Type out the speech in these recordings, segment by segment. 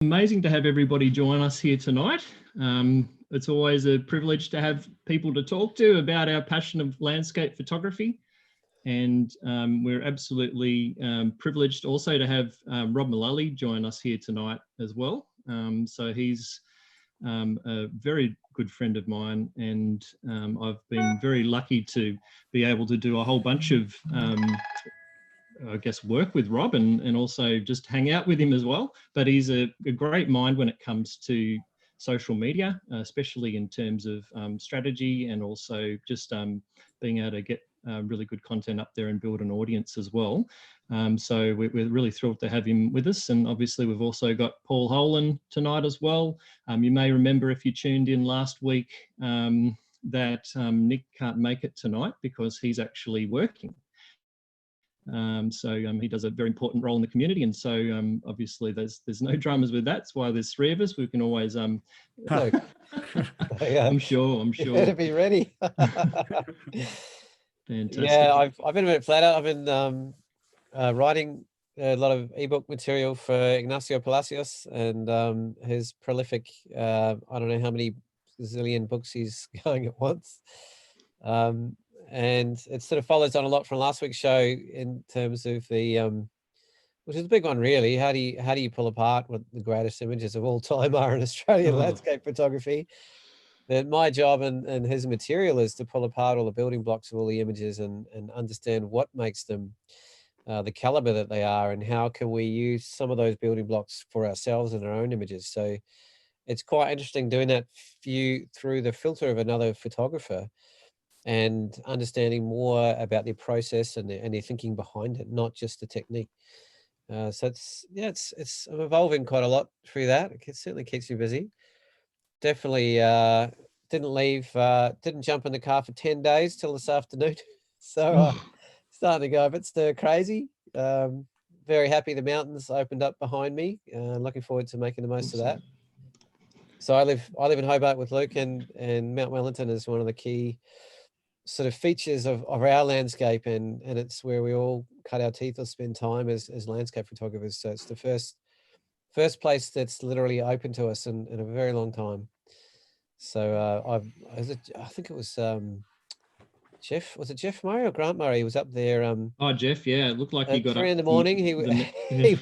Amazing to have everybody join us here tonight. It's always a privilege to have people to talk to about our passion of landscape photography. And we're absolutely privileged also to have Rob Mulally join us here tonight as well. So he's a very good friend of mine, and I've been very lucky to be able to do a whole bunch of I guess work with Rob and also just hang out with him as well. But he's a great mind when it comes to social media, especially in terms of strategy and also just being able to get really good content up there and build an audience as well. So we're really thrilled to have him with us. And obviously we've also got Paul Holan tonight as well. You may remember if you tuned in last week that Nick can't make it tonight because he's actually working. So he does a very important role in the community, and so obviously there's no dramas with that. That's why there's three of us. We can always I'm sure You better be ready. Fantastic. Yeah, I've been a bit flat out. I've been writing a lot of ebook material for Ignacio Palacios and his prolific I don't know how many zillion books he's going at once. And it sort of follows on a lot from last week's show in terms of the which is a big one really. How do you pull apart what the greatest images of all time are in Australian landscape photography? That my job and his material is to pull apart all the building blocks of all the images and understand what makes them the caliber that they are, and how can we use some of those building blocks for ourselves and our own images. So it's quite interesting doing that through the filter of another photographer and understanding more about their process and their thinking behind it, not just the technique. So it's I'm evolving quite a lot through that. It certainly keeps me busy. Definitely didn't jump in the car for 10 days till this afternoon. So starting to go a bit stir crazy. Very happy the mountains opened up behind me. Looking forward to making the most of that. So I live in Hobart with Luke, and Mount Wellington is one of the key sort of features of our landscape, and it's where we all cut our teeth or spend time as landscape photographers. So it's the first place that's literally open to us in a very long time. So I think it was Jeff. Was it Jeff Murray or Grant Murray? He was up there. Oh, Jeff, yeah, it looked like he got 3 up in the morning. He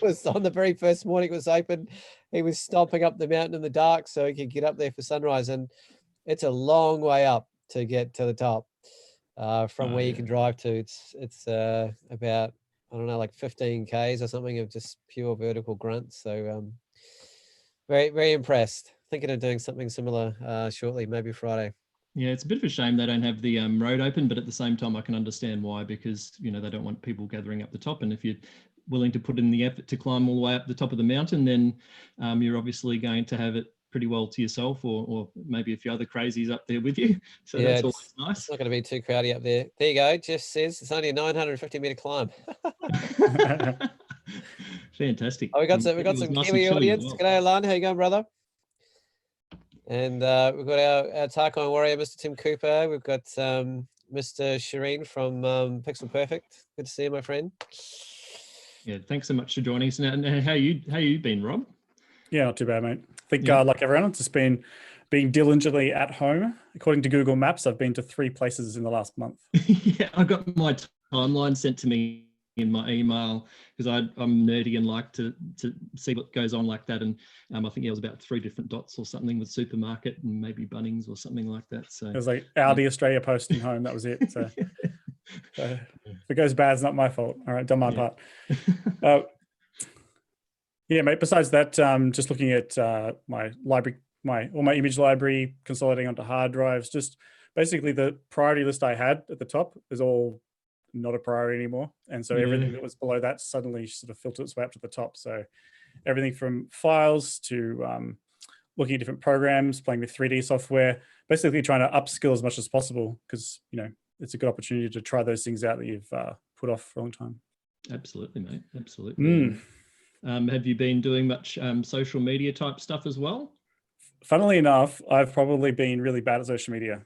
was on the very first morning it was open. He was stomping up the mountain in the dark so he could get up there for sunrise, and it's a long way up to get to the top. From where you can drive to. It's about, I don't know, like 15 Ks or something of just pure vertical grunts. So very, very impressed. Thinking of doing something similar shortly, maybe Friday. Yeah, it's a bit of a shame they don't have the road open, but at the same time I can understand why, because they don't want people gathering up the top, and if you're willing to put in the effort to climb all the way up the top of the mountain, then you're obviously going to have it pretty well to yourself, or maybe a few other crazies up there with you. So yeah, that's always nice. It's not going to be too crowded up there. There you go. Jeff says it's only a 950 meter climb. Fantastic. Oh, we got some Kiwi audience. Well. G'day, Alan. How you going, brother? And we've got our Tarkine warrior, Mr. Tim Cooper. We've got Mr. Shireen from Pixel Perfect. Good to see you, my friend. Yeah, thanks so much for joining us. Now, how you been, Rob? Yeah, not too bad, mate. I think like everyone, I've just been being diligently at home. According to Google Maps, I've been to 3 places in the last month. Yeah, I got my timeline sent to me in my email because I'm nerdy and like to see what goes on like that. And I think it was about 3 different dots or something with supermarket and maybe Bunnings or something like that. So it was like Audi Australia Post and home. That was it. So, so if it goes bad, it's not my fault. All right, done my part. Yeah, mate. Besides that, just looking at my library, all my image library, consolidating onto hard drives. Just basically the priority list I had at the top is all not a priority anymore, and so everything that was below that suddenly sort of filtered its way up to the top. So everything from files to looking at different programs, playing with 3D software, basically trying to upskill as much as possible because it's a good opportunity to try those things out that you've put off for a long time. Absolutely, mate. Absolutely. Have you been doing much social media type stuff as well? Funnily enough, I've probably been really bad at social media.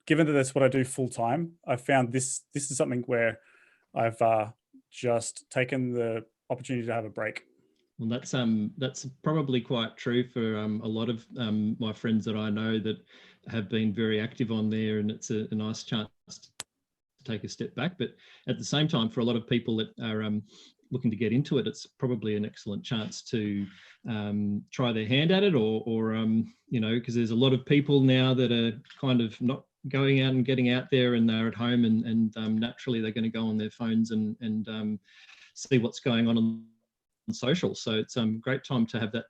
Given that that's what I do full time, I found this is something where I've just taken the opportunity to have a break. Well, that's probably quite true for a lot of my friends that I know that have been very active on there, and it's a nice chance to take a step back. But at the same time, for a lot of people that are looking to get into it, it's probably an excellent chance to try their hand at it, or you know, because there's a lot of people now that are kind of not going out and getting out there, and they're at home, and naturally they're going to go on their phones and see what's going on social. So it's a great time to have that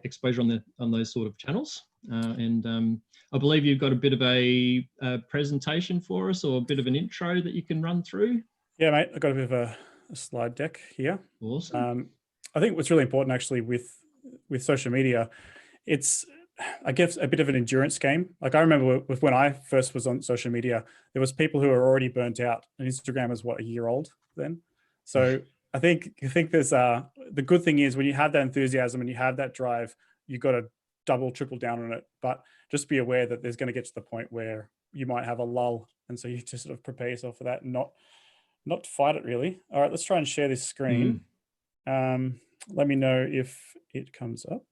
exposure on those sort of channels. And I believe you've got a bit of a presentation for us, or a bit of an intro that you can run through. Yeah, mate, I've got a bit of a slide deck here. Awesome. I think what's really important actually with social media, it's, I guess, a bit of an endurance game. Like I remember with when I first was on social media, there was people who were already burnt out, and Instagram was what, a year old then. So I think there's the good thing is when you have that enthusiasm and you have that drive, you've got to double, triple down on it. But just be aware that there's going to get to the point where you might have a lull, and so you just sort of prepare yourself for that and not fight it really. All right, let's try and share this screen. Let me know if it comes up.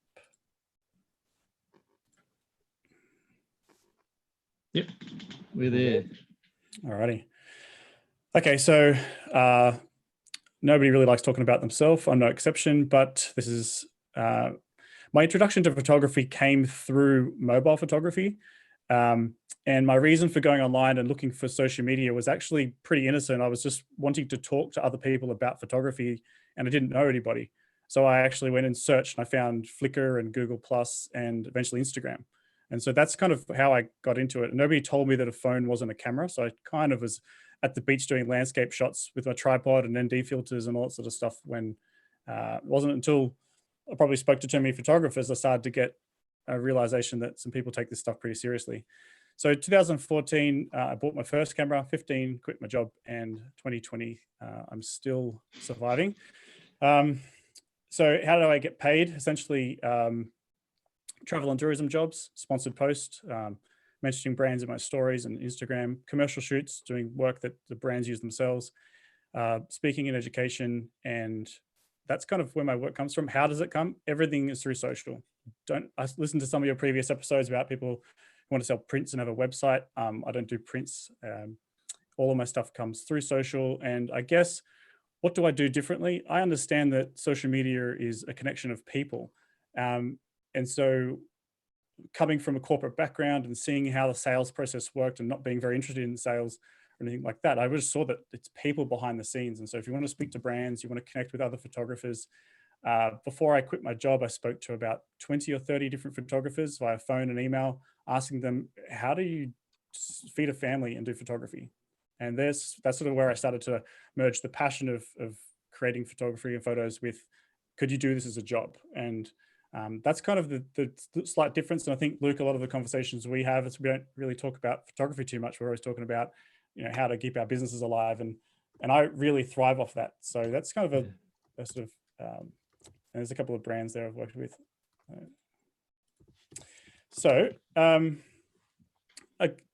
Yep, we're there. All righty. Okay, so nobody really likes talking about themselves. I'm no exception, but this is my introduction to photography came through mobile photography. And my reason for going online and looking for social media was actually pretty innocent. I was just wanting to talk to other people about photography, and I didn't know anybody. So I actually went and searched, and I found Flickr and Google Plus and eventually Instagram. And so that's kind of how I got into it. And nobody told me that a phone wasn't a camera. So I kind of was at the beach doing landscape shots with my tripod and ND filters and all that sort of stuff when it wasn't until I probably spoke to too many photographers I started to get a realization that some people take this stuff pretty seriously. So 2014, I bought my first camera, 15, quit my job, and 2020, I'm still surviving. So how do I get paid? Essentially, travel and tourism jobs, sponsored posts, mentioning brands in my stories and Instagram, commercial shoots, doing work that the brands use themselves, speaking in education, and that's kind of where my work comes from. How does it come? Everything is through social. I listened to some of your previous episodes about people who want to sell prints and have a website. I don't do prints. All of my stuff comes through social. And I guess, what do I do differently? I understand that social media is a connection of people. And so coming from a corporate background and seeing how the sales process worked and not being very interested in sales or anything like that, I just saw that it's people behind the scenes. And so if you want to speak to brands, you want to connect with other photographers. Before I quit my job, I spoke to about 20 or 30 different photographers via phone and email, asking them, how do you feed a family and do photography? And that's sort of where I started to merge the passion of creating photography and photos with, could you do this as a job? And that's kind of the slight difference. And I think, Luke, a lot of the conversations we have is we don't really talk about photography too much. We're always talking about, you know, how to keep our businesses alive. And I really thrive off that. So that's kind of a sort of, and there's a couple of brands there I've worked with.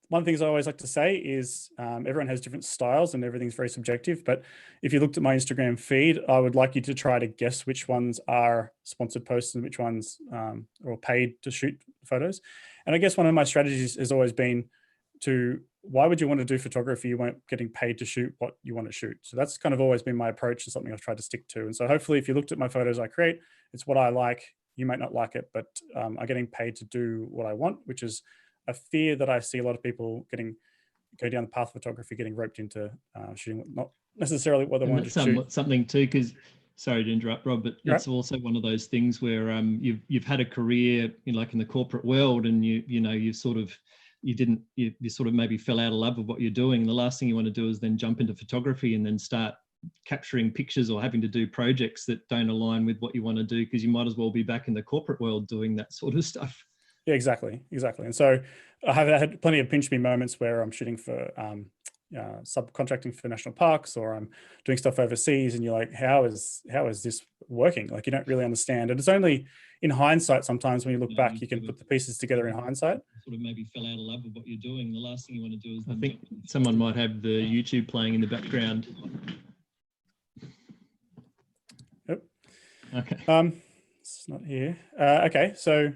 One of the things I always like to say is everyone has different styles and everything's very subjective. But if you looked at my Instagram feed, I would like you to try to guess which ones are sponsored posts and which ones are paid to shoot photos. And I guess one of my strategies has always been why would you want to do photography? You weren't getting paid to shoot what you want to shoot. So that's kind of always been my approach and something I've tried to stick to. And so hopefully if you looked at my photos I create, it's what I like. You might not like it, but I'm getting paid to do what I want, which is a fear that I see a lot of people go down the path of photography, getting roped into shooting not necessarily what they want to shoot. Something too, because sorry to interrupt, Rob, but it's also one of those things where you've had a career in the corporate world, and you sort of maybe fell out of love with what you're doing. The last thing you want to do is then jump into photography and then start capturing pictures or having to do projects that don't align with what you want to do, because you might as well be back in the corporate world doing that sort of stuff. Yeah, exactly. And so I have had plenty of pinch me moments where I'm shooting for subcontracting for national parks, or I'm doing stuff overseas, and you're like, how is this working? Like, you don't really understand. And it's only in hindsight sometimes when you look back, you can put the pieces together in hindsight. Sort of maybe fell out of love with what you're doing. The last thing you want to do is... I think someone might have the YouTube playing in the background. Yep. Okay. It's not here. Okay, so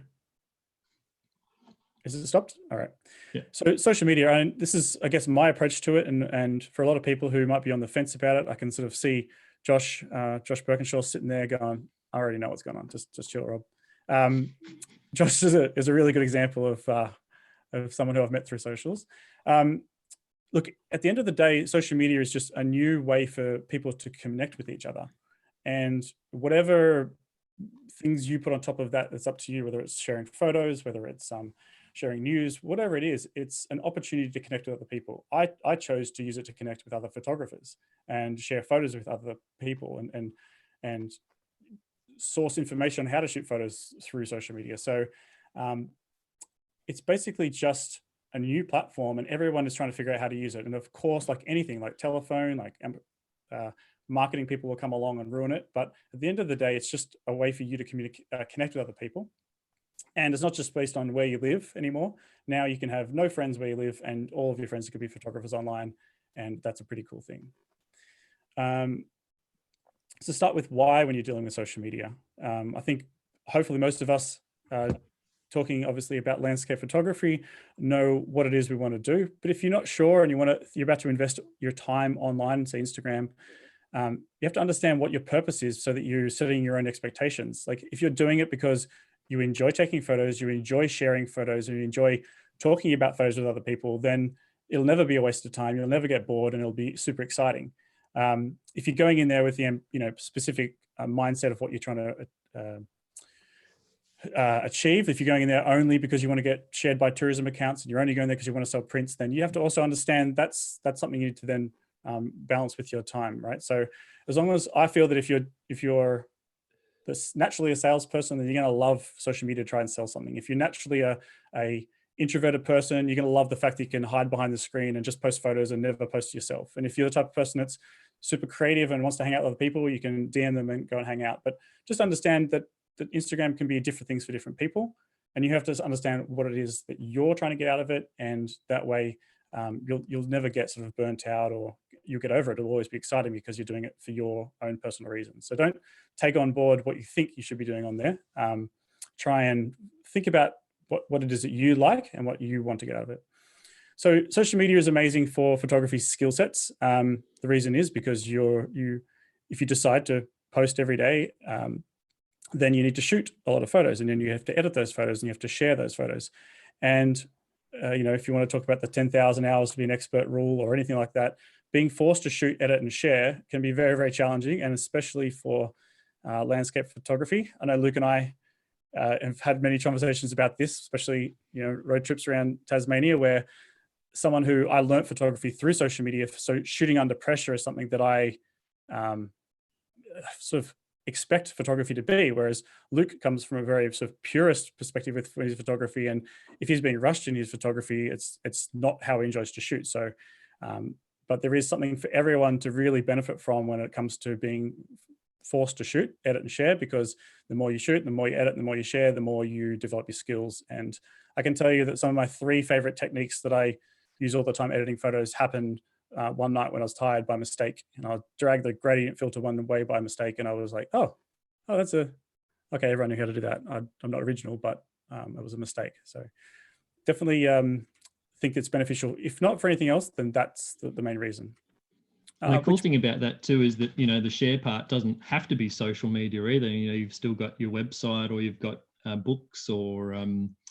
is it stopped? All right. Yeah. So social media, and this is, I guess, my approach to it, and for a lot of people who might be on the fence about it, I can sort of see Josh Birkinshaw sitting there going, "I already know what's going on. Just chill, Rob." Josh is a really good example of someone who I've met through socials. Look, at the end of the day, social media is just a new way for people to connect with each other, and whatever things you put on top of that, it's up to you, whether it's sharing photos, whether it's sharing news, whatever it is, it's an opportunity to connect with other people. I chose to use it to connect with other photographers and share photos with other people, and source information on how to shoot photos through social media. So it's basically just a new platform, and everyone is trying to figure out how to use it. And of course, like anything, like telephone, like marketing people will come along and ruin it. But at the end of the day, it's just a way for you to connect with other people. And it's not just based on where you live anymore. Now you can have no friends where you live, and all of your friends could be photographers online. And that's a pretty cool thing. So start with why when you're dealing with social media. I think hopefully most of us talking obviously about landscape photography know what it is we want to do. But if you're not sure and you're about to invest your time online, say Instagram, you have to understand what your purpose is so that you're setting your own expectations. Like if you're doing it because you enjoy taking photos, you enjoy sharing photos, and you enjoy talking about photos with other people, then it'll never be a waste of time. You'll never get bored, and it'll be super exciting. If you're going in there with the specific mindset of what you're trying to achieve, if you're going in there only because you want to get shared by tourism accounts, and you're only going there because you want to sell prints, then you have to also understand that's something you need to then balance with your time, right? So as long as I feel that if you're naturally a salesperson, then you're going to love social media to try and sell something. If you're naturally a introverted person, you're going to love the fact that you can hide behind the screen and just post photos and never post yourself. And if you're the type of person that's super creative and wants to hang out with other people, you can DM them and go and hang out. But just understand that Instagram can be different things for different people, and you have to understand what it is that you're trying to get out of it. And that way you'll never get sort of burnt out, or you'll get over it. It'll always be exciting because you're doing it for your own personal reasons. So don't take on board what you think you should be doing on there. Try and think about what it is that you like and what you want to get out of it. So social media is amazing for photography skill sets. The reason is because if you decide to post every day, then you need to shoot a lot of photos, and then you have to edit those photos, and you have to share those photos. And if you want to talk about the 10,000 hours to be an expert rule or anything like that, being forced to shoot, edit, and share can be very, very challenging, and especially for landscape photography. I know Luke and I have had many conversations about this, especially road trips around Tasmania, where someone who I learnt photography through social media, so shooting under pressure is something that I sort of expect photography to be, whereas Luke comes from a very sort of purist perspective with his photography, and if he's being rushed in his photography, it's not how he enjoys to shoot. So but there is something for everyone to really benefit from when it comes to being forced to shoot, edit, and share, because the more you shoot, the more you edit, the more you share, the more you develop your skills. And I can tell you that some of my 3 favorite techniques that I use all the time editing photos happened one night when I was tired by mistake, and I dragged the gradient filter one way by mistake, and I was like, oh, that's okay, everyone knew how to do that. I'm not original, but it was a mistake. So definitely think it's beneficial. If not for anything else, then that's the main reason. And the cool thing about that too is that the share part doesn't have to be social media either. You've still got your website, or you've got books or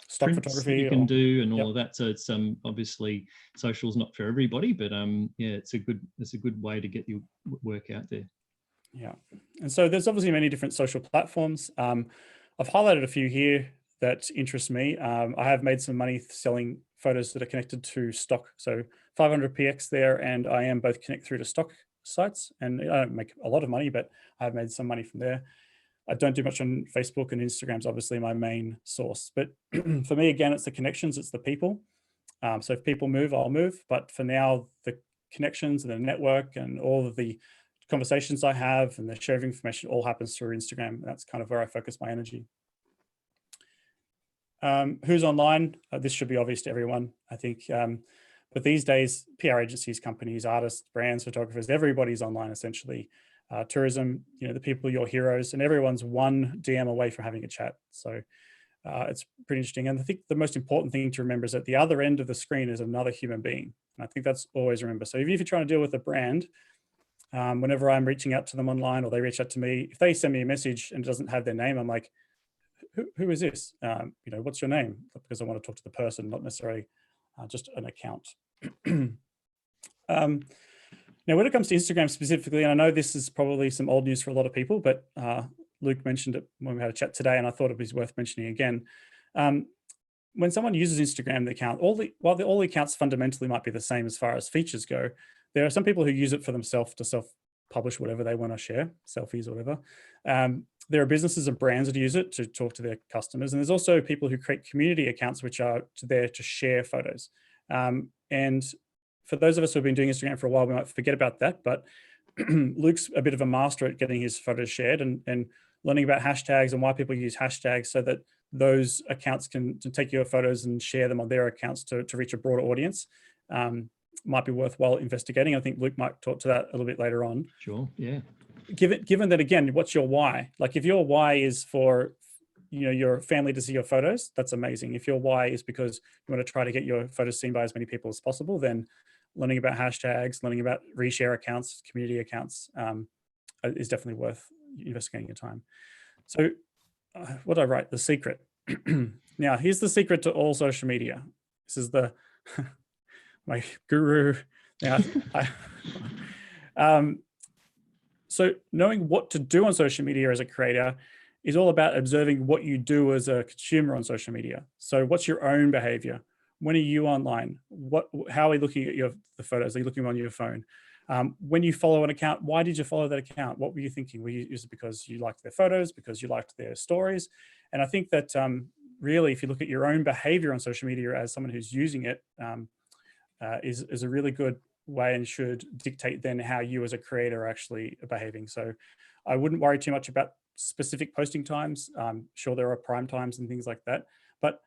stock prints photography you can do, and all yep. of that. So it's obviously social's not for everybody, but yeah, it's a good way to get your work out there. Yeah, and so there's obviously many different social platforms. I've highlighted a few here that interest me. I have made some money selling photos that are connected to stock, so 500px there, and I am both connect through to stock sites, and I don't make a lot of money, but I've made some money from there. I don't do much on Facebook, and Instagram's obviously my main source. But for me, again, it's the connections, it's the people. So if people move, I'll move. But for now, the connections and the network and all of the conversations I have and the share of information all happens through Instagram. That's kind of where I focus my energy. Who's online? This should be obvious to everyone, I think. But these days, PR agencies, companies, artists, brands, photographers, everybody's online essentially. tourism, the people, your heroes, and everyone's one DM away from having a chat. So it's pretty interesting. And I think the most important thing to remember is at the other end of the screen is another human being. And I think that's always remember. So if you're trying to deal with a brand, whenever I'm reaching out to them online or they reach out to me, if they send me a message and it doesn't have their name, I'm like, who is this? What's your name? Because I want to talk to the person, not necessarily just an account. Now, when it comes to Instagram specifically, and I know this is probably some old news for a lot of people, but Luke mentioned it when we had a chat today, and I thought it was worth mentioning again. When someone uses Instagram, the account, while all the accounts fundamentally might be the same as far as features go, there are some people who use it for themselves to self-publish whatever they want to share, selfies or whatever. There are businesses and brands that use it to talk to their customers. And there's also people who create community accounts, which are there to share photos. And for those of us who have been doing Instagram for a while, we might forget about that, but Luke's a bit of a master at getting his photos shared and learning about hashtags and why people use hashtags so that those accounts can take your photos and share them on their accounts to reach a broader audience. Might be worthwhile investigating. I think Luke might talk to that a little bit later on. Sure, yeah. Given that, again, what's your why? Like if your why is for your family to see your photos, that's amazing. If your why is because you want to try to get your photos seen by as many people as possible, then learning about hashtags, learning about reshare accounts, community accounts is definitely worth investigating your time. So what did I write? The secret. Now, here's the secret to all social media. This is the my guru. Now, so knowing what to do on social media as a creator is all about observing what you do as a consumer on social media. So what's your own behavior? When are you online? How are you looking at the photos? Are you looking on your phone? When you follow an account, why did you follow that account? What were you thinking? Is it because you liked their photos, because you liked their stories? And I think that really, if you look at your own behavior on social media as someone who's using it, is a really good way and should dictate then how you as a creator are actually behaving. So I wouldn't worry too much about specific posting times. Sure, there are prime times and things like that. But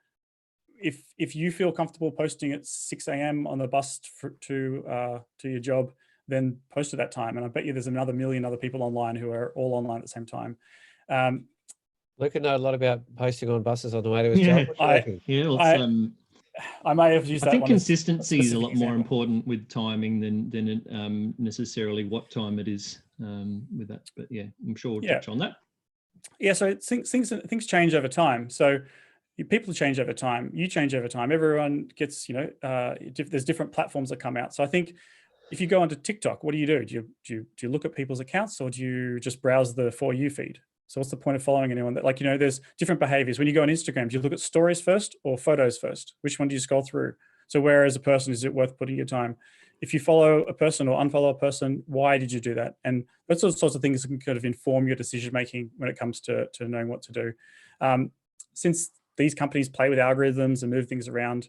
if you feel comfortable posting at 6 a.m. on the bus to your job, then post at that time. And I bet you there's another million other people online who are all online at the same time. Luke would know a lot about posting on buses on the way to his job. I may have used that. I think consistency is a lot more important with timing than necessarily what time it is with that. But yeah, I'm sure we'll touch on that. Yeah, so things change over time. So people change over time. You change over time. Everyone gets, there's different platforms that come out. So I think if you go onto TikTok, what do? Do you look at people's accounts or do you just browse the For You feed? So what's the point of following anyone that there's different behaviors. When you go on Instagram, do you look at stories first or photos first? Which one do you scroll through? So where as a person, is it worth putting your time? If you follow a person or unfollow a person, why did you do that? And those sorts of things can kind of inform your decision-making when it comes to knowing what to do. Since these companies play with algorithms and move things around,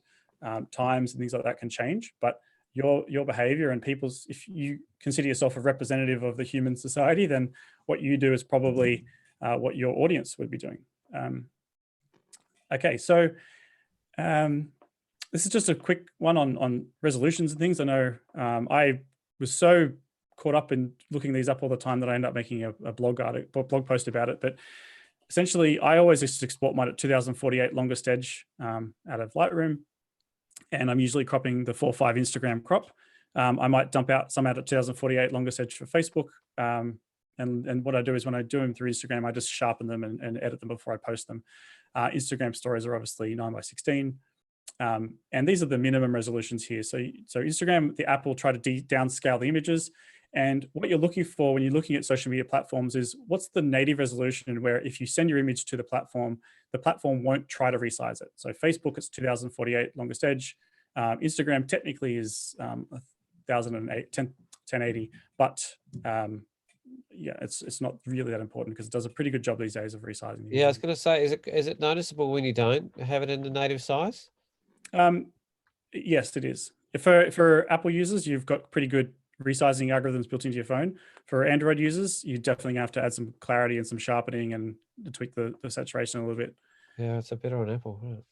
times and things like that can change, but your behavior and people's, if you consider yourself a representative of the human society, then what you do is probably what your audience would be doing. Okay, so this is just a quick one on resolutions and things. I know I was so caught up in looking these up all the time that I end up making a blog post about it. But essentially, I always just export mine at 2048 longest edge out of Lightroom. And I'm usually cropping the 4:5 Instagram crop. I might dump out some out at 2048 longest edge for Facebook. And what I do is when I do them through Instagram, I just sharpen them and edit them before I post them. Instagram stories are obviously 9:16. And these are the minimum resolutions here. So Instagram, the app will try to downscale the images. And what you're looking for when you're looking at social media platforms is what's the native resolution where if you send your image to the platform won't try to resize it. So Facebook, it's 2048 longest edge. Instagram technically is 1080, but yeah, it's not really that important because it does a pretty good job these days of resizing. Yeah, I was going to say, is it noticeable when you don't have it in the native size? Yes, it is. For Apple users, you've got pretty good resizing algorithms built into your phone. For Android users, you definitely have to add some clarity and some sharpening and tweak the saturation a little bit. Yeah, it's a better on Apple. Right?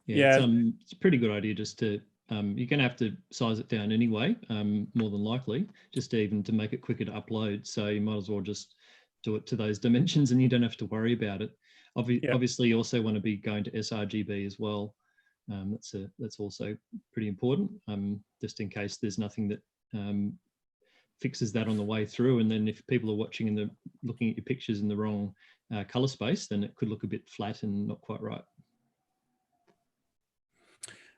Yeah, it's a pretty good idea just to you're going to have to size it down anyway, more than likely, just even to make it quicker to upload. So you might as well just do it to those dimensions and you don't have to worry about it. Obviously, you also want to be going to sRGB as well. That's also pretty important, just in case there's nothing that fixes that on the way through. And then if people are watching and they're looking at your pictures in the wrong color space, then it could look a bit flat and not quite right.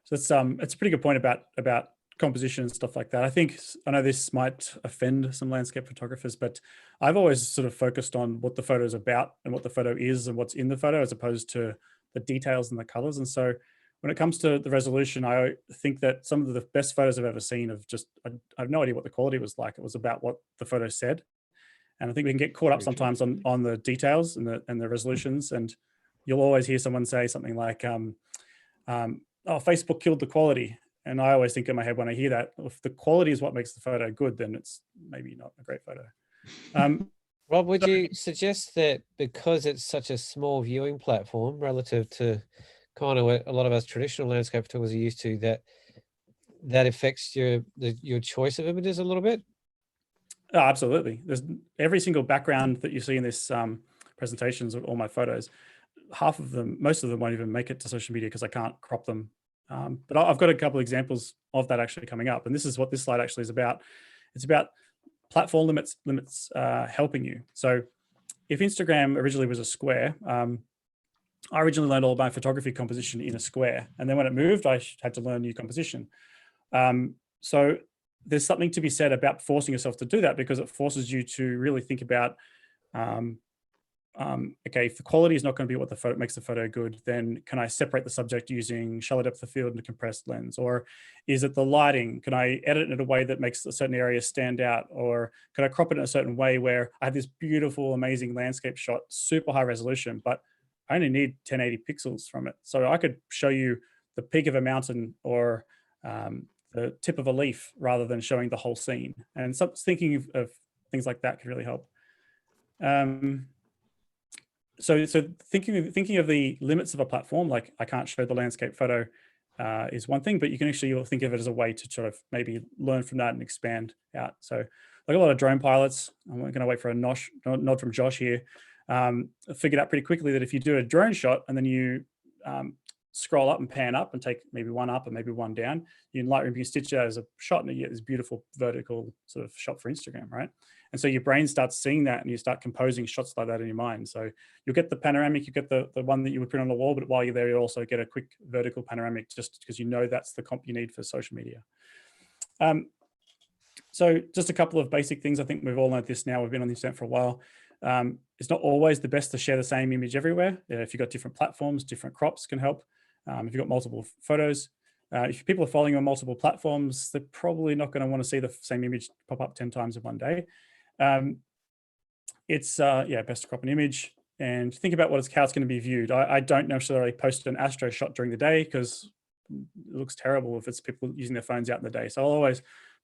So it's a pretty good point about composition and stuff like that. I know this might offend some landscape photographers, but I've always sort of focused on what the photo is about and what the photo is and what's in the photo, as opposed to the details and the colors. And so when it comes to the resolution, I think that some of the best photos I've ever seen of just, I have no idea what the quality was like. It was about what the photo said. And I think we can get caught up sometimes on the details and the resolutions. And you'll always hear someone say something like, oh, Facebook killed the quality. And I always think in my head when I hear that, if the quality is what makes the photo good, then it's maybe not a great photo. Rob, would you suggest that because it's such a small viewing platform relative to kind of what a lot of us traditional landscape photographers are used to, that affects your choice of images a little bit? Oh, absolutely. There's every single background that you see in this presentations of all my photos. Most of them won't even make it to social media because I can't crop them. But I've got a couple of examples of that actually coming up. And this is what this slide actually is about. It's about platform limits helping you. So if Instagram originally was a square, I originally learned all about photography composition in a square. And then when it moved, I had to learn new composition. So there's something to be said about forcing yourself to do that, because it forces you to really think about, okay, if the quality is not going to be what the photo makes the photo good, then can I separate the subject using shallow depth of field and a compressed lens? Or is it the lighting? Can I edit it in a way that makes a certain area stand out? Or can I crop it in a certain way where I have this beautiful, amazing landscape shot, super high resolution, but I only need 1080 pixels from it. So I could show you the peak of a mountain or the tip of a leaf rather than showing the whole scene. And so thinking of things like that can really help. So thinking of the limits of a platform, like I can't show the landscape photo is one thing, but you can actually think of it as a way to sort of maybe learn from that and expand out. So like a lot of drone pilots, I'm going to wait for a nod from Josh here, figured out pretty quickly that if you do a drone shot and then you scroll up and pan up and take maybe one up and maybe one down, in Lightroom you can stitch it out as a shot and you get this beautiful vertical sort of shot for Instagram, right? And so your brain starts seeing that and you start composing shots like that in your mind. So you'll get the panoramic, you get the one that you would print on the wall, but while you're there, you also get a quick vertical panoramic just because you know that's the comp you need for social media. So just a couple of basic things. I think we've all learned this now. We've been on the internet for a while. It's not always the best to share the same image everywhere. If you've got different platforms, different crops can help. If you've got multiple photos, if people are following you on multiple platforms, they're probably not going to want to see the same image pop up 10 times in one day. It's best to crop an image and think about how it's going to be viewed. I don't necessarily post an astro shot during the day because it looks terrible if it's people using their phones out in the day. So I'll always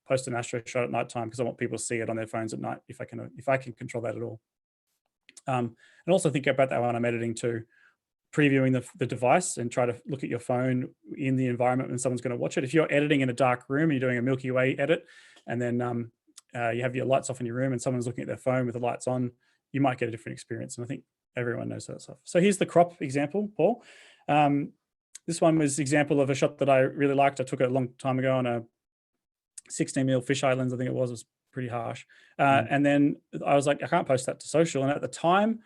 post an astro shot at nighttime because I want people to see it on their phones at night if I can control that at all. And also think about that when I'm editing too, previewing the device and try to look at your phone in the environment when someone's going to watch it. If you're editing in a dark room and you're doing a Milky Way edit and then you have your lights off in your room and someone's looking at their phone with the lights on, you might get a different experience. And I think everyone knows that stuff. So here's the crop example, Paul. This one was an example of a shot that I really liked. I took it a long time ago on a 16mm fisheye lens, I think it was pretty harsh. And then I was like, I can't post that to social. And at the time,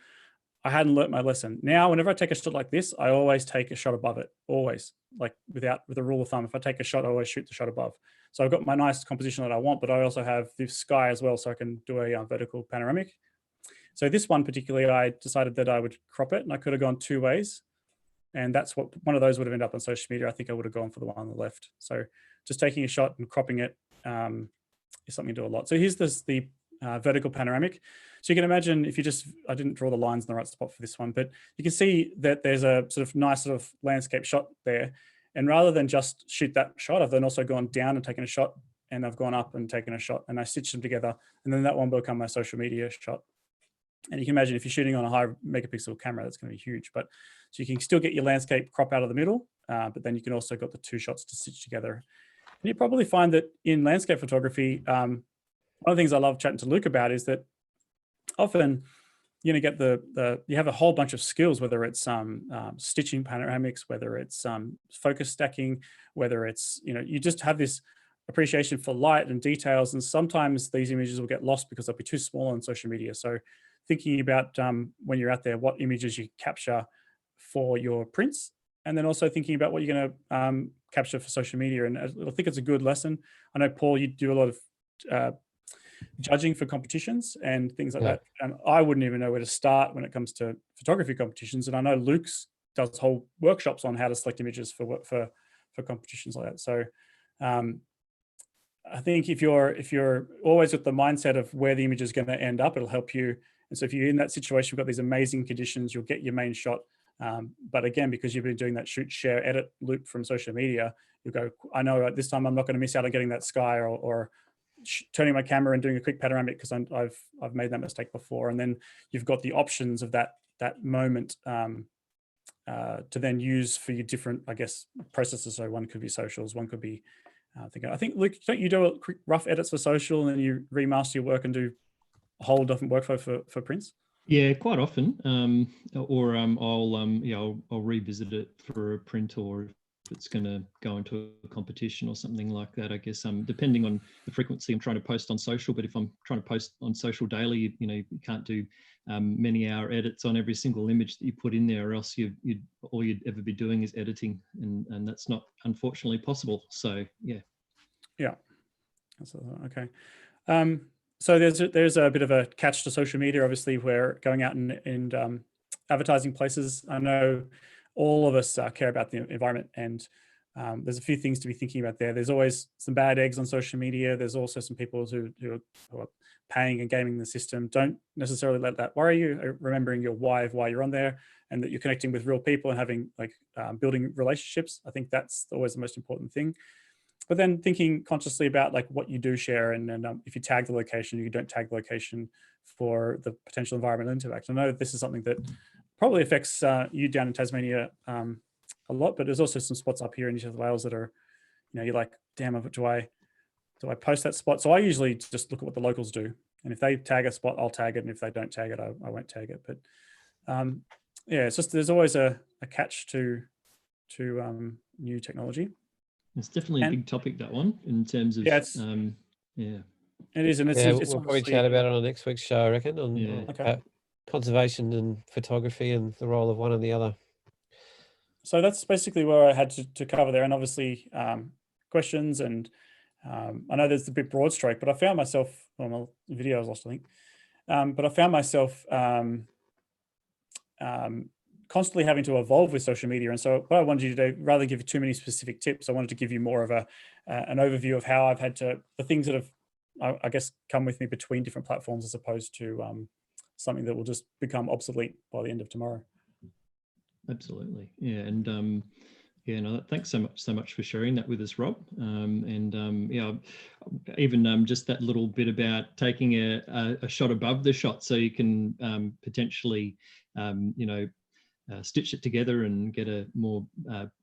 I hadn't learnt my lesson. Now, whenever I take a shot like this, I always take a shot above it, always, like with a rule of thumb. If I take a shot, I always shoot the shot above. So I've got my nice composition that I want, but I also have the sky as well, so I can do a vertical panoramic. So this one particularly, I decided that I would crop it, and I could have gone two ways. And that's what one of those would have ended up on social media. I think I would have gone for the one on the left. So just taking a shot and cropping it is something to do a lot. So here's the vertical panoramic. So you can imagine if you I didn't draw the lines in the right spot for this one, but you can see that there's a sort of nice sort of landscape shot there. And rather than just shoot that shot, I've then also gone down and taken a shot, and I've gone up and taken a shot, and I stitched them together. And then that one will become my social media shot. And you can imagine if you're shooting on a high megapixel camera, that's going to be huge. But so you can still get your landscape crop out of the middle, but then you can also got the two shots to stitch together. you probably find that in landscape photography, one of the things I love chatting to Luke about is that often you're going to get you have a whole bunch of skills, whether it's stitching panoramics, whether it's focus stacking, whether it's, you just have this appreciation for light and details. And sometimes these images will get lost because they'll be too small on social media. So thinking about when you're out there, what images you capture for your prints, and then also thinking about what you're going to capture for social media. And I think it's a good lesson. I know, Paul, you do a lot of judging for competitions and things like that. And I wouldn't even know where to start when it comes to photography competitions. And I know Luke's does whole workshops on how to select images for competitions like that. So I think if you're always with the mindset of where the image is going to end up, it'll help you. And so if you're in that situation, you've got these amazing conditions, you'll get your main shot. But again, because you've been doing that shoot, share, edit loop from social media, you go, I know this time I'm not going to miss out on getting that sky, or turning my camera and doing a quick panoramic because I've made that mistake before. And then you've got the options of that moment to then use for your different, I guess, processes. So one could be socials, one could be I think, Luke, don't you do a quick rough edits for social and then you remaster your work and do a whole different workflow for prints? Yeah, quite often. I'll revisit it for a print, or if it's going to go into a competition or something like that. I guess depending on the frequency I'm trying to post on social. But if I'm trying to post on social daily, you can't do many hour edits on every single image that you put in there, or else all you'd ever be doing is editing, and that's not unfortunately possible. So yeah. Okay. So there's a bit of a catch to social media. Obviously, we're going out and advertising places. I know all of us care about the environment, and there's a few things to be thinking about there. There's always some bad eggs on social media. There's also some people who are paying and gaming the system. Don't necessarily let that worry you. Remembering your why of why you're on there, and that you're connecting with real people and having building relationships. I think that's always the most important thing. But then thinking consciously about what you do share, and if you tag the location, you don't tag the location for the potential environmental impact. I know this is something that probably affects you down in Tasmania a lot, but there's also some spots up here in New South Wales that are, you're like, damn, do I post that spot? So I usually just look at what the locals do, and if they tag a spot, I'll tag it, and if they don't tag it, I won't tag it. But yeah, it's just there's always a catch to new technology. It's definitely a big topic, that one, in terms of it is, and it's we'll probably chat about it on next week's show, I reckon, on conservation and photography and the role of one and the other. So that's basically where I had to cover there, and obviously questions, and I know there's a bit broad stroke, but I found myself, well, my video was lost, I think, but I found myself constantly having to evolve with social media. And so what I wanted you to do, rather than give you too many specific tips, I wanted to give you more of an overview of how I've had the things that have, I guess, come with me between different platforms, as opposed to something that will just become obsolete by the end of tomorrow. Absolutely. Yeah. And thanks so much for sharing that with us, Rob. Even just that little bit about taking a shot above the shot, so you can potentially, stitch it together and get a more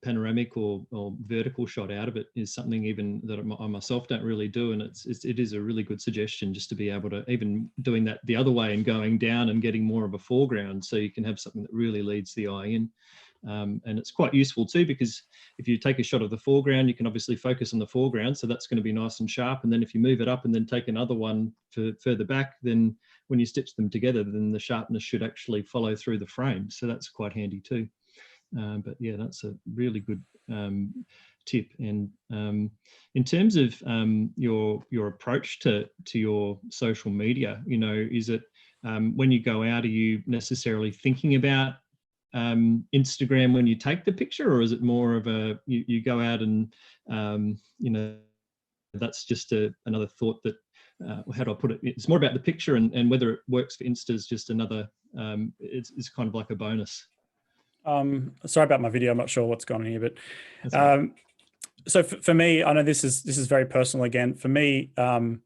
panoramic or vertical shot out of it, is something even that I myself don't really do. And it is a really good suggestion, just to be able to, even doing that the other way and going down and getting more of a foreground, so you can have something that really leads the eye in. And it's quite useful too, because if you take a shot of the foreground, you can obviously focus on the foreground, so that's going to be nice and sharp. And then if you move it up and then take another one further back, then when you stitch them together, then the sharpness should actually follow through the frame. So that's quite handy too. But yeah, that's a really good tip. And in terms of your approach to your social media, is it when you go out, are you necessarily thinking about Instagram when you take the picture, or is it more of you go out and that's just another thought that how do I put it? It's more about the picture, and whether it works for Insta is just another. It's kind of like a bonus. Sorry about my video. I'm not sure what's going on here, but so for me, I know this is very personal again. For me, the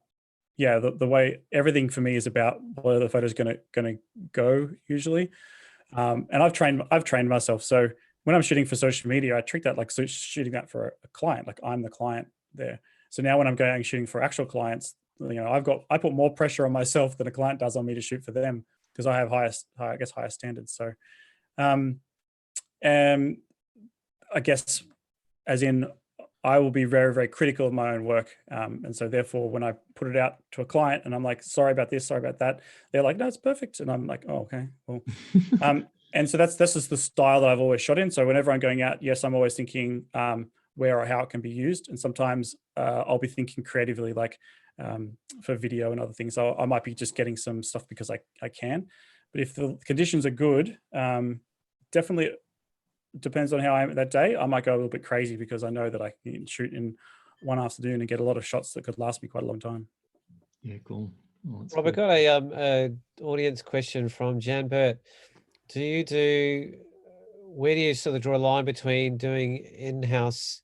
way everything for me is about where the photo is going to go usually. And I've trained myself. So when I'm shooting for social media, I treat that like shooting that for a client. Like I'm the client there. So now when I'm going and shooting for actual clients, you know, I put more pressure on myself than a client does on me to shoot for them, because I have higher standards. So, I guess, as in, I will be very, very critical of my own work. And so therefore, when I put it out to a client and I'm like, sorry about this, sorry about that, they're like, no, it's perfect. And I'm like, oh, okay, well. And so that's just the style that I've always shot in. So whenever I'm going out, yes, I'm always thinking where or how it can be used. And sometimes I'll be thinking creatively, like for video and other things. I might be just getting some stuff because I can. But if the conditions are good, definitely depends on how I am that day. I might go a little bit crazy because I know that I can shoot in one afternoon and get a lot of shots that could last me quite a long time. Yeah, cool. Oh, Rob, I got a audience question from Jan Burt. Where do you sort of draw a line between doing in-house,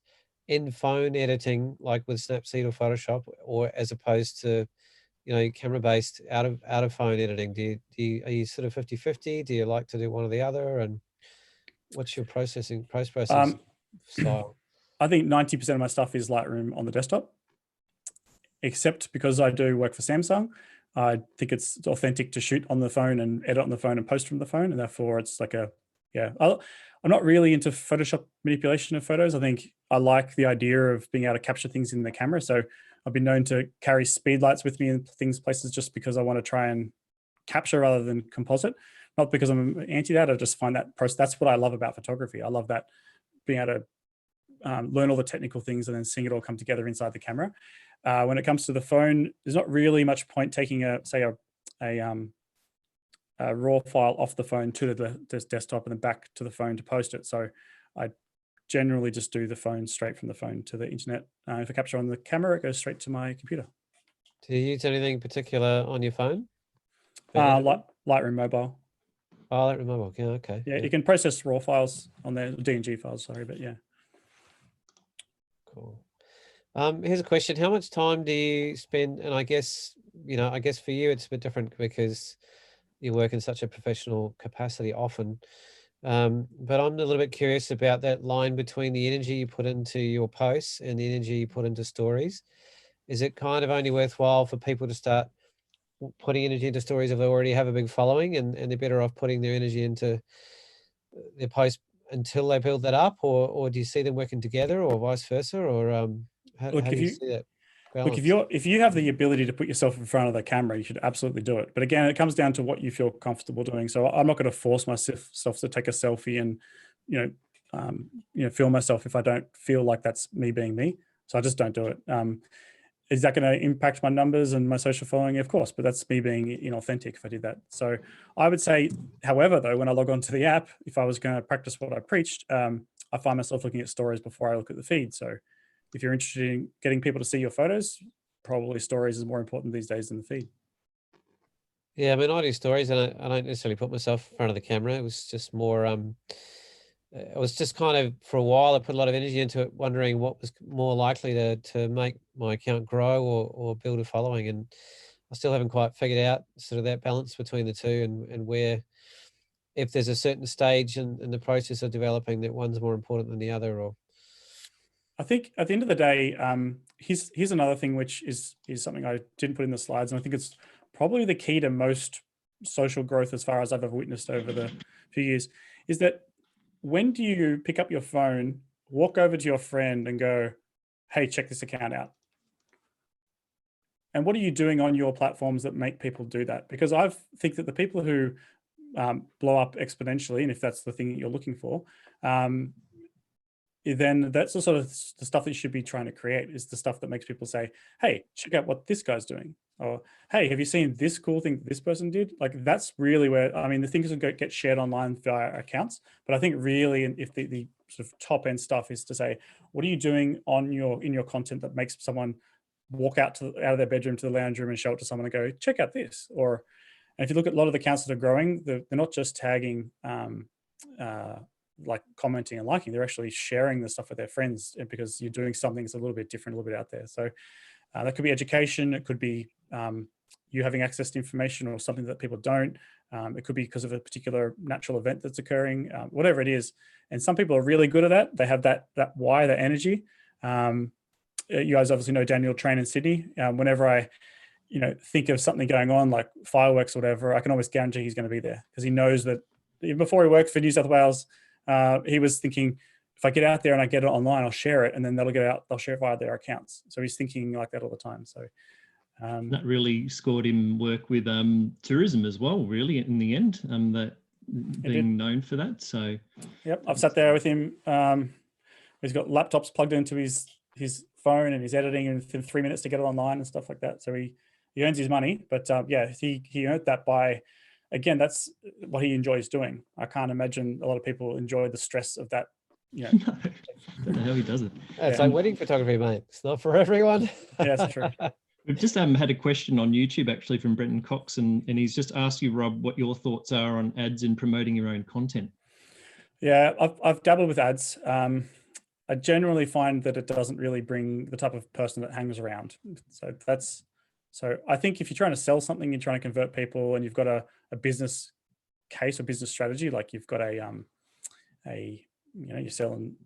in-phone editing, like with Snapseed or Photoshop, or as opposed to, you know, camera-based out of phone editing? Are you sort of 50-50? Do you like to do one or the other? And what's your post-processing style? I think 90% of my stuff is Lightroom on the desktop, except because I do work for Samsung. I think it's authentic to shoot on the phone and edit on the phone and post from the phone. And therefore it's like I'm not really into Photoshop manipulation of photos. I think I like the idea of being able to capture things in the camera. So I've been known to carry speed lights with me in places just because I want to try and capture rather than composite. Not because I'm anti that. I just find that process. That's what I love about photography. I love that, being able to learn all the technical things and then seeing it all come together inside the camera. When it comes to the phone, there's not really much point taking a raw file off the phone to the desktop and then back to the phone to post it. So I generally just do the phone straight from the phone to the internet. If I capture on the camera, it goes straight to my computer. Do you use anything particular on your phone? Lightroom Mobile. Oh, Lightroom Mobile. Yeah, okay. Yeah, you can process raw files on there, DNG files, sorry, but yeah. Cool. Here's a question. How much time do you spend? And I guess for you, it's a bit different because you work in such a professional capacity often. But I'm a little bit curious about that line between the energy you put into your posts and the energy you put into stories. Is it kind of only worthwhile for people to start putting energy into stories if they already have a big following, and they're better off putting their energy into their posts until they build that up, or do you see them working together, or vice versa, or how do you see that balance? Look, if you have the ability to put yourself in front of the camera, you should absolutely do it. But again, it comes down to what you feel comfortable doing. So I'm not going to force myself to take a selfie and film myself if I don't feel like that's me being me. So I just don't do it. Is that going to impact my numbers and my social following? Of course, but that's me being inauthentic if I did that. So I would say, however, though, when I log onto the app, if I was going to practice what I preached, I find myself looking at stories before I look at the feed. So if you're interested in getting people to see your photos, probably stories is more important these days than the feed. Yeah, I mean, I do stories, and I don't necessarily put myself in front of the camera. It was just more, it was just kind of, for a while, I put a lot of energy into it, wondering what was more likely to make my account grow or build a following. And I still haven't quite figured out sort of that balance between the two, and where, if there's a certain stage in the process of developing, that one's more important than the other. Or I think at the end of the day, here's another thing, which is something I didn't put in the slides, and I think it's probably the key to most social growth as far as I've ever witnessed over the few years, is that when do you pick up your phone, walk over to your friend and go, hey, check this account out? And what are you doing on your platforms that make people do that? Because I think that the people who blow up exponentially, and if that's the thing that you're looking for, then that's the sort of the stuff that you should be trying to create, is the stuff that makes people say, hey, check out what this guy's doing. Or, hey, have you seen this cool thing this person did? Like, that's really where, I mean, the things that get shared online via accounts, but I think really, if the sort of top end stuff is to say, what are you doing in your content that makes someone walk out of their bedroom to the lounge room and show it to someone and go, check out this? Or, and if you look at a lot of the accounts that are growing, they're not just tagging, like commenting and liking, they're actually sharing the stuff with their friends, because you're doing something that's a little bit different, a little bit out there. So that could be education. It could be you having access to information or something that people don't. It could be because of a particular natural event that's occurring, whatever it is. And some people are really good at that. They have that why, that energy. you guys obviously know Daniel Train in Sydney. Whenever I, think of something going on like fireworks or whatever, I can almost guarantee he's going to be there because he knows that even before he worked for New South Wales, he was thinking, if I get out there and I get it online, I'll share it, and then they'll get out, they'll share it via their accounts. So he's thinking like that all the time. So that really scored him work with tourism as well, really, in the end, that being known for that. So yep, I've sat there with him. He's got laptops plugged into his phone, and he's editing in 3 minutes to get it online and stuff like that. So he earns his money, but he earned that by, again, that's what he enjoys doing. I can't imagine a lot of people enjoy the stress of that. No, I don't know how he does it. It's like wedding photography, mate. It's not for everyone. Yeah, that's true. We've just had a question on YouTube actually from Brenton Cox, and he's just asked you, Rob, what your thoughts are on ads and promoting your own content. Yeah, I've dabbled with ads. I generally find that it doesn't really bring the type of person that hangs around. So I think if you're trying to sell something, you're trying to convert people, and you've got a business case or business strategy, like you've got you're selling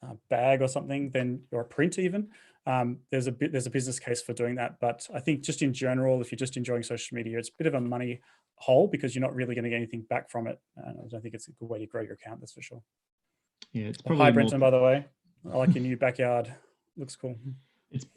a bag or something, then, or a print even, there's a business case for doing that. But I think just in general, if you're just enjoying social media, it's a bit of a money hole because you're not really going to get anything back from it. I don't think it's a good way to grow your account, that's for sure. Yeah, it's probably Hi, Brenton, by the way. I like your new backyard. Looks cool.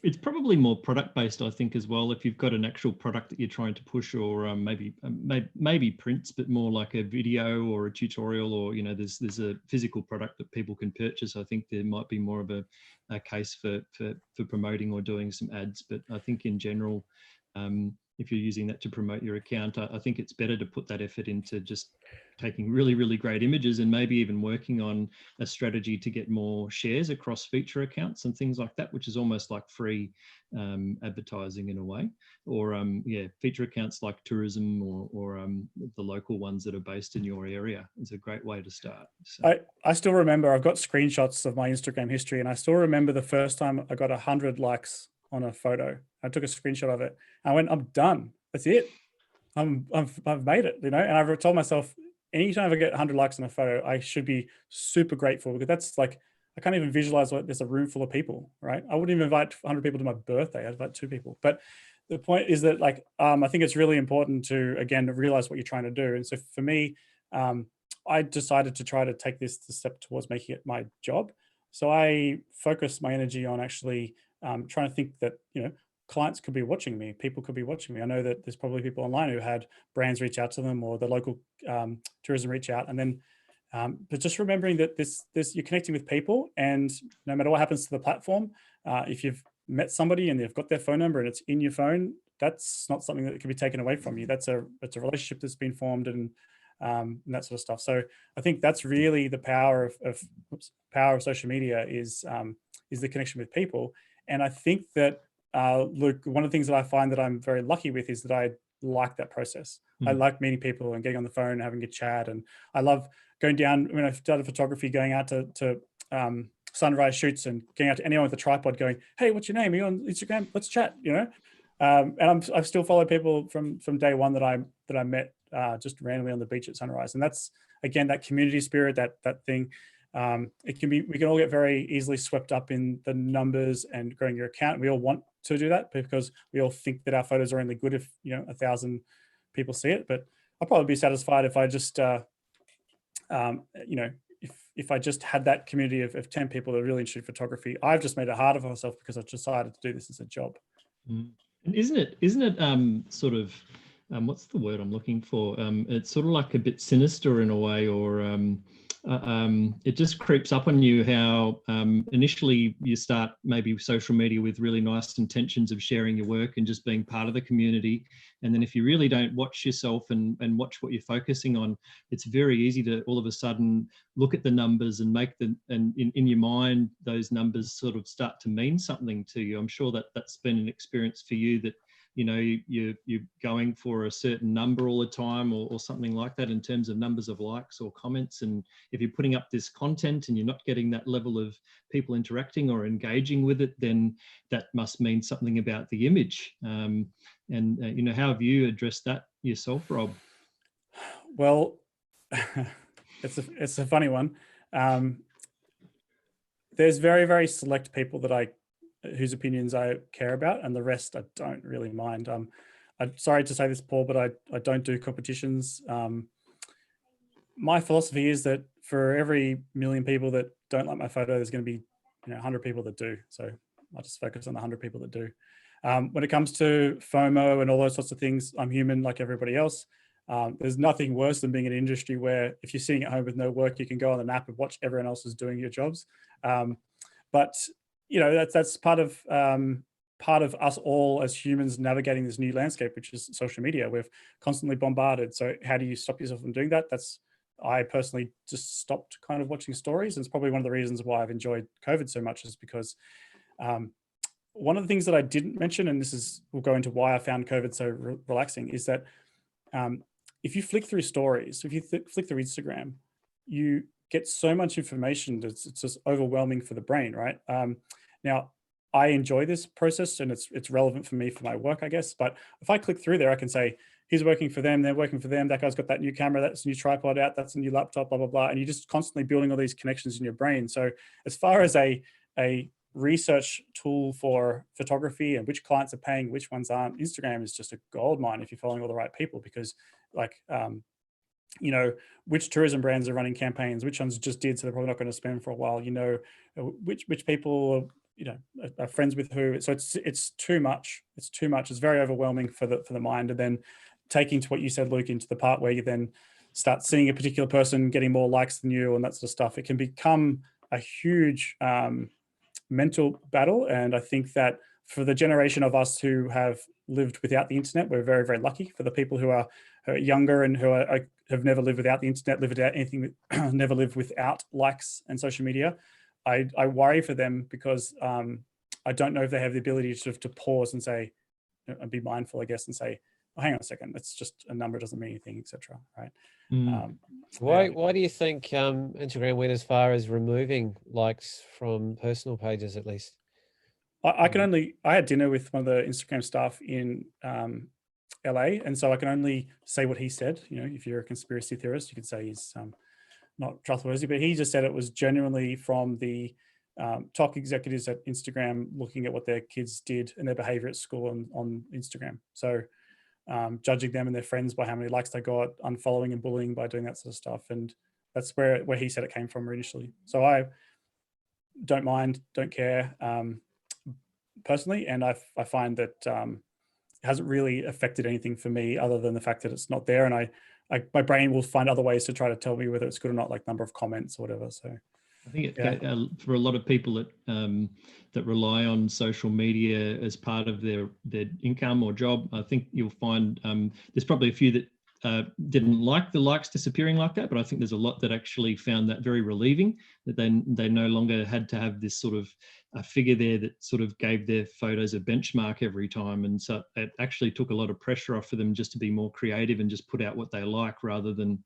It's probably more product based, I think, as well. If you've got an actual product that you're trying to push, or maybe prints, but more like a video or a tutorial, or there's a physical product that people can purchase. I think there might be more of a case for promoting or doing some ads. But I think in general, if you're using that to promote your account, I think it's better to put that effort into just taking really, really great images, and maybe even working on a strategy to get more shares across feature accounts and things like that, which is almost like free advertising in a way. Or feature accounts like tourism or the local ones that are based in your area is a great way to start. So. I still remember, I've got screenshots of my Instagram history, and I still remember the first time I got 100 likes on a photo. I took a screenshot of it. I went, I'm done. That's it. I've made it, and I've told myself, anytime I get 100 likes on a photo, I should be super grateful, because that's like, I can't even visualize what there's a room full of people, right? I wouldn't even invite 100 people to my birthday. I'd invite 2 people. But the point is that, like, I think it's really important to, again, realize what you're trying to do. And so for me, I decided to try to take this step towards making it my job. So I focused my energy on actually trying to think that, clients could be watching me, people could be watching me. I know that there's probably people online who had brands reach out to them, or the local tourism reach out. And then, but just remembering that this you're connecting with people, and no matter what happens to the platform, if you've met somebody and they've got their phone number and it's in your phone, that's not something that can be taken away from you. That's a relationship that's been formed, and that sort of stuff. So I think that's really the power of social media is the connection with people. And I think that Luke, one of the things that I find that I'm very lucky with is that I like that process. I like meeting people and getting on the phone and having a chat. And I love going down, when I started photography, going out to sunrise shoots and getting out to anyone with a tripod going, hey, what's your name? Are you on Instagram? Let's chat, And I've still followed people from day one that I met just randomly on the beach at sunrise. And that's, again, that community spirit, that thing. We can all get very easily swept up in the numbers and growing your account. We all want to do that because we all think that our photos are only good if 1,000 people see it. But I'll probably be satisfied if I just if I just had that community of 10 people that are really interested in photography. I've just made it harder for myself because I've decided to do this as a job. And isn't it sort of what's the word I'm looking for? It's sort of like a bit sinister in a way, or it just creeps up on you how initially you start maybe social media with really nice intentions of sharing your work and just being part of the community. And then if you really don't watch yourself and watch what you're focusing on, it's very easy to all of a sudden look at the numbers and in your mind, those numbers sort of start to mean something to you. I'm sure that that's been an experience for you, that you're going for a certain number all the time, or something like that, in terms of numbers of likes or comments. And if you're putting up this content and you're not getting that level of people interacting or engaging with it, then that must mean something about the image. How have you addressed that yourself, Rob? Well, it's a funny one. There's very, very select people that I whose opinions I care about, and the rest I don't really mind. I'm sorry to say this, Paul, but I don't do competitions. My philosophy is that for every million people that don't like my photo, there's going to be 100 people that do. So I just focus on the 100 people that do. When it comes to FOMO and all those sorts of things, I'm human like everybody else. There's nothing worse than being in an industry where if you're sitting at home with no work, you can go on an app and watch everyone else is doing your jobs. But that's part of us all as humans navigating this new landscape, which is social media. We're constantly bombarded. So how do you stop yourself from doing that? I personally just stopped kind of watching stories. And it's probably one of the reasons why I've enjoyed COVID so much, is because one of the things that I didn't mention, and we'll go into why I found COVID so relaxing, is that if you flick through stories, if you flick through Instagram, you get so much information that it's just overwhelming for the brain, right? Now, I enjoy this process and it's relevant for me for my work, I guess. But if I click through there, I can say, he's working for them, they're working for them, that guy's got that new camera, that's a new tripod out, that's a new laptop, blah, blah, blah. And you're just constantly building all these connections in your brain. So as far as a research tool for photography and which clients are paying, which ones aren't, Instagram is just a gold mine if you're following all the right people, because which tourism brands are running campaigns, which ones just did, so they're probably not going to spend for a while, which people are friends with who. So it's too much. It's too much. It's very overwhelming for the mind. And then taking to what you said, Luke, into the part where you then start seeing a particular person getting more likes than you and that sort of stuff, it can become a huge mental battle. And I think that for the generation of us who have lived without the internet, we're very, very lucky. For the people who are younger and who have never lived without the internet, lived without anything, never lived without likes and social media, I worry for them, because I don't know if they have the ability to pause and say, and be mindful, I guess, and say, oh, hang on a second, that's just a number, doesn't mean anything, etc. Right? Why do you think Instagram went as far as removing likes from personal pages, at least? I had dinner with one of the Instagram staff in LA, and so I can only say what he said. If you're a conspiracy theorist, you could say he's not trustworthy, but he just said it was genuinely from the top executives at Instagram looking at what their kids did and their behavior at school on Instagram. So judging them and their friends by how many likes they got, unfollowing and bullying by doing that sort of stuff. And that's where he said it came from initially. So I don't mind, don't care personally. And I find that it hasn't really affected anything for me other than the fact that it's not there. And my brain will find other ways to try to tell me whether it's good or not, like number of comments or whatever. So I think for a lot of people that rely on social media as part of their income or job, I think you'll find there's probably a few that didn't like the likes disappearing like that, but I think there's a lot that actually found that very relieving, that they no longer had to have this sort of a figure there that sort of gave their photos a benchmark every time. And so it actually took a lot of pressure off for them just to be more creative and just put out what they like, rather than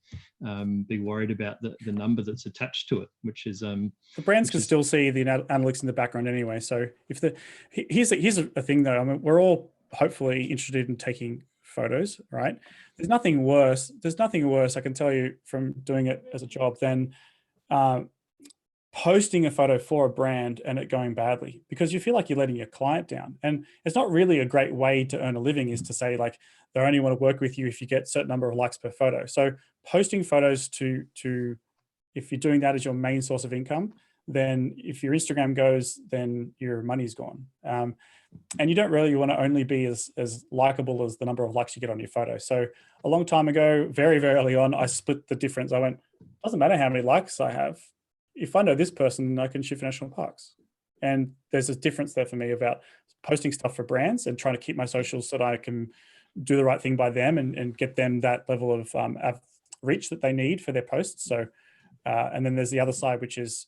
be worried about the number that's attached to it, which is the brands can still see the analytics in the background anyway. So here's a thing though. I mean, we're all hopefully interested in taking photos, right? There's nothing worse I can tell you from doing it as a job than posting a photo for a brand and it going badly, because you feel like you're letting your client down. And it's not really a great way to earn a living, is to say like they only want to work with you if you get a certain number of likes per photo. So posting photos to if you're doing that as your main source of income, then if your Instagram goes, then your money's gone. And you don't really want to only be as likable as the number of likes you get on your photo. So a long time ago, very, very early on, I split the difference. I went, doesn't matter how many likes I have. If I know this person, I can shoot for national parks. And there's a difference there for me about posting stuff for brands and trying to keep my socials so that I can do the right thing by them and get them that level of reach that they need for their posts. So, and then there's the other side, which is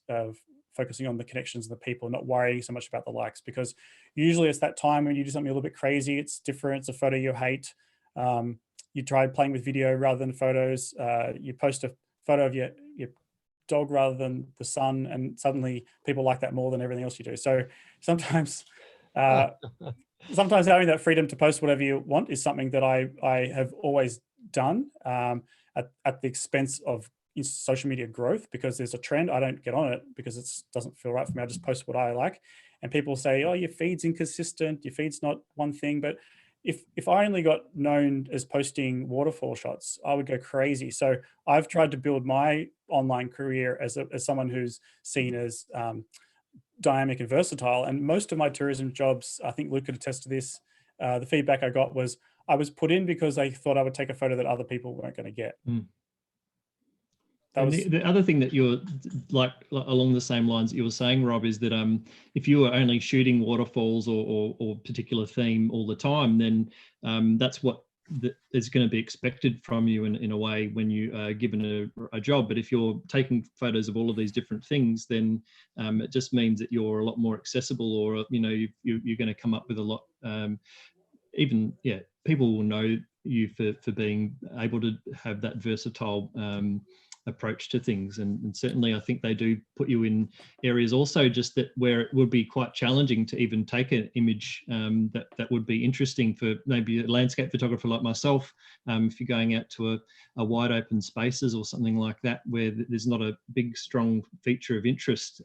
focusing on the connections of the people, not worrying so much about the likes, because usually it's that time when you do something a little bit crazy, it's different, it's a photo you hate. You try playing with video rather than photos. You post a photo of your dog rather than the sun, and suddenly people like that more than everything else you do. So sometimes having that freedom to post whatever you want is something that I have always done at the expense of social media growth because there's a trend. I don't get on it because it doesn't feel right for me. I just post what I like. And people say, oh, your feed's inconsistent. Your feed's not one thing. But if I only got known as posting waterfall shots, I would go crazy. So I've tried to build my online career as someone who's seen as dynamic and versatile. And most of my tourism jobs, I think Luke could attest to this, the feedback I got was I was put in because they thought I would take a photo that other people weren't going to get. And the other thing that you're like along the same lines that you were saying, Rob, is that if you were only shooting waterfalls or particular theme all the time, then that's what is going to be expected from you in a way when you are given a job. But if you're taking photos of all of these different things, then it just means that you're a lot more accessible, or you're going to come up with a lot. People will know you for being able to have that versatile approach to things, and certainly I think they do put you in areas also just that where it would be quite challenging to even take an image that would be interesting for maybe a landscape photographer like myself. If you're going out to a wide open spaces or something like that where there's not a big strong feature of interest,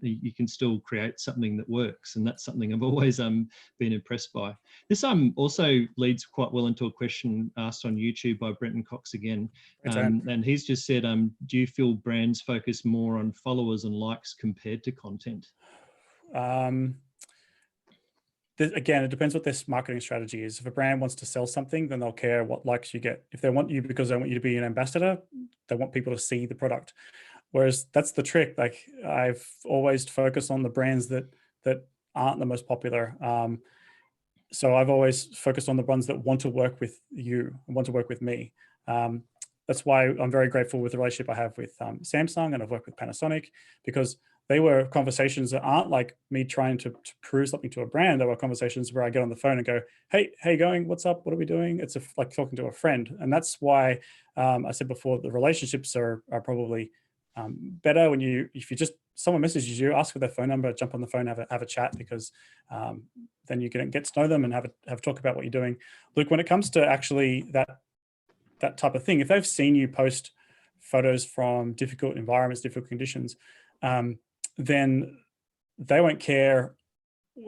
you can still create something that works, and that's something I've always been impressed by. This also leads quite well into a question asked on YouTube by Brenton Cox again, and he's just said, do you feel brands focus more on followers and likes compared to content? Again, it depends what their marketing strategy is. If a brand wants to sell something, then they'll care what likes you get. If they want you because they want you to be an ambassador, they want people to see the product. Whereas that's the trick. Like I've always focused on the brands that aren't the most popular. So I've always focused on the ones that want to work with you and want to work with me. That's why I'm very grateful with the relationship I have with Samsung, and I've worked with Panasonic, because they were conversations that aren't like me trying to prove something to a brand. They were conversations where I get on the phone and go, hey, how you going? What's up? What are we doing? It's like talking to a friend. And that's why I said before, the relationships are probably better when someone messages you, ask for their phone number, jump on the phone, have a chat, because then you can get to know them and have a talk about what you're doing. Luke, when it comes to actually that type of thing, if they've seen you post photos from difficult environments, difficult conditions, then they won't care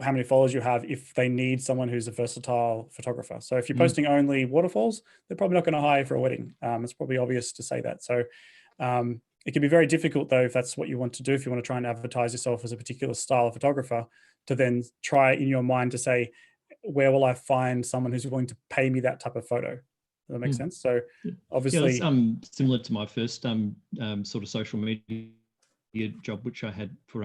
how many followers you have if they need someone who's a versatile photographer. So if you're posting only waterfalls, they're probably not going to hire you for a wedding. It's probably obvious to say that. So it can be very difficult though, if that's what you want to do, if you want to try and advertise yourself as a particular style of photographer, to then try in your mind to say, where will I find someone who's willing to pay me that type of photo? Does that make sense? So obviously, that's similar to my first sort of social media job, which I had for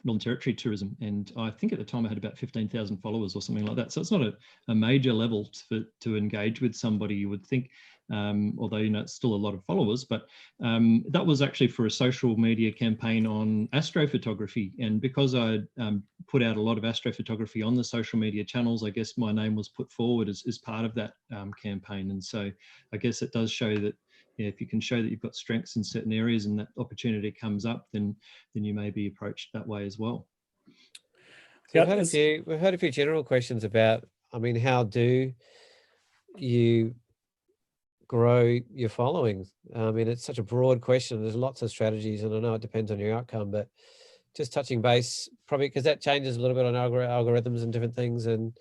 Northern Territory Tourism, and I think at the time I had about 15,000 followers or something like that. So it's not a major level to engage with somebody, you would think, although it's still a lot of followers. But that was actually for a social media campaign on astrophotography, and because I put out a lot of astrophotography on the social media channels, I guess my name was put forward as part of that campaign. And so I guess it does show that if you can show that you've got strengths in certain areas and that opportunity comes up, then you may be approached that way as well. So we've had a few general questions about, how do you grow your following? It's such a broad question. There's lots of strategies, and I know it depends on your outcome, but just touching base, probably because that changes a little bit on algorithms and different things, and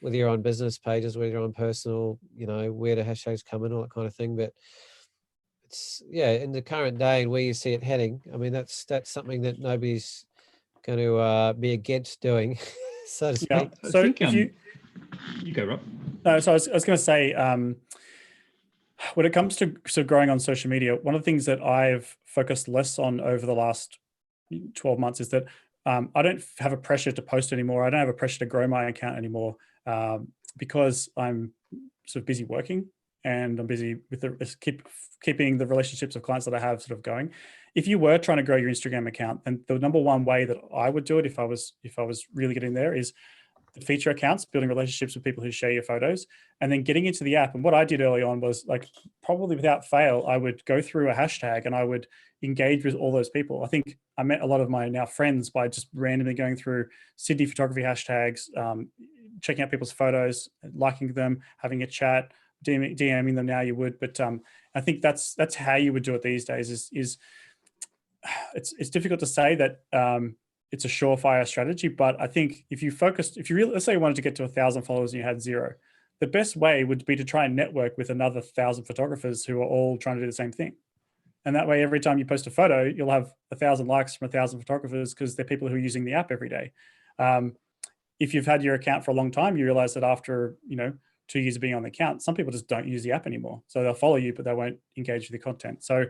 whether you're on business pages, whether you're on personal, where the hashtags come in, all that kind of thing. But it's, in the current day and where you see it heading, that's something that nobody's going to be against doing, so to speak. Yeah. So I think you go, Rob. No, so I was going to say, when it comes to growing on social media, one of the things that I've focused less on over the last 12 months is that I don't have a pressure to post anymore. I don't have a pressure to grow my account anymore, because I'm sort of busy working, and I'm busy with keeping the relationships of clients that I have sort of going. If you were trying to grow your Instagram account, then the number one way that I would do it, if I was really getting there, is the feature accounts, building relationships with people who share your photos, and then getting into the app. And what I did early on was, like, probably without fail, I would go through a hashtag and I would engage with all those people. I think I met a lot of my now friends by just randomly going through Sydney photography hashtags, checking out people's photos, liking them, having a chat, DMing them now you would, but I think that's how you would do it these days. Is it's difficult to say that it's a surefire strategy, but I think if you really, let's say you wanted to get to 1,000 followers and you had 0, the best way would be to try and network with another 1,000 photographers who are all trying to do the same thing. And that way, every time you post a photo, you'll have 1,000 likes from 1,000 photographers because they're people who are using the app every day. If you've had your account for a long time, you realize that after 2 years of being on the account, some people just don't use the app anymore. So they'll follow you, but they won't engage with the content. So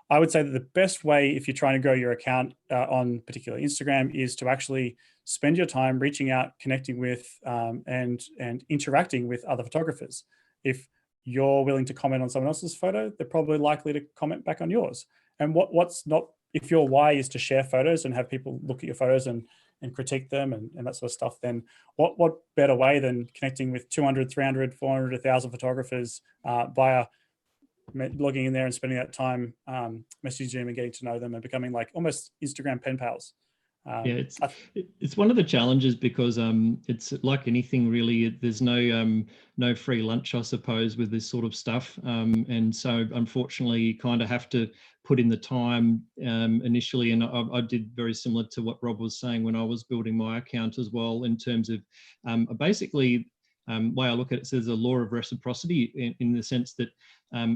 I would say that the best way, if you're trying to grow your account on particular Instagram, is to actually spend your time reaching out, connecting with, and interacting with other photographers. If you're willing to comment on someone else's photo, they're probably likely to comment back on yours. And what's not, if your why is to share photos and have people look at your photos and critique them and that sort of stuff, then what better way than connecting with 200, 300, 400, 1,000 photographers via logging in there and spending that time messaging them and getting to know them and becoming like almost Instagram pen pals. Yeah, it's one of the challenges because it's like anything really. There's no free lunch, I suppose, with this sort of stuff, and so unfortunately, you kind of have to put in the time initially. And I did very similar to what Rob was saying when I was building my account as well. In terms of basically, way I look at it, there's a law of reciprocity in the sense that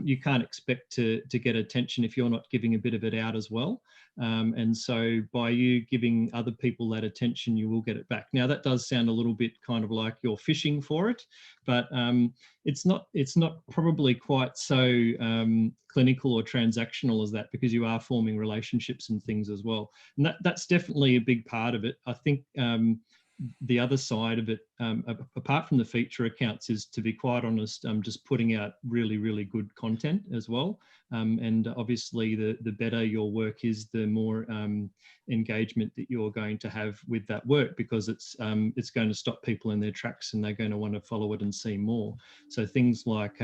you can't expect to get attention if you're not giving a bit of it out as well. And so by you giving other people that attention, you will get it back. Now that does sound a little bit kind of like you're fishing for it, but it's not probably quite so clinical or transactional as that, because you are forming relationships and things as well. And that's definitely a big part of it. I think the other side of it, apart from the feature accounts, is, to be quite honest, just putting out really, really good content as well. And obviously, the better your work is, the more engagement that you're going to have with that work, because it's going to stop people in their tracks and they're going to want to follow it and see more. So things like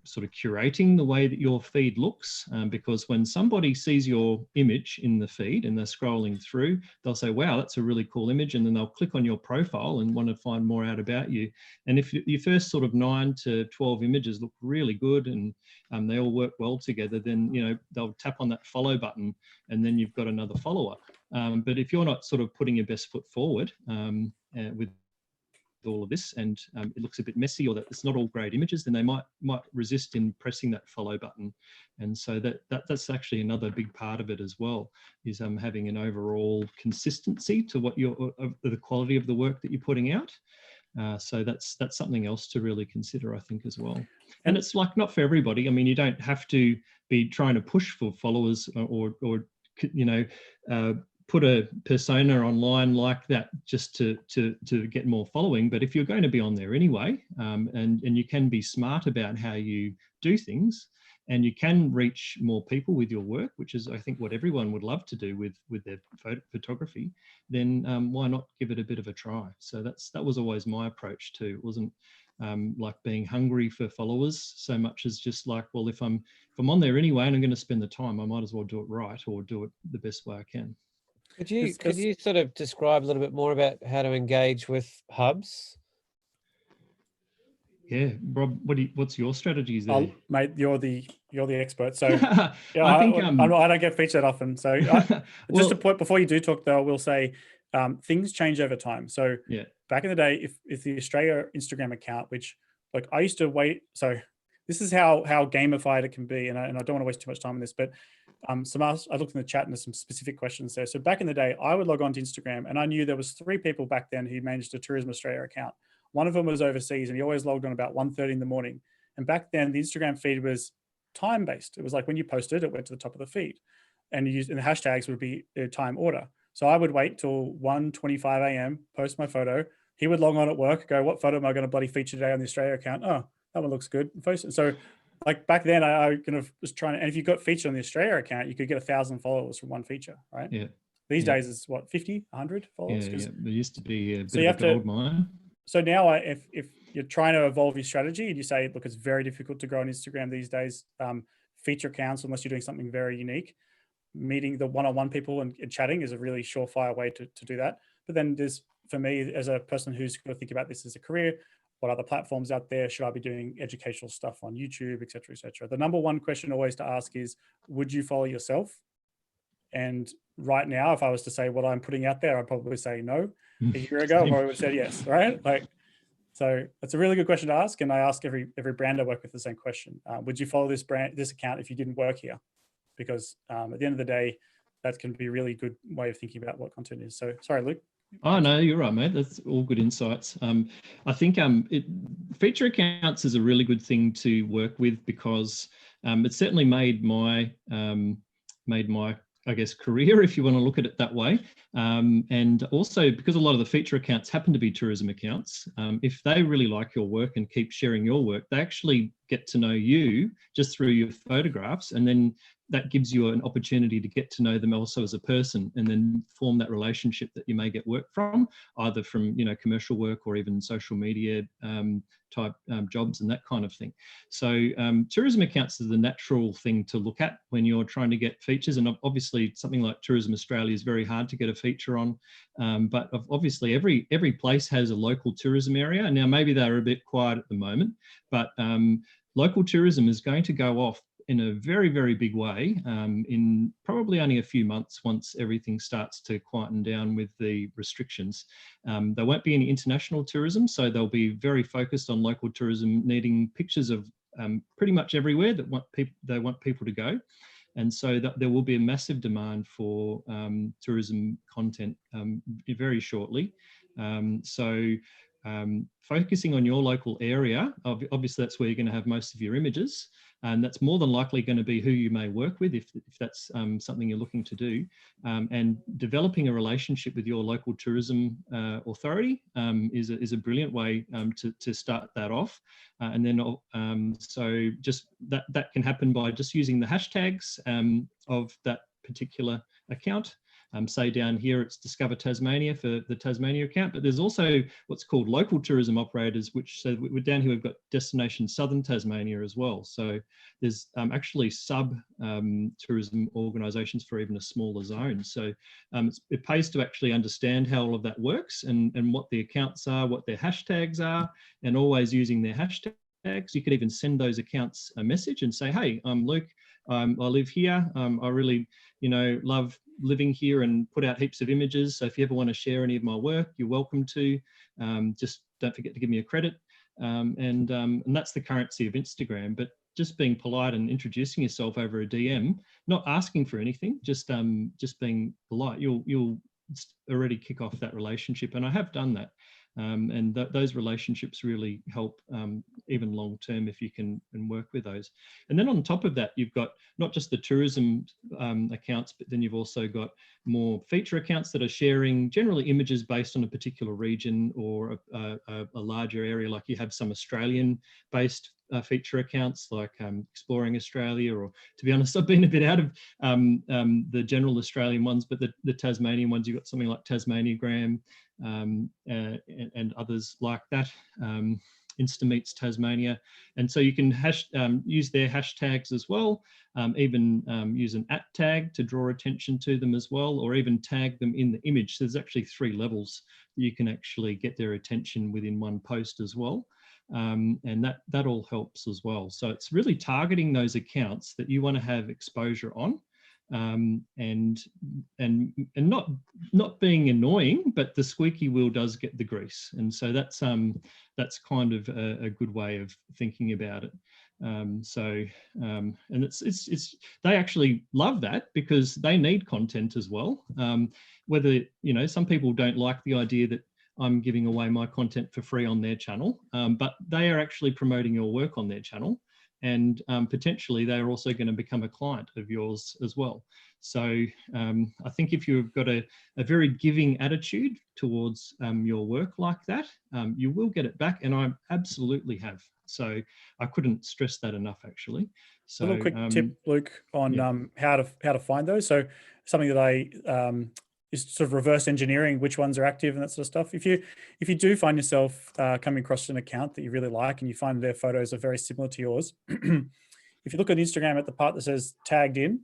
sort of curating the way that your feed looks, because when somebody sees your image in the feed and they're scrolling through, they'll say, wow, that's a really cool image, and then they'll click on your profile and want to find more out about you. And if your first sort of 9 to 12 images look really good and they all work well together, then they'll tap on that follow button and then you've got another follower. But if you're not sort of putting your best foot forward with all of this, and it looks a bit messy, or that it's not all great images, then they might resist in pressing that follow button. And so that's actually another big part of it as well, is having an overall consistency to what the quality of the work that you're putting out. So that's something else to really consider, I think, as well. And it's like not for everybody. I mean, you don't have to be trying to push for followers or put a persona online like that just to get more following. But if you're going to be on there anyway, and you can be smart about how you do things, and you can reach more people with your work, which is, I think, what everyone would love to do with their photography, then why not give it a bit of a try? So that was always my approach too. It wasn't like being hungry for followers so much as just like, well, if I'm on there anyway and I'm going to spend the time, I might as well do it right, or do it the best way I can. Could you sort of describe a little bit more about how to engage with hubs? Yeah, Rob, what's your strategies there? Mate, you're the expert. So yeah, I think I don't get featured often. So just a point before you do talk, though, I will say things change over time. So yeah, back in the day, if the Australia Instagram account, which like I used to wait, so this is how gamified it can be, and I don't want to waste too much time on this, but I looked in the chat and there's some specific questions there. So back in the day, I would log on to Instagram and I knew there was 3 people back then who managed a Tourism Australia account. One of them was overseas and he always logged on about 1:30 in the morning. And back then the Instagram feed was time-based. It was like when you posted, it went to the top of the feed, and the hashtags would be time order. So I would wait till 1:25 a.m., post my photo. He would log on at work, go, what photo am I going to bloody feature today on the Australia account? Oh, that one looks good. Post it. So like back then I kind of was trying to, and if you got featured on the Australia account, you could get 1,000 followers from one feature, right? Yeah. These days it's what, 50, 100 followers? Yeah. There used to be a bit so you of a gold mine. So now if you're trying to evolve your strategy and you say, look, it's very difficult to grow on Instagram these days, feature accounts, unless you're doing something very unique, meeting the one-on-one people and chatting is a really surefire way to do that. But then there's, for me, as a person who's going to think about this as a career, what other platforms out there? Should I be doing educational stuff on YouTube, et cetera, et cetera? The number one question always to ask is, would you follow yourself? And right now, if I was to say what I'm putting out there, I'd probably say no. A year ago, I probably would have said yes, right? Like, so it's a really good question to ask. And I ask every brand I work with the same question. Would you follow this account if you didn't work here? Because at the end of the day, that can be a really good way of thinking about what content is. So sorry, Luke. Oh, no, you're right, mate. That's all good insights. I think feature accounts is a really good thing to work with, because it's certainly made my I guess, career, if you want to look at it that way. And also because a lot of the feature accounts happen to be tourism accounts, if they really like your work and keep sharing your work, they actually get to know you just through your photographs. And then that gives you an opportunity to get to know them also as a person, and then form that relationship that you may get work from, either from, commercial work or even social media type jobs and that kind of thing. So tourism accounts is the natural thing to look at when you're trying to get features. And obviously something like Tourism Australia is very hard to get a feature on. But obviously every place has a local tourism area. Now, maybe they're a bit quiet at the moment, but local tourism is going to go off in a very, very big way in probably only a few months, once everything starts to quieten down with the restrictions. There won't be any international tourism, so they'll be very focused on local tourism, needing pictures of pretty much everywhere that they want people to go. And so there will be a massive demand for tourism content very shortly. Focusing on your local area, obviously that's where you're going to have most of your images, and that's more than likely going to be who you may work with if that's something you're looking to do. And developing a relationship with your local tourism authority is a brilliant way to start that off. And then so just that can happen by just using the hashtags of that particular account. Say down here, it's Discover Tasmania for the Tasmania account, but there's also what's called local tourism operators, so we're down here, we've got Destination Southern Tasmania as well. So there's actually tourism organisations for even a smaller zone. So it pays to actually understand how all of that works, and what the accounts are, what their hashtags are, and always using their hashtags. You could even send those accounts a message and say, hey, I'm Luke, I live here, I really love living here, and put out heaps of images. So if you ever want to share any of my work, you're welcome to. Just don't forget to give me a credit. And that's the currency of Instagram. But just being polite and introducing yourself over a DM, not asking for anything, just being polite, you'll already kick off that relationship. And I have done that. And those relationships really help even long term if you can work with those. And then on top of that, you've got not just the tourism accounts, but then you've also got more feature accounts that are sharing generally images based on a particular region or a larger area. Like you have some Australian based feature accounts like Exploring Australia, or to be honest, I've been a bit out of the general Australian ones, but the Tasmanian ones, you've got something like Tasmaniagram and others like that, Instameets Tasmania. And so you can use their hashtags as well, even use an @ tag to draw attention to them as well, or even tag them in the image. So there's actually 3 levels that you can actually get their attention within one post as well. And that all helps as well. So it's really targeting those accounts that you want to have exposure on, and not being annoying, but the squeaky wheel does get the grease. And so that's kind of a good way of thinking about it. And it's they actually love that, because they need content as well. Whether some people don't like the idea that I'm giving away my content for free on their channel, but they are actually promoting your work on their channel, and potentially they're also going to become a client of yours as well. So I think if you've got a very giving attitude towards your work like that, you will get it back, and I absolutely have. So I couldn't stress that enough, actually. So a little quick tip, Luke, on how to find those. So something that I is sort of reverse engineering which ones are active and that sort of stuff. If you do find yourself coming across an account that you really like, and you find their photos are very similar to yours, if you look at Instagram at the part that says tagged in,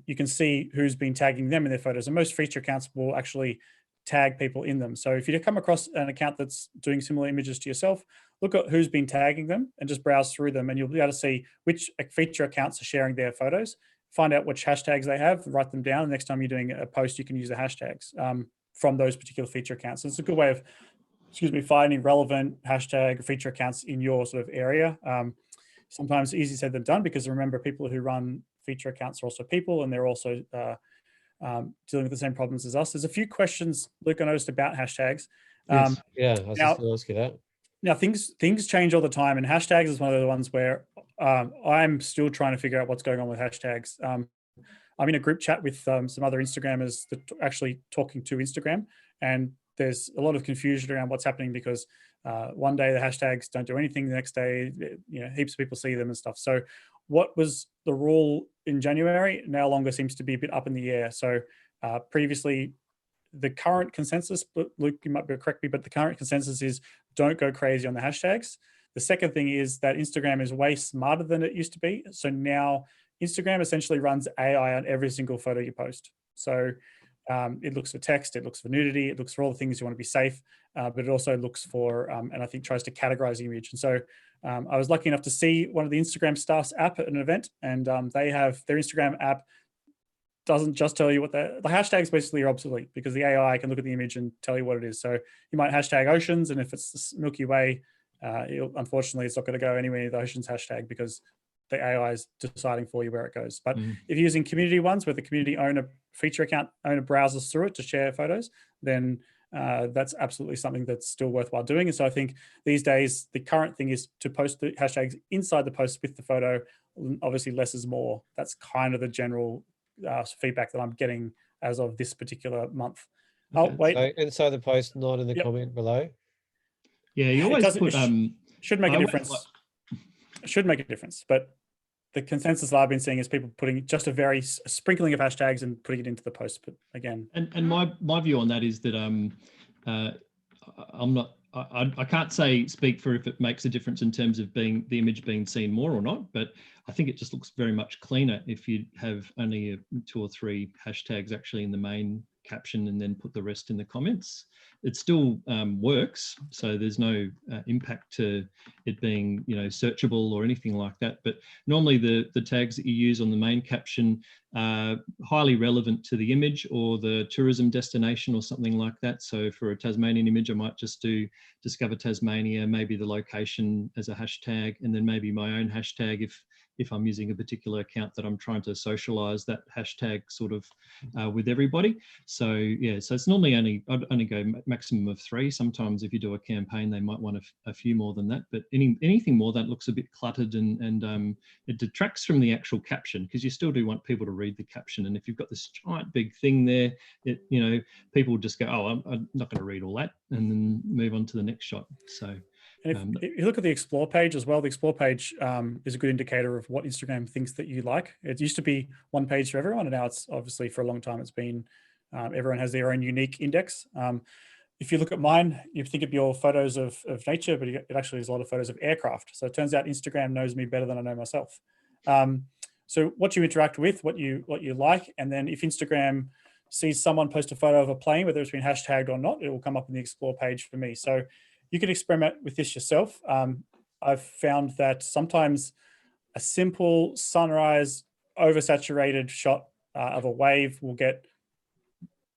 you can see who's been tagging them in their photos. And most feature accounts will actually tag people in them. So if you come across an account that's doing similar images to yourself, look at who's been tagging them and just browse through them, and you'll be able to see which feature accounts are sharing their photos. Find out which hashtags they have, write them down. The next time you're doing a post, you can use the hashtags from those particular feature accounts. So it's a good way of, finding relevant hashtag feature accounts in your sort of area. Sometimes easier said than done, because remember, people who run feature accounts are also people, and they're also dealing with the same problems as us. There's a few questions, Luke, I noticed about hashtags. Yes. Yeah, I was now- just going to ask you that. Now things change all the time, and hashtags is one of the ones where I'm still trying to figure out what's going on with hashtags. I'm in a group chat with some other Instagrammers that actually talking to Instagram, and there's a lot of confusion around what's happening, because one day the hashtags don't do anything, the next day, heaps of people see them and stuff. So what was the rule in January no longer seems to be a bit up in the air. So previously, the current consensus, but Luke, you might be correct me, but the current consensus is don't go crazy on the hashtags. The second thing is that Instagram is way smarter than it used to be. So now Instagram essentially runs AI on every single photo you post. So it looks for text, it looks for nudity, it looks for all the things you want to be safe, but it also looks for, and I think tries to categorize the image. And so I was lucky enough to see one of the Instagram staff's app at an event, and they have their Instagram app doesn't just tell you what the hashtags basically are obsolete, because the AI can look at the image and tell you what it is. So you might hashtag oceans, and if it's the Milky Way, unfortunately, it's not going to go anywhere near the oceans hashtag, because the AI is deciding for you where it goes. But if you're using community ones where the community feature account owner browses through it to share photos, then that's absolutely something that's still worthwhile doing. And so I think these days, the current thing is to post the hashtags inside the post with the photo. Obviously, less is more. That's kind of the general feedback that I'm getting as of this particular month. Okay. Oh, wait. So inside the post, not in the Yep. comment below. Yeah, you always put should make a I always difference. Should make a difference, but the consensus that I've been seeing is people putting just a sprinkling of hashtags and putting it into the post. But again, and my view on that is that I'm not. I can't speak for if it makes a difference in terms of the image being seen more or not, but I think it just looks very much cleaner if you have only 2 or 3 hashtags actually in the main caption and then put the rest in the comments. It still works, so there's no impact to it being searchable or anything like that. But normally the tags that you use on the main caption are highly relevant to the image or the tourism destination or something like that. So for a Tasmanian image, I might just do Discover Tasmania, maybe the location as a hashtag, and then maybe my own hashtag if I'm using a particular account that I'm trying to socialize that hashtag sort of with everybody. So yeah, so it's normally I'd only go maximum of 3. Sometimes if you do a campaign, they might want a few more than that, but anything more that looks a bit cluttered and it detracts from the actual caption, because you still do want people to read the caption. And if you've got this giant big thing there, people just go, oh, I'm not going to read all that, and then move on to the next shot. So. And if you look at the Explore page as well, the Explore page is a good indicator of what Instagram thinks that you like. It used to be one page for everyone, and now it's obviously for a long time it's been everyone has their own unique index. If you look at mine, you think of your photos of nature, but it actually is a lot of photos of aircraft. So it turns out Instagram knows me better than I know myself. So what you interact with, what you like, and then if Instagram sees someone post a photo of a plane, whether it's been hashtagged or not, it will come up in the Explore page for me. So you can experiment with this yourself. I've found that sometimes a simple sunrise oversaturated shot of a wave will get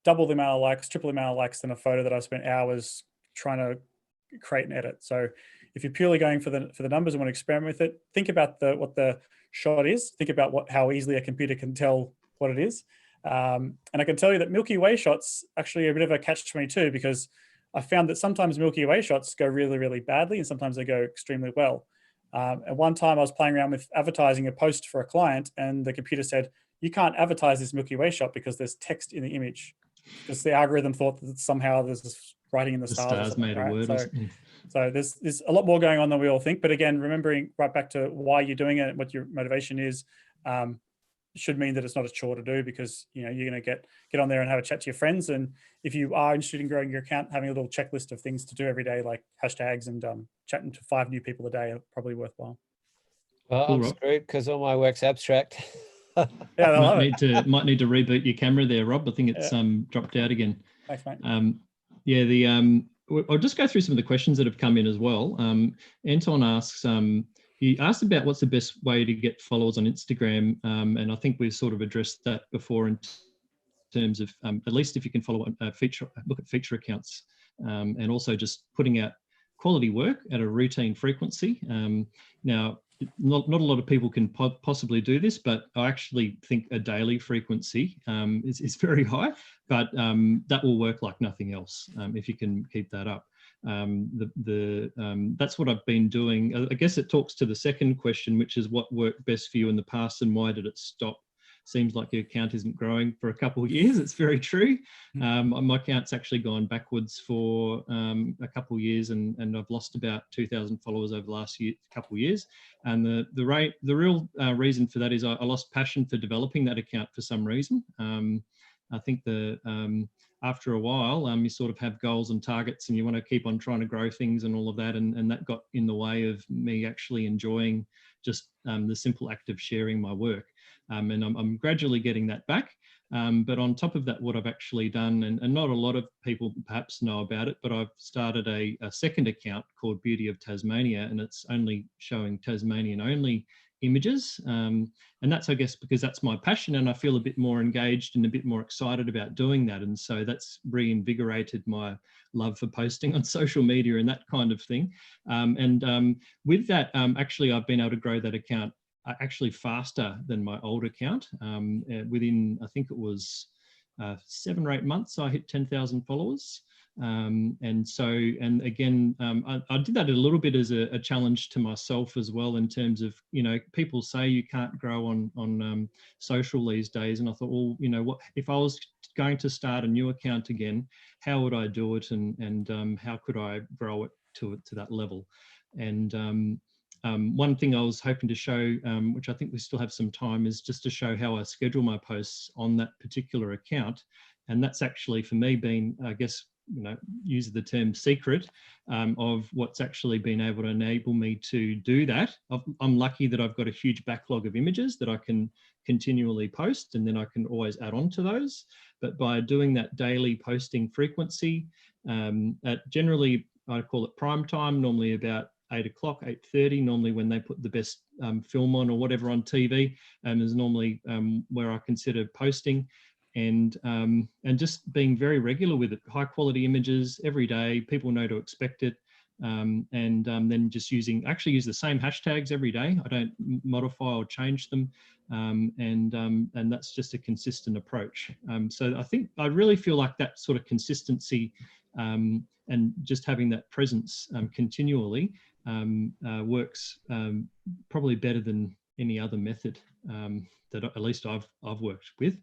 double the amount of likes, triple the amount of likes than a photo that I've spent hours trying to create and edit. So if you're purely going for the numbers and want to experiment with it, think about what the shot is. Think about how easily a computer can tell what it is. And I can tell you that Milky Way shots actually are a bit of a catch-22, because I found that sometimes Milky Way shots go really, really badly, and sometimes they go extremely well. At one time I was playing around with advertising a post for a client, and the computer said, you can't advertise this Milky Way shot because there's text in the image, because the algorithm thought that somehow there's this writing in the stars made a word. So there's a lot more going on than we all think. But again, remembering right back to why you're doing it and what your motivation is, should mean that it's not a chore to do, because you're going to get on there and have a chat to your friends. And if you are interested in growing your account, having a little checklist of things to do every day, like hashtags and chatting to 5 new people a day, are probably worthwhile. Well, Cool, I'm Rob. screwed because all my work's abstract. Yeah, might need to reboot your camera there, Rob. I think it's dropped out again. Thanks, mate. I'll just go through some of the questions that have come in as well. Anton asks, he asked about what's the best way to get followers on Instagram, and I think we've sort of addressed that before in terms of at least if you can follow a feature, look at feature accounts, and also just putting out quality work at a routine frequency. Now, not a lot of people can possibly do this, but I actually think a daily frequency is very high, but that will work like nothing else if you can keep that up. That's what I've been doing. I guess it talks to the second question, which is what worked best for you in the past and why did it stop? Seems like your account isn't growing for a couple of years. It's very true. My account's actually gone backwards for a couple of years, and I've lost about 2,000 followers over the last couple of years. And the real reason for that is I lost passion for developing that account for some reason. I think after a while, you sort of have goals and targets, and you want to keep on trying to grow things and all of that, and that got in the way of me actually enjoying just the simple act of sharing my work. And I'm gradually getting that back. But on top of that, what I've actually done, and not a lot of people perhaps know about it, but I've started a second account called Beauty of Tasmania, and it's only showing Tasmanian only images. And that's, I guess, because that's my passion, and I feel a bit more engaged and a bit more excited about doing that. And so that's reinvigorated my love for posting on social media and that kind of thing. With that, actually, I've been able to grow that account actually faster than my old account. Within, I think it was 7 or 8 months, I hit 10,000 followers. And again, I did that a little bit as a challenge to myself as well, in terms of, people say you can't grow on social these days. And I thought, well, what if I was going to start a new account again, how would I do it? And how could I grow it to that level? And one thing I was hoping to show, which I think we still have some time, is just to show how I schedule my posts on that particular account. And that's actually, for me, been, I guess, use the term secret of what's actually been able to enable me to do that. I'm lucky that I've got a huge backlog of images that I can continually post, and then I can always add on to those. But by doing that daily posting frequency, at generally, I call it prime time, normally about 8 o'clock, 8:30, normally when they put the best film on or whatever on TV, is normally where I consider posting, and just being very regular with it. High quality images every day, people know to expect it, and then just use the same hashtags every day. I don't modify or change them, and that's just a consistent approach. So I really feel like that sort of consistency and just having that presence continually works probably better than any other method that at least I've worked with.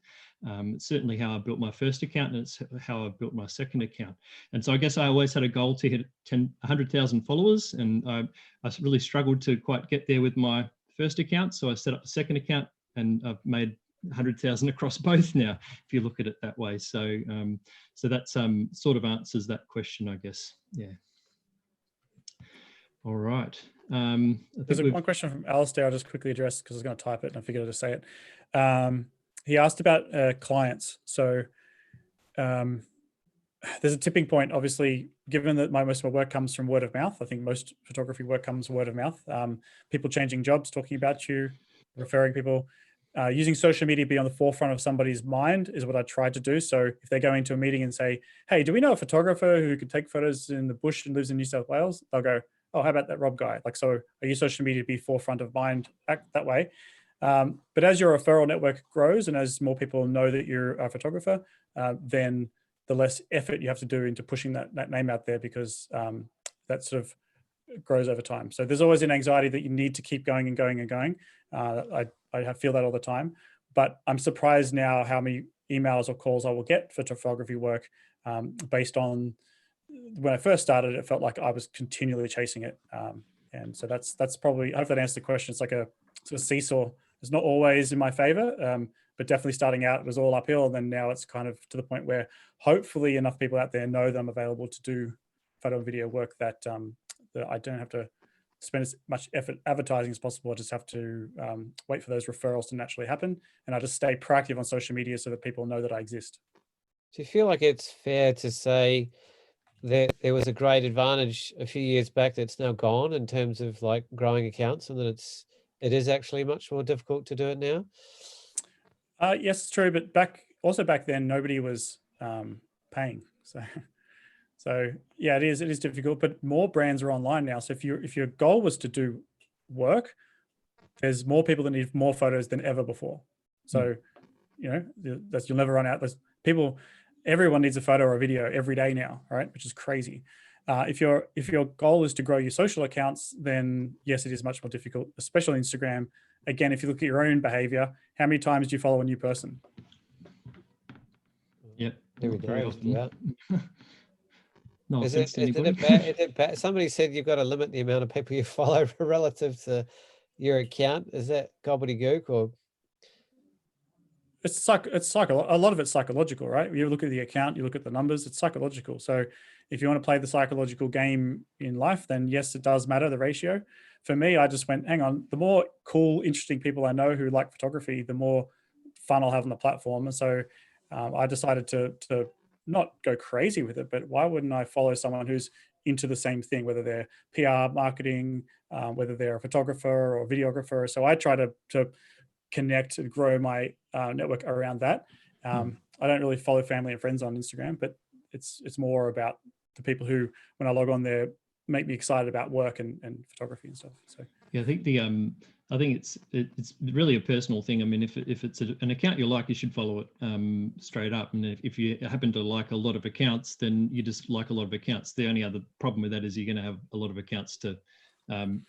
It's certainly how I built my first account, and it's how I built my second account. And so I guess I always had a goal to hit 100,000 followers, and I really struggled to quite get there with my first account. So I set up a second account, and I've made 100,000 across both now, if you look at it that way. So so that sort of answers that question, I guess. Yeah. All right. There's one question from Alistair I'll just quickly address because I was going to type it and I figured I'd just say it. He asked about clients. So there's a tipping point, obviously, given that most of my work comes from word of mouth. I think most photography work comes word of mouth. People changing jobs, talking about you, referring people. Using social media to be on the forefront of somebody's mind is what I try to do. So if they go into a meeting and say, hey, do we know a photographer who could take photos in the bush and lives in New South Wales? They'll go, oh, how about that Rob guy? Like, so I use social media to be forefront of mind, act that way. But as your referral network grows and as more people know that you're a photographer, then the less effort you have to do into pushing that name out there, because that sort of grows over time. So there's always an anxiety that you need to keep going and going and going. I feel that all the time, but I'm surprised now how many emails or calls I will get for photography work based on when I first started. It felt like I was continually chasing it. And so that's probably, I hope that answers the question. It's like a sort of seesaw. It's not always in my favor, but definitely starting out, it was all uphill. And then now it's kind of to the point where hopefully enough people out there know that I'm available to do photo and video work that, that I don't have to spend as much effort advertising as possible. I just have to wait for those referrals to naturally happen. And I just stay proactive on social media so that people know that I exist. Do you feel like it's fair to say that there was a great advantage a few years back that's now gone in terms of like growing accounts, and that it is actually much more difficult to do it now? Yes, it's true. But back then, nobody was paying. So yeah, it is difficult. But more brands are online now. So if your goal was to do work, there's more people that need more photos than ever before. So you know, you'll never run out. Everyone needs a photo or a video every day now, right? Which is crazy. If your goal is to grow your social accounts, then yes, it is much more difficult, especially Instagram. Again, if you look at your own behavior, how many times do you follow a new person? Yep. Every Very day. often. Yeah. No Is offense to it anybody. bad? Somebody said you've got to limit the amount of people you follow relative to your account. Is that gobbledygook or? It's a lot of it's psychological, right? You look at the account, you look at the numbers, it's psychological. So if you want to play the psychological game in life, then yes, it does matter, the ratio. For me, I just went, hang on, the more cool, interesting people I know who like photography, the more fun I'll have on the platform. And so I decided to not go crazy with it, but why wouldn't I follow someone who's into the same thing, whether they're PR, marketing, whether they're a photographer or videographer. So I try to connect and grow my network around that. I don't really follow family and friends on Instagram, but it's more about the people who, when I log on there, make me excited about work and photography and stuff. So yeah, I think it's really a personal thing. I mean, if it's an account you like, you should follow it straight up. And if you happen to like a lot of accounts, then you just like a lot of accounts. The only other problem with that is you're going to have a lot of accounts to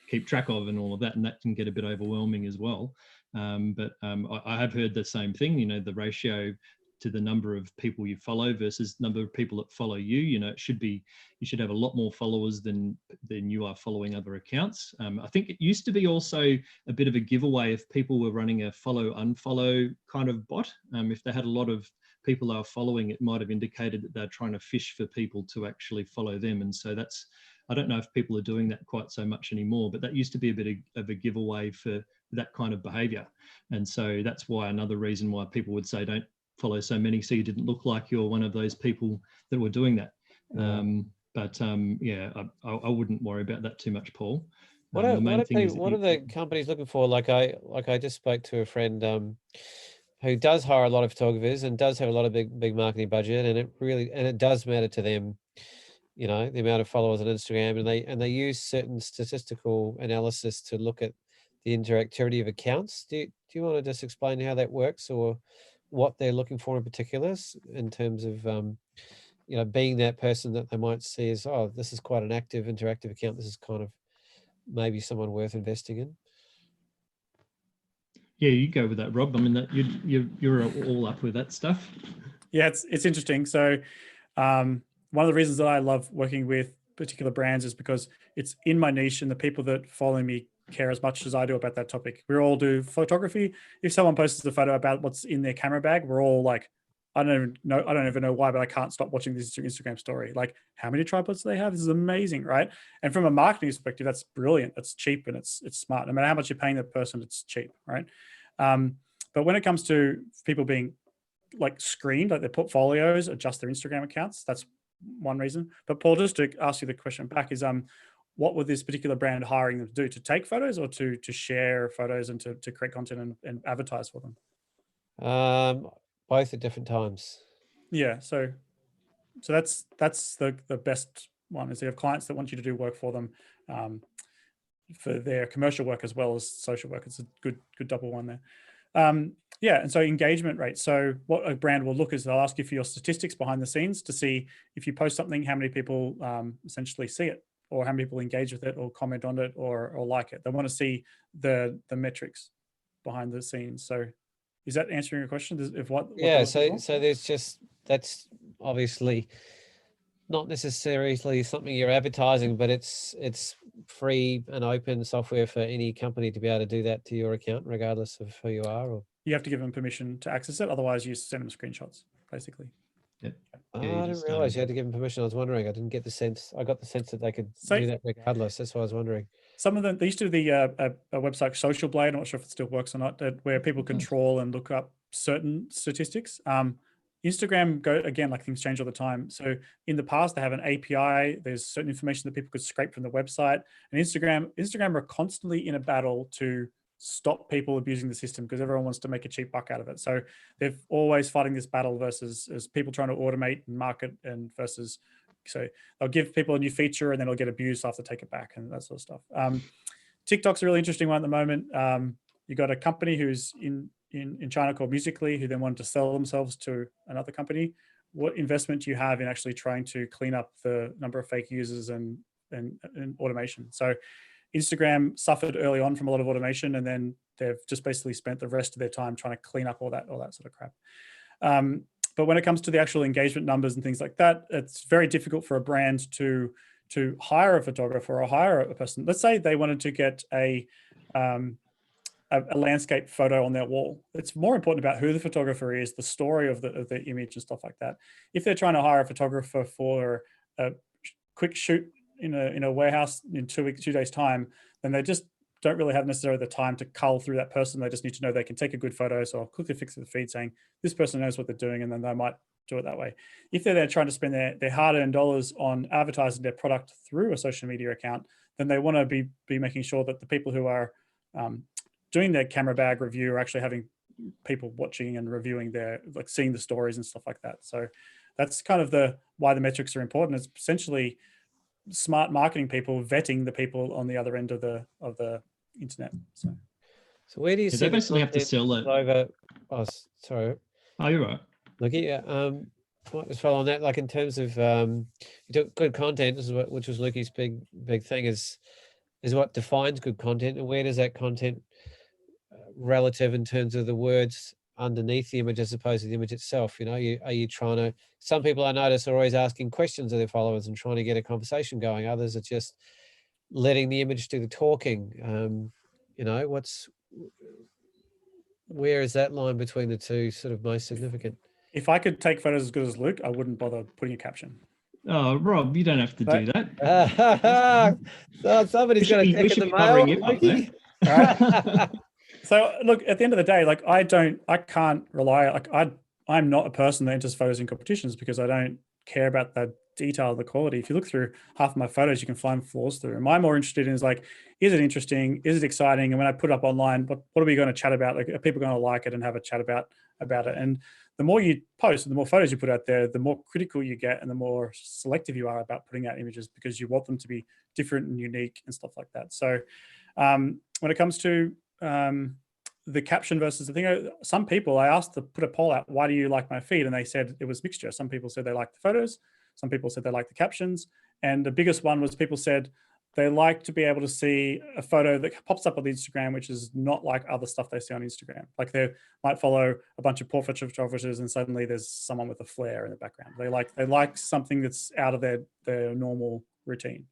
keep track of and all of that, and that can get a bit overwhelming as well. But I have heard the same thing. You know, the ratio to the number of people you follow versus number of people that follow you. You know, you should have a lot more followers than you are following other accounts. I think it used to be also a bit of a giveaway if people were running a follow unfollow kind of bot. If they had a lot of people they were following, it might have indicated that they're trying to fish for people to actually follow them. And so I don't know if people are doing that quite so much anymore, but that used to be a bit of a giveaway for that kind of behavior. And so that's why another reason why people would say don't follow so many, so you didn't look like you're one of those people that were doing that. Yeah. I wouldn't worry about that too much, Paul. What are the companies looking for? Like I just spoke to a friend who does hire a lot of photographers and does have a lot of big marketing budget, and it does matter to them, you know, the amount of followers on Instagram, and they use certain statistical analysis to look at the interactivity of accounts. Do you want to just explain how that works, or what they're looking for in particulars in terms of you know, being that person that they might see as, oh, this is quite an active, interactive account. This is kind of maybe someone worth investing in. Yeah, you go with that, Rob. I mean, that you're all up with that stuff. Yeah, it's interesting. So one of the reasons that I love working with particular brands is because it's in my niche, and the people that follow me care as much as I do about that topic. We all do photography. If someone posts a photo about what's in their camera bag, we're all like, I don't even know why, but I can't stop watching this Instagram story. Like, how many tripods do they have? This is amazing, right? And from a marketing perspective, that's brilliant. That's cheap, and it's smart. No matter how much you're paying the person, it's cheap, right? But when it comes to people being like screened, like their portfolios, adjust their Instagram accounts, that's one reason. But Paul, just to ask you the question back is, what would this particular brand hiring them to do? To take photos, or to share photos and to create content and advertise for them? Both at different times. Yeah, so that's the best one, is they have clients that want you to do work for them, for their commercial work as well as social work. It's a good double one there. Yeah, and so engagement rate. So what a brand will look is they'll ask you for your statistics behind the scenes to see if you post something, how many people essentially see it, or how many people engage with it, or comment on it, or like it. They want to see the metrics behind the scenes. So is that answering your question? If what yeah, so there's just, that's obviously not necessarily something you're advertising, but it's free and open software for any company to be able to do that to your account, regardless of who you are. Or you have to give them permission to access it, otherwise you send them screenshots, basically. Yep. I didn't realize you had to give them permission. I was wondering. I didn't get the sense. I got the sense that they could do that regardless. That's why I was wondering. Some of them, they used to do a website, Social Blade. I'm not sure if it still works or not, where people control and look up certain statistics. Instagram again, like things change all the time. So in the past, they have an API. There's certain information that people could scrape from the website. And Instagram are constantly in a battle to stop people abusing the system because everyone wants to make a cheap buck out of it. So they're always fighting this battle versus as people trying to automate and market and versus. So they'll give people a new feature and then it'll get abused after take it back and that sort of stuff. TikTok's a really interesting one at the moment. You got a company who's in China called Musically, who then wanted to sell themselves to another company. What investment do you have in actually trying to clean up the number of fake users and automation? So Instagram suffered early on from a lot of automation, and then they've just basically spent the rest of their time trying to clean up all that sort of crap. But when it comes to the actual engagement numbers and things like that, it's very difficult for a brand to hire a photographer or hire a person. Let's say they wanted to get a landscape photo on their wall. It's more important about who the photographer is, the story of the image and stuff like that. If they're trying to hire a photographer for a quick shoot in a warehouse in 2 days time, then they just don't really have necessarily the time to cull through that person. They just need to know they can take a good photo. So I'll quickly fix the feed saying this person knows what they're doing, and then they might do it that way. If they're there trying to spend their hard-earned dollars on advertising their product through a social media account, then they want to be making sure that the people who are doing their camera bag review are actually having people watching and reviewing like seeing the stories and stuff like that. So that's kind of why the metrics are important. It's essentially smart marketing people vetting the people on the other end of the internet. So where do you see they basically have to sell it over? Oh, sorry. Oh, you're right. Look, yeah. Might just follow on that. Like in terms of you took good content, which was Lukey's big thing, is what defines good content, and where does that content relative in terms of the words underneath the image as opposed to the image itself? You know, are you trying to? Some people I notice are always asking questions of their followers and trying to get a conversation going. Others are just letting the image do the talking. You know, where is that line between the two sort of most significant? If I could take photos as good as Luke, I wouldn't bother putting a caption. Oh, Rob, you don't have to do that. So somebody's got to check in the mail. Right. So look, at the end of the day, like I can't rely, like I'm not a person that enters photos in competitions because I don't care about the detail, the quality. If you look through half of my photos, you can find flaws through. Am I more interested in is like, is it interesting? Is it exciting? And when I put it up online, what are we going to chat about? Like, are people going to like it and have a chat about it? And the more you post and the more photos you put out there, the more critical you get and the more selective you are about putting out images because you want them to be different and unique and stuff like that. So when it comes to the caption versus the thing, some people, I asked to put a poll out, why do you like my feed? And they said it was mixture. Some people said they liked the photos. Some people said they liked the captions. And the biggest one was people said they like to be able to see a photo that pops up on Instagram, which is not like other stuff they see on Instagram. Like they might follow a bunch of portrait photographers and suddenly there's someone with a flare in the background. They like something that's out of their normal routine.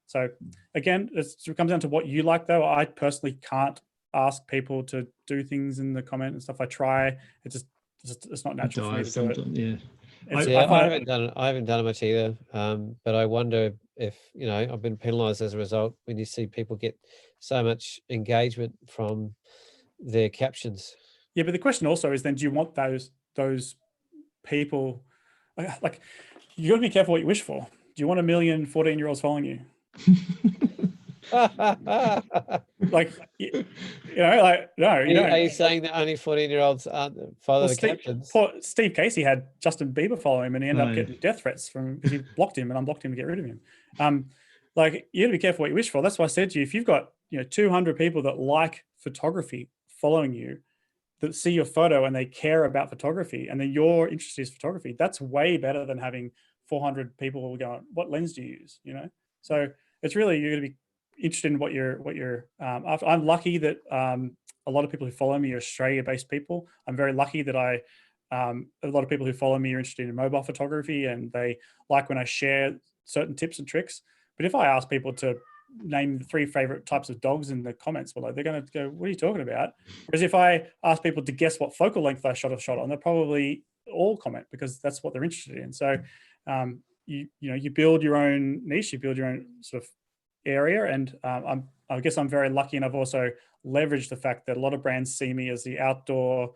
So again, it comes down to what you like though. I personally can't ask people to do things in the comment and stuff. I try, it's not natural for me to do it. Yeah. I haven't done it much either. But I wonder if, you know, I've been penalized as a result when you see people get so much engagement from their captions. Yeah, but the question also is then, do you want those people, like you got to be careful what you wish for. Do you want 1 million 14-year-olds following you? Like, you know, like, no, you know. Are you saying that only 14-year-olds follow the captions? Steve Casey had Justin Bieber follow him and he ended up getting death threats because he blocked him and unblocked him to get rid of him. Like, you got to be careful what you wish for. That's why I said to you, if you've got 200 people that like photography following you, that see your photo and they care about photography, and then your interest is photography, that's way better than having 400 people going, what lens do you use? So it's really, you're going to be interested in what you're after. I'm lucky that a lot of people who follow me are Australia-based people. I'm very lucky that a lot of people who follow me are interested in mobile photography and they like when I share certain tips and tricks. But if I ask people to name the 3 favorite types of dogs in the comments below, they're going to go, what are you talking about? Whereas if I ask people to guess what focal length I shot on, they'll probably all comment because that's what they're interested in. So you build your own niche, you build your own sort of area. And I guess I'm very lucky, and I've also leveraged the fact that a lot of brands see me as the outdoor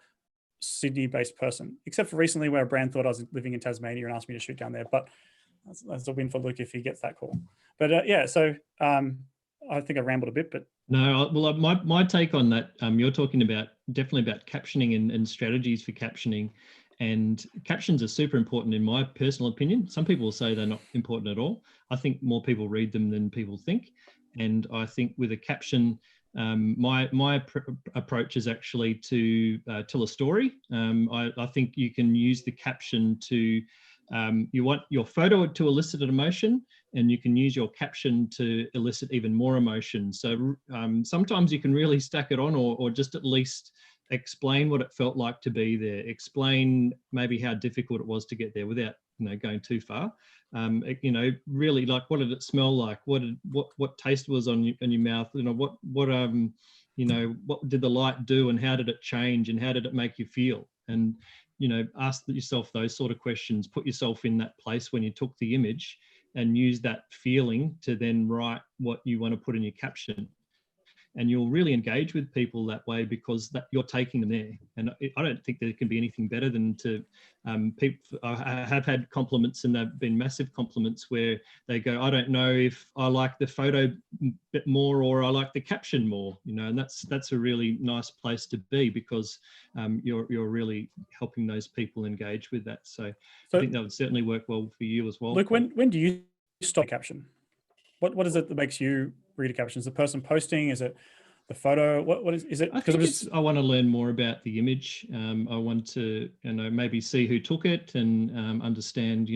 Sydney-based person, except for recently where a brand thought I was living in Tasmania and asked me to shoot down there. But that's a win for Luke if he gets that call. But yeah, so I think I rambled a bit, but no, well, my take on that, you're talking about definitely about captioning and strategies for captioning, and captions are super important in my personal opinion. Some people will say they're not important at all. I think more people read them than people think, and I think with a caption, my approach is actually to tell a story. I think you can use the caption to you want your photo to elicit an emotion, and you can use your caption to elicit even more emotion. So sometimes you can really stack it on, or just at least explain what it felt like to be there, explain maybe how difficult it was to get there without going too far. Really, like, what did it smell like? What taste was on your mouth? What did the light do, and how did it change, and how did it make you feel? And ask yourself those sort of questions. Put yourself in that place when you took the image, and use that feeling to then write what you want to put in your caption. And you'll really engage with people that way, because that you're taking them there. And I don't think there can be anything better than to people. I have had compliments, and they've been massive compliments, where they go, I don't know if I like the photo a bit more or I like the caption more, and that's a really nice place to be, because you're really helping those people engage with that. So I think that would certainly work well for you as well. Luke, when do you stop a caption? What is it that makes you read a caption? Is the person posting? Is it the photo? What is it? Because I want to learn more about the image. I want to maybe see who took it, and understand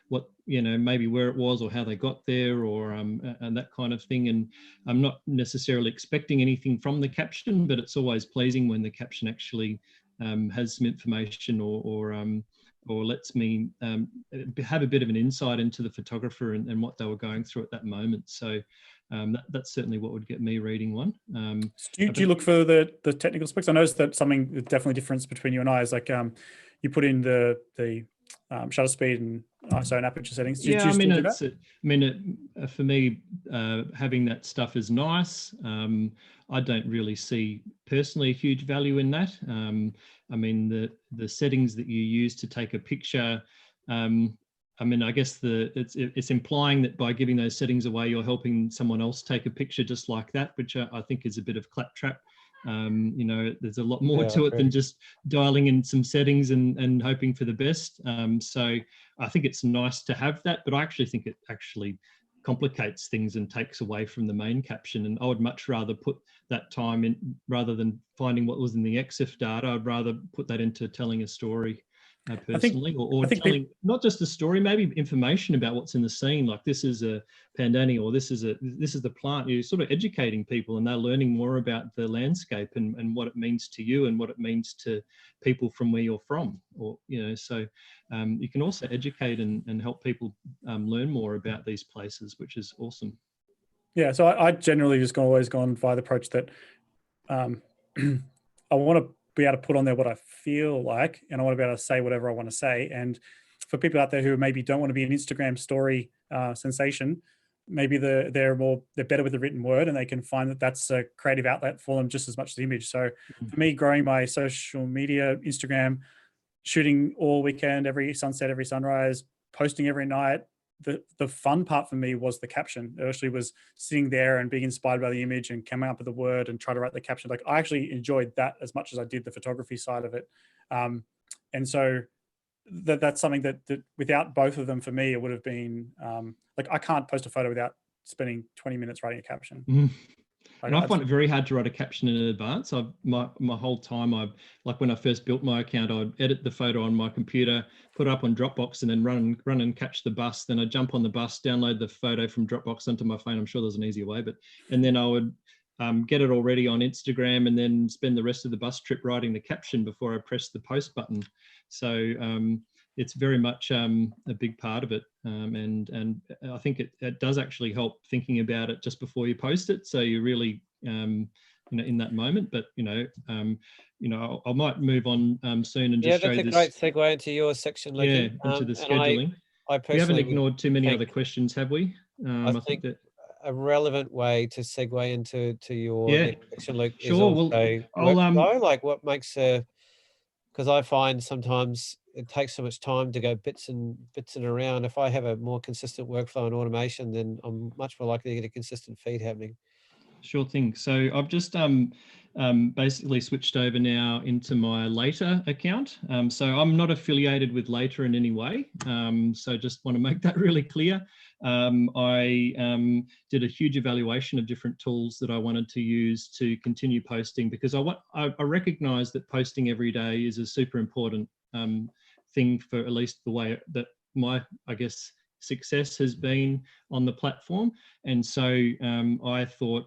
what maybe where it was, or how they got there, or and that kind of thing. And I'm not necessarily expecting anything from the caption, but it's always pleasing when the caption actually has some information, or lets me have a bit of an insight into the photographer and what they were going through at that moment. So that's certainly what would get me reading one. Do you look for the technical specs? I noticed that something that's definitely difference between you and I is like you put in the shutter speed and ISO and aperture settings. Do you still do that? For me, having that stuff is nice. I don't really see personally a huge value in that. The settings that you use to take a picture, I guess it's implying that by giving those settings away, you're helping someone else take a picture just like that, which I think is a bit of claptrap. There's a lot more to it than just dialing in some settings and hoping for the best. So I think it's nice to have that, but I actually think it actually complicates things and takes away from the main caption. And I would much rather put that time in, rather than finding what was in the EXIF data, I'd rather put that into telling a story. Personally, or telling not just a story, maybe information about what's in the scene, like this is a pandani, or this is the plant. You're sort of educating people, and they're learning more about the landscape and what it means to you, and what it means to people from where you're from, or so you can also educate and help people learn more about these places, which is awesome. Yeah, so I generally just always gone via the approach that I want to be able to put on there what I feel like, and I want to be able to say whatever I want to say. And for people out there who maybe don't want to be an Instagram story sensation, maybe they're better with the written word, and they can find that that's a creative outlet for them just as much as the image. So for me, growing my social media, Instagram, shooting all weekend, every sunset, every sunrise, posting every night, the fun part for me was the caption. It actually was sitting there and being inspired by the image and coming up with the word and try to write the caption. Like, I actually enjoyed that as much as I did the photography side of it. And so that's something that without both of them, for me, it would have been like, I can't post a photo without spending 20 minutes writing a caption. Mm. And I find it very hard to write a caption in advance. My whole time, like when I first built my account, I'd edit the photo on my computer, put it up on Dropbox, and then run and catch the bus. Then I'd jump on the bus, download the photo from Dropbox onto my phone. I'm sure there's an easier way, and then I would get it already on Instagram, and then spend the rest of the bus trip writing the caption before I press the post button. So it's very much a big part of it, and I think it does actually help thinking about it just before you post it, so you're really in that moment. But I might move on soon and just show this. Yeah, that's a great segue into your section, Luke. Yeah, into the scheduling. We haven't ignored too many other questions, have we? I think that a relevant way to segue into your next section, Luke, sure. is also workflow. Like, what makes a because I find sometimes it takes so much time to go bits and around. If I have a more consistent workflow and automation, then I'm much more likely to get a consistent feed happening. Sure thing. So I've just basically switched over now into my Later account. So I'm not affiliated with Later in any way. So just want to make that really clear. I did a huge evaluation of different tools that I wanted to use to continue posting, because I recognize that posting every day is a super important thing for at least the way that my, I guess, success has been on the platform. And so I thought,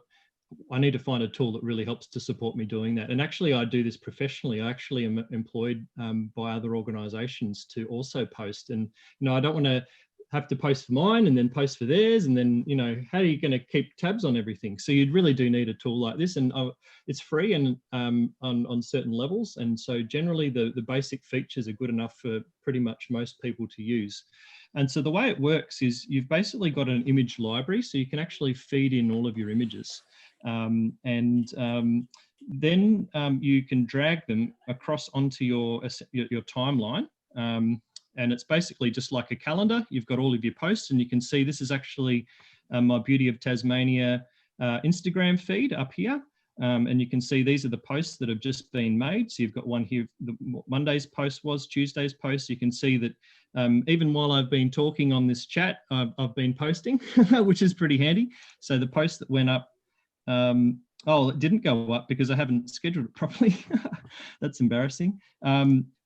I need to find a tool that really helps to support me doing that. And actually, I do this professionally. I actually am employed by other organizations to also post. And, I don't want to have to post for mine and then post for theirs. And then, how are you going to keep tabs on everything? So you really do need a tool like this. And it's free and on certain levels. And so generally the basic features are good enough for pretty much most people to use. And so the way it works is you've basically got an image library, so you can actually feed in all of your images. Then you can drag them across onto your timeline. And it's basically just like a calendar. You've got all of your posts, and you can see this is actually my Beauty of Tasmania Instagram feed up here. And you can see these are the posts that have just been made. So you've got one here, Monday's post was, Tuesday's post. You can see that even while I've been talking on this chat, I've been posting, which is pretty handy. So the post that went up, it didn't go up because I haven't scheduled it properly. That's embarrassing.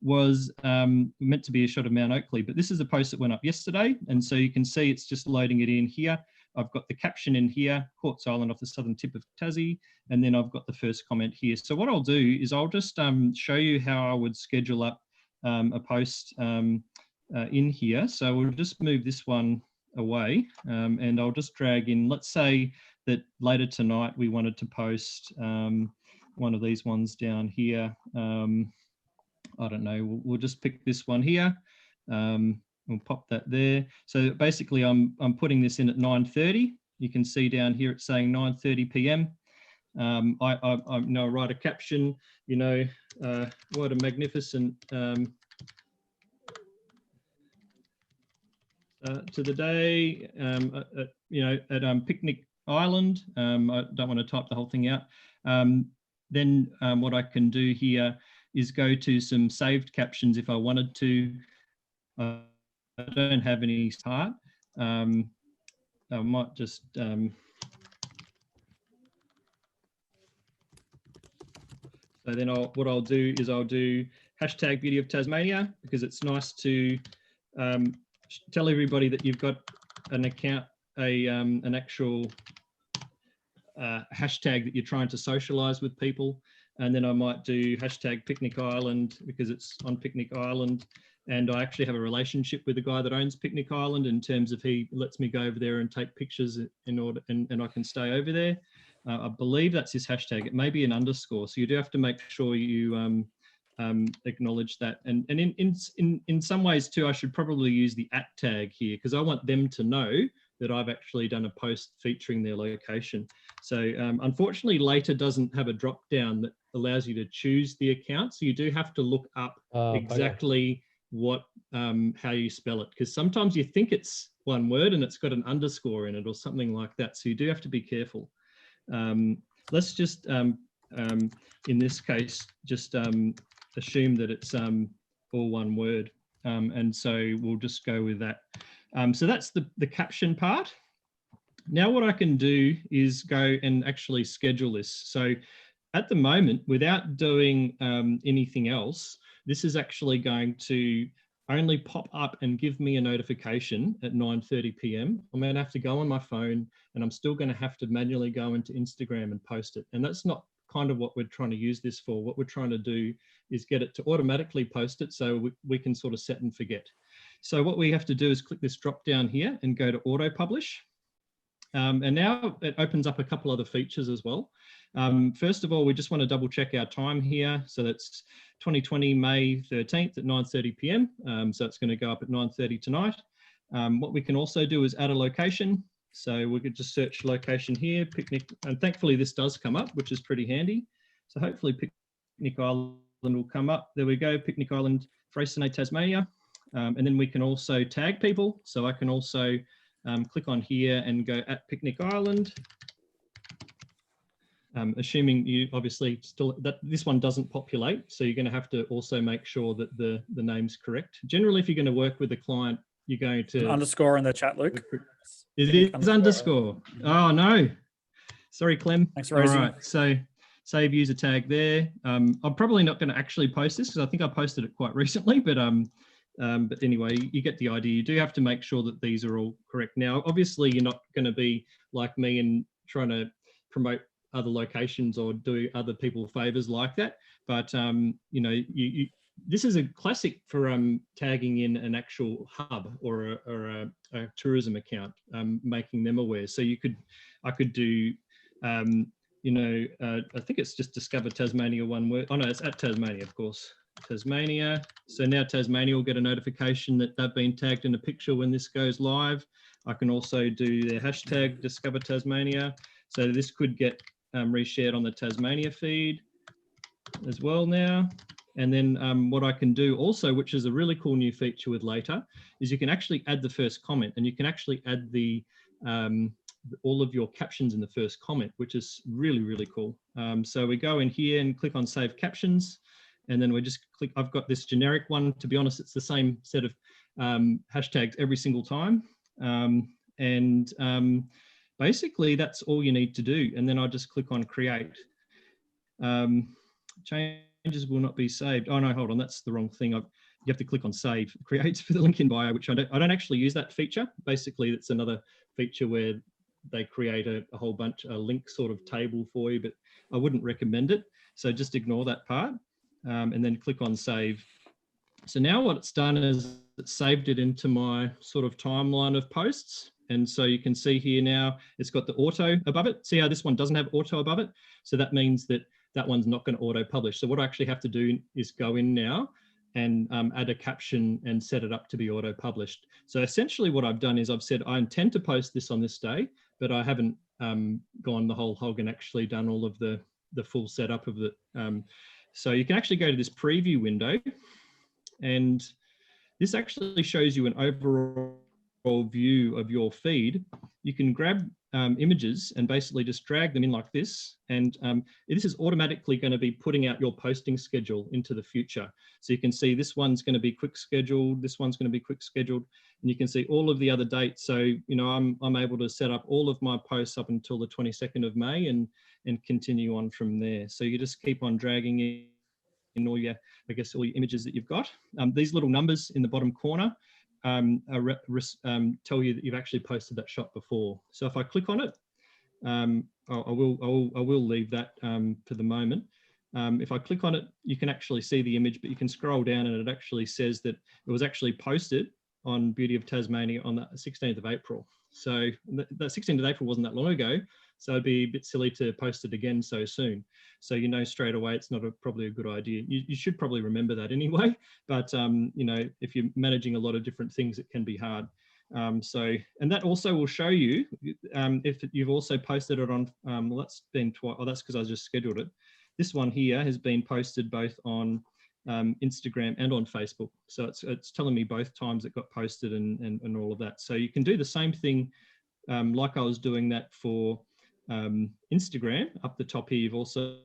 Was meant to be a shot of Mount Oakley, but this is a post that went up yesterday. And so you can see it's just loading it in here. I've got the caption in here, Quartz Island off the southern tip of Tassie, and then I've got the first comment here. So what I'll do is I'll just show you how I would schedule up a post in here. So we'll just move this one away and I'll just drag in, let's say that later tonight we wanted to post one of these ones down here. I don't know, we'll just pick this one here. We'll pop that there. So basically I'm putting this in at 9:30. You can see down here it's saying 9:30 p.m. I write a caption, what a magnificent to the day, at Picnic Island. I don't want to type the whole thing out. Then what I can do here is go to some saved captions if I wanted to. I don't have any start. I might just so then what I'll do is I'll do hashtag Beauty of Tasmania, because it's nice to tell everybody that you've got an account, an actual hashtag that you're trying to socialize with people. And then I might do hashtag Picnic Island, because it's on Picnic Island. And I actually have a relationship with the guy that owns Picnic Island, in terms of he lets me go over there and take pictures in order, and I can stay over there. I believe that's his hashtag. It may be an underscore. So you do have to make sure you acknowledge that. And in some ways too, I should probably use the @ tag here, because I want them to know that I've actually done a post featuring their location. So unfortunately, Later doesn't have a drop down that allows you to choose the account. So you do have to look up exactly what how you spell it, because sometimes you think it's one word and it's got an underscore in it or something like that. So you do have to be careful. Let's just in this case just assume that it's all one word, and so we'll just go with that. So that's the caption part. Now what I can do is go and actually schedule this. So at the moment, without doing anything else, this is actually going to only pop up and give me a notification at 9:30 p.m. I'm going to have to go on my phone, and I'm still going to have to manually go into Instagram and post it. And that's not kind of what we're trying to use this for. What we're trying to do is get it to automatically post it, so we can sort of set and forget. So what we have to do is click this drop down here and go to auto publish. And now it opens up a couple other features as well. First of all, we just want to double check our time here. So that's 2020 May 13th at 9:30 p.m. So it's going to go up at 9:30 tonight. What we can also do is add a location. So we could just search location here, Picnic, and thankfully this does come up, which is pretty handy. So hopefully Picnic Island will come up. There we go, Picnic Island, Freycinet, Tasmania. And then we can also tag people. So I can also click on here and go at Picnic Island. Assuming you obviously still, that this one doesn't populate. So you're going to have to also make sure that the name's correct. Generally, if you're going to work with a client, you're going to... An underscore in the chat, Luke. It is underscore. Oh, no. Sorry, Clem. Thanks, Rosie. All right, so save user tag there. I'm probably not going to actually post this because I think I posted it quite recently, but anyway, you get the idea. You do have to make sure that these are all correct. Now, obviously, you're not going to be like me and trying to promote other locations or do other people favors like that. But, you know, this is a classic for tagging in an actual hub or a tourism account, making them aware. So I could do, you know, I think it's just Discover Tasmania one word. Oh no, it's at Tasmania, of course. Tasmania. So now Tasmania will get a notification that they've been tagged in a picture when this goes live. I can also do the hashtag Discover Tasmania. So this could get reshared on the Tasmania feed as well now. And then what I can do also, which is a really cool new feature with Later, is you can actually add the first comment, and you can actually add the all of your captions in the first comment, which is really, really cool. So we go in here and click on Save Captions, and then we just click, I've got this generic one. To be honest, it's the same set of hashtags every single time. Basically that's all you need to do. And then I just click on Create. Changes will not be saved. Oh no, hold on, that's the wrong thing. You have to click on Save. Creates for the link in bio, which I don't actually use that feature. Basically, it's another feature where they create a whole bunch, a link sort of table for you, but I wouldn't recommend it. So just ignore that part and then click on Save. So now what it's done is it's saved it into my sort of timeline of posts. And so you can see here now, it's got the auto above it. See how this one doesn't have auto above it? So that means that that one's not going to auto publish. So what I actually have to do is go in now and add a caption and set it up to be auto published. So essentially what I've done is I've said, I intend to post this on this day, but I haven't gone the whole hog and actually done all of the full setup of it. So you can actually go to this preview window, and this actually shows you an overall view of your feed. You can grab images and basically just drag them in like this. And this is automatically going to be putting out your posting schedule into the future. So you can see this one's going to be quick scheduled. This one's going to be quick scheduled. And you can see all of the other dates. So, you know, I'm able to set up all of my posts up until the 22nd of May and continue on from there. So you just keep on dragging in all your, I guess, all your images that you've got. These little numbers in the bottom corner tell you that you've actually posted that shot before. So if I click on it, I will leave that for the moment. If I click on it, you can actually see the image, but you can scroll down and it actually says that it was actually posted on Beauty of Tasmania on the 16th of April. So the 16th of April wasn't that long ago. So it'd be a bit silly to post it again so soon. So you know straight away it's not probably a good idea. You should probably remember that anyway. But you know, if you're managing a lot of different things, it can be hard. And that also will show you if you've also posted it on. Well, that's been twice. Oh, that's because I just scheduled it. This one here has been posted both on Instagram and on Facebook. So it's telling me both times it got posted and all of that. So you can do the same thing like I was doing that for Instagram. Up the top here, you've also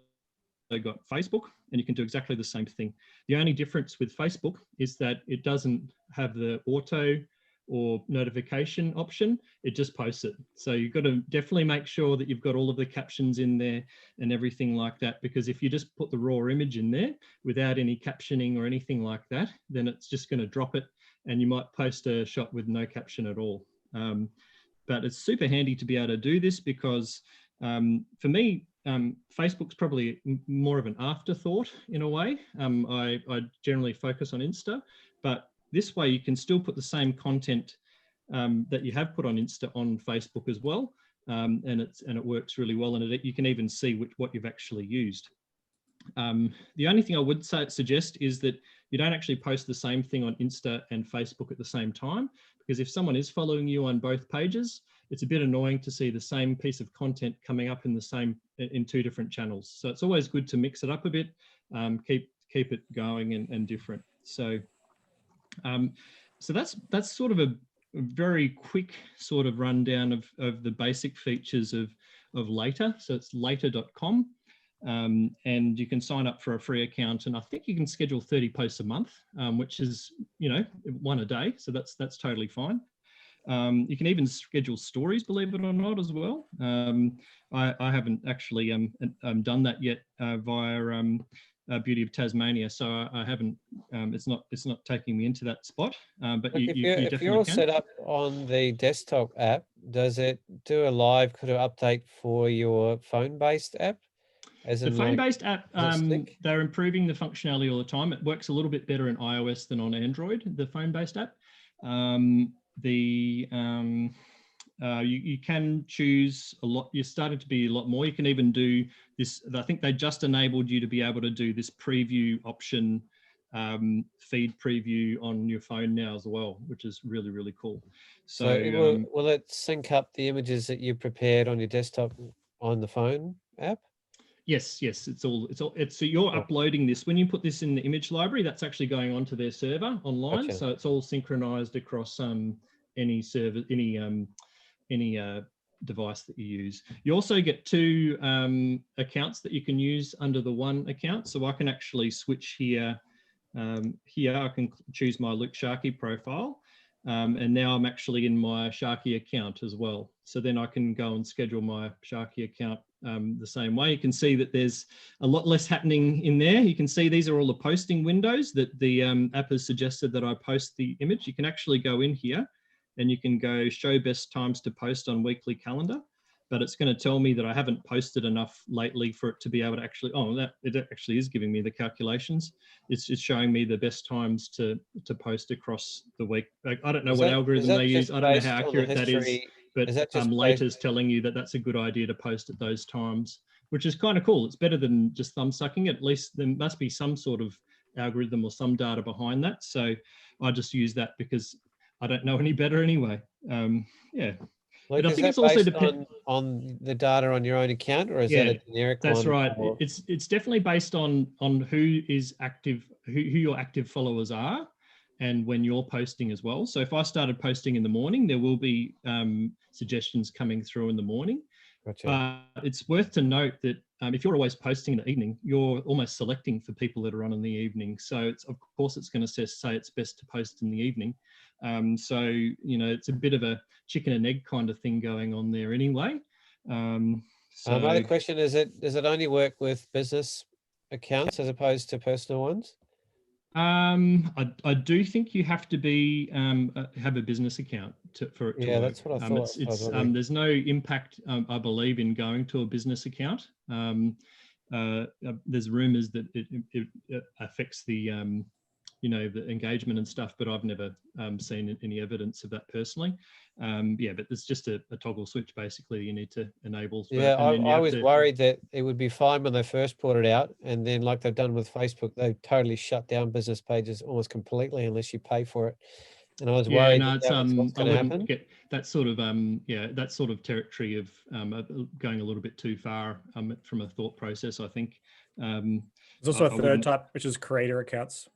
got Facebook, and you can do exactly the same thing. The only difference with Facebook is that it doesn't have the auto or notification option. It just posts it. So you've got to definitely make sure that you've got all of the captions in there and everything like that, because if you just put the raw image in there without any captioning or anything like that, then it's just going to drop it and you might post a shot with no caption at all. But it's super handy to be able to do this because for me, Facebook's probably more of an afterthought in a way. I generally focus on Insta, but this way you can still put the same content that you have put on Insta on Facebook as well. And it works really well. And you can even see what you've actually used. The only thing I would suggest is that you don't actually post the same thing on Insta and Facebook at the same time, because if someone is following you on both pages, it's a bit annoying to see the same piece of content coming up in two different channels. So it's always good to mix it up a bit, keep it going and different. So so that's sort of a very quick sort of rundown of the basic features of Later. So it's later.com. And you can sign up for a free account, and I think you can schedule 30 posts a month, which is, you know, one a day. So that's totally fine. You can even schedule stories, believe it or not, as well. I haven't actually done that yet via Beauty of Tasmania, so I haven't. It's not taking me into that spot. But you if definitely you're all can. set up on the desktop app, does it do a live kind of update for your phone-based app? The phone-based app, they're improving the functionality all the time. It works a little bit better in iOS than on Android, the phone-based app. You can choose a lot. You're starting to be a lot more. You can even do this. I think they just enabled you to be able to do this preview option, feed preview on your phone now as well, which is really, really cool. So will it sync up the images that you prepared on your desktop on the phone app? Yes, so you're uploading this. When you put this in the image library, that's actually going onto their server online. Gotcha. So it's all synchronized across any server, any device that you use. You also get 2 accounts that you can use under the one account. So I can actually switch here. Here I can choose my Luke Sharkey profile. And now I'm actually in my Sharkey account as well. So then I can go and schedule my Sharkey account the same way. You can see that there's a lot less happening in there. You can see these are all the posting windows that the app has suggested that I post the image. You can actually go in here and you can go show best times to post on weekly calendar, but it's going to tell me that I haven't posted enough lately for it to be able to actually, it actually is giving me the calculations. It's just showing me the best times to post across the week. I don't know what algorithm they use. I don't know how accurate that is, but Later's telling you that that's a good idea to post at those times, which is kind of cool. It's better than just thumb sucking. At least there must be some sort of algorithm or some data behind that. So I just use that because I don't know any better anyway. Yeah. Like, but I think it's also based on the data on your own account, or is that a generic one? That's right. It's definitely based on who is active, who your active followers are, and when you're posting as well. So if I started posting in the morning, there will be suggestions coming through in the morning. Gotcha. It's worth to note that if you're always posting in the evening, you're almost selecting for people that are on in the evening. So of course it's going to say it's best to post in the evening. So, you know, it's a bit of a chicken and egg kind of thing going on there anyway. My other question is, does it only work with business accounts as opposed to personal ones? I do think you have to be have a business account for it to work. That's what I thought. There's no impact, I believe, in going to a business account. There's rumors that it affects the the engagement and stuff, but I've never seen any evidence of that personally. But there's just a toggle switch basically you need to enable. I was worried that it would be fine when they first brought it out, and then like they've done with Facebook, they've totally shut down business pages almost completely unless you pay for it. And I was worried that was what's going to happen. Get that sort of that sort of territory of going a little bit too far from a thought process, I think. There's also a third type, which is creator accounts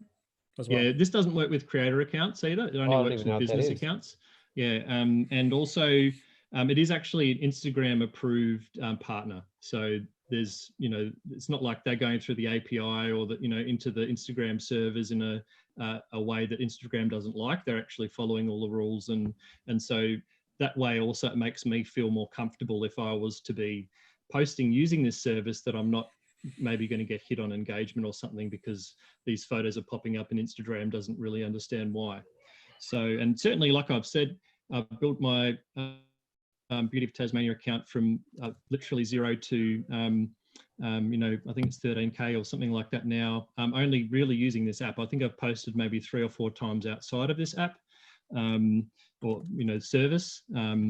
as well. Yeah, this doesn't work with creator accounts either. It only works with business accounts. Yeah, and also it is actually an Instagram approved partner. So there's, it's not like they're going through the API or into the Instagram servers in a way that Instagram doesn't like. They're actually following all the rules, and so that way also it makes me feel more comfortable if I was to be posting using this service that I'm not maybe going to get hit on engagement or something because these photos are popping up and Instagram doesn't really understand why. So, and certainly, like I've said, I've built my Beauty of Tasmania account from literally 0 to, I think it's 13K or something like that now. I'm only really using this app. I think I've posted maybe 3 or 4 times outside of this app or, service.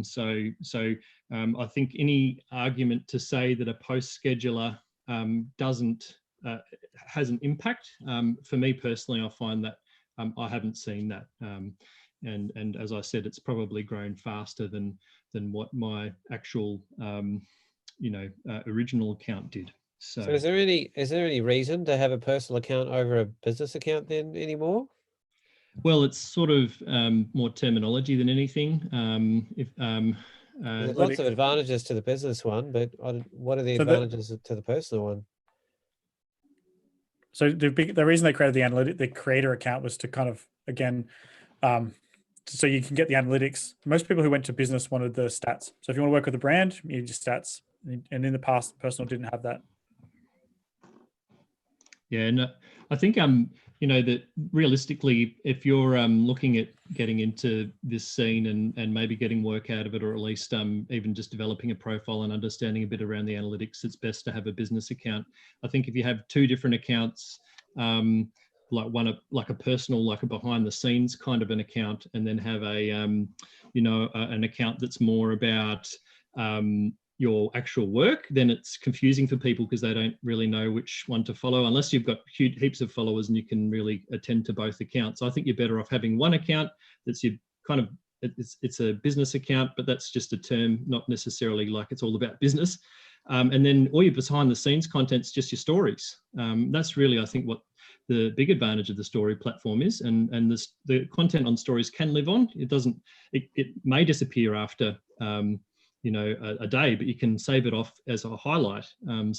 So I think any argument to say that a post scheduler has an impact, for me personally, I find that I haven't seen that. And as I said, it's probably grown faster than what my actual, original account did. So is there any reason to have a personal account over a business account then anymore? Well, it's sort of more terminology than anything. There's lots of advantages to the business one, but what are the advantages to the personal one? So the reason they created the creator account was to kind of, again, so you can get the analytics. Most people who went to business wanted the stats. So if you want to work with a brand, you need your stats. And in the past, personal didn't have that. Yeah, and I think you know, that realistically, if you're looking at getting into this scene and maybe getting work out of it, or at least even just developing a profile and understanding a bit around the analytics, it's best to have a business account. I think if you have two different accounts, like a personal, like a behind the scenes kind of an account, and then have a you know, an account that's more about your actual work, then it's confusing for people because they don't really know which one to follow, unless you've got heaps of followers and you can really attend to both accounts. So I think you're better off having one account that's your kind of, it's a business account, but that's just a term, not necessarily like it's all about business. And then all your behind the scenes content's just your stories. That's really, I think, what the big advantage of the story platform is. And the content on stories can live on. It doesn't, it may disappear after you know, a day, but you can save it off as a highlight. And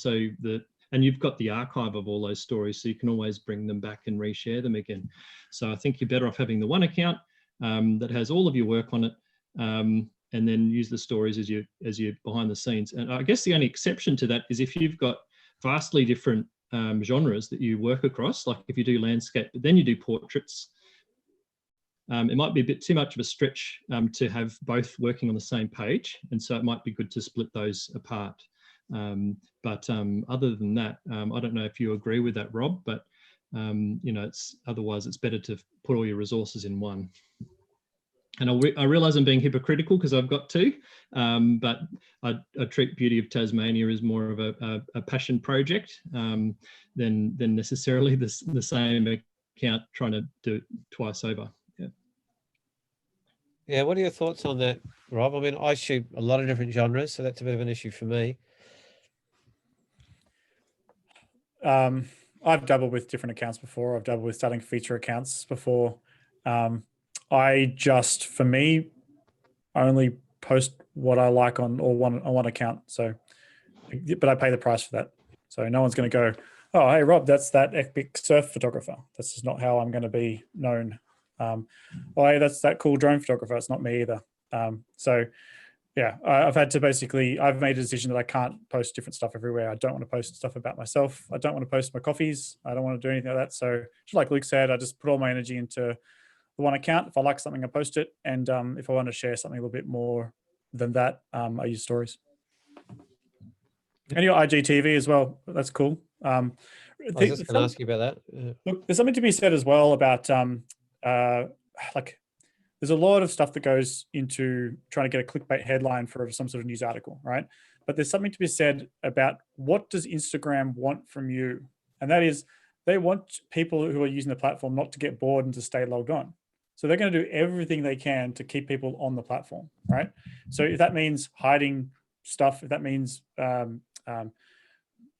you've got the archive of all those stories, so you can always bring them back and reshare them again. So I think you're better off having the one account that has all of your work on it, and then use the stories as you behind the scenes. And I guess the only exception to that is if you've got vastly different genres that you work across, like if you do landscape, but then you do portraits, it might be a bit too much of a stretch to have both working on the same page. And so it might be good to split those apart. But other than that, I don't know if you agree with that, Rob, but you know, otherwise it's better to put all your resources in one. And I realize I'm being hypocritical because I've got two, but I treat Beauty of Tasmania as more of a passion project than necessarily the same account trying to do it twice over. Yeah, what are your thoughts on that, Rob? I mean, I shoot a lot of different genres, so that's a bit of an issue for me. I've dabbled with different accounts before. I've dabbled with starting feature accounts before. I just, for me, only post what I like on one account. So, but I pay the price for that. So no one's going to go, oh, hey, Rob, that's that epic surf photographer. That's just not how I'm going to be known. Oh, hey, that's that cool drone photographer. It's not me either. So yeah, I've had to I've made a decision that I can't post different stuff everywhere. I don't want to post stuff about myself. I don't want to post my coffees. I don't want to do anything like that. So just like Luke said, I just put all my energy into the one account. If I like something, I post it. And if I want to share something a little bit more than that, I use stories. And your IGTV as well. That's cool. I was just going to ask you about that. Look, there's something to be said as well about like, there's a lot of stuff that goes into trying to get a clickbait headline for some sort of news article, right? But there's something to be said about what does Instagram want from you? And that is, they want people who are using the platform not to get bored and to stay logged on. So they're going to do everything they can to keep people on the platform, right? So if that means hiding stuff, if that means